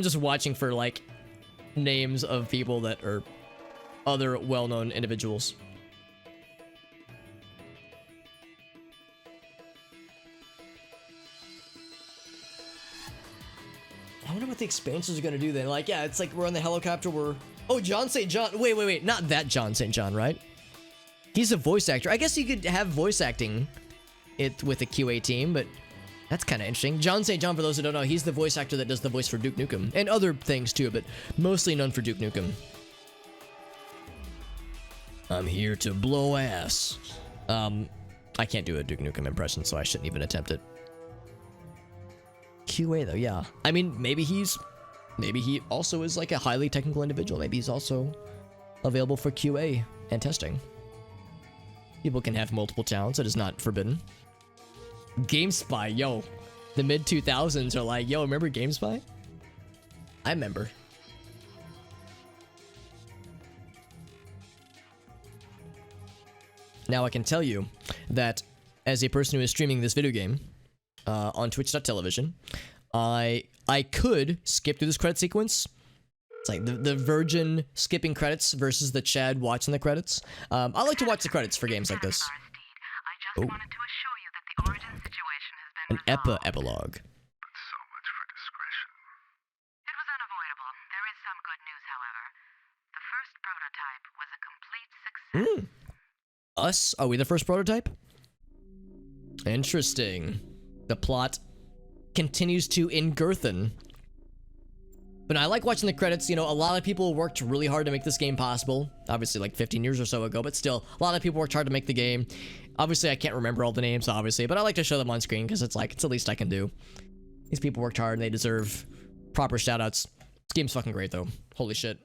S1: just watching for like names of people that are other well-known individuals. I wonder what the expansions are gonna do then. Like, yeah, it's like we're on the helicopter. Oh, John St. John. Wait, not that John St. John, right? He's a voice actor. I guess you could have voice acting it with a QA team, but that's kind of interesting. John St. John, for those who don't know, he's the voice actor that does the voice for Duke Nukem. And other things too, but mostly known for Duke Nukem. I'm here to blow ass. I can't do a Duke Nukem impression, so I shouldn't even attempt it. QA though, yeah. I mean, maybe he also is like a highly technical individual. Maybe he's also available for QA and testing. People can have multiple talents. It is not forbidden. GameSpy, yo. The mid-2000s are like, yo, remember GameSpy? I remember. Now I can tell you that as a person who is streaming this video game on twitch.tv, I could skip through this credit sequence. It's like the virgin skipping credits versus the Chad watching the credits. I like to watch the credits for games like this. Oh. An epilogue.
S3: But so much for discretion.
S5: It was unavoidable. There is some good news, however. The first prototype was a complete success.
S1: Us? Are we the first prototype? Interesting. The plot continues to Incursion. But I like watching the credits. You know, a lot of people worked really hard to make this game possible. Obviously, like 15 years or so ago, but still, a lot of people worked hard to make the game. Obviously, I can't remember all the names, obviously, but I like to show them on screen because it's like, it's the least I can do. These people worked hard and they deserve proper shoutouts. This game's fucking great, though. Holy shit.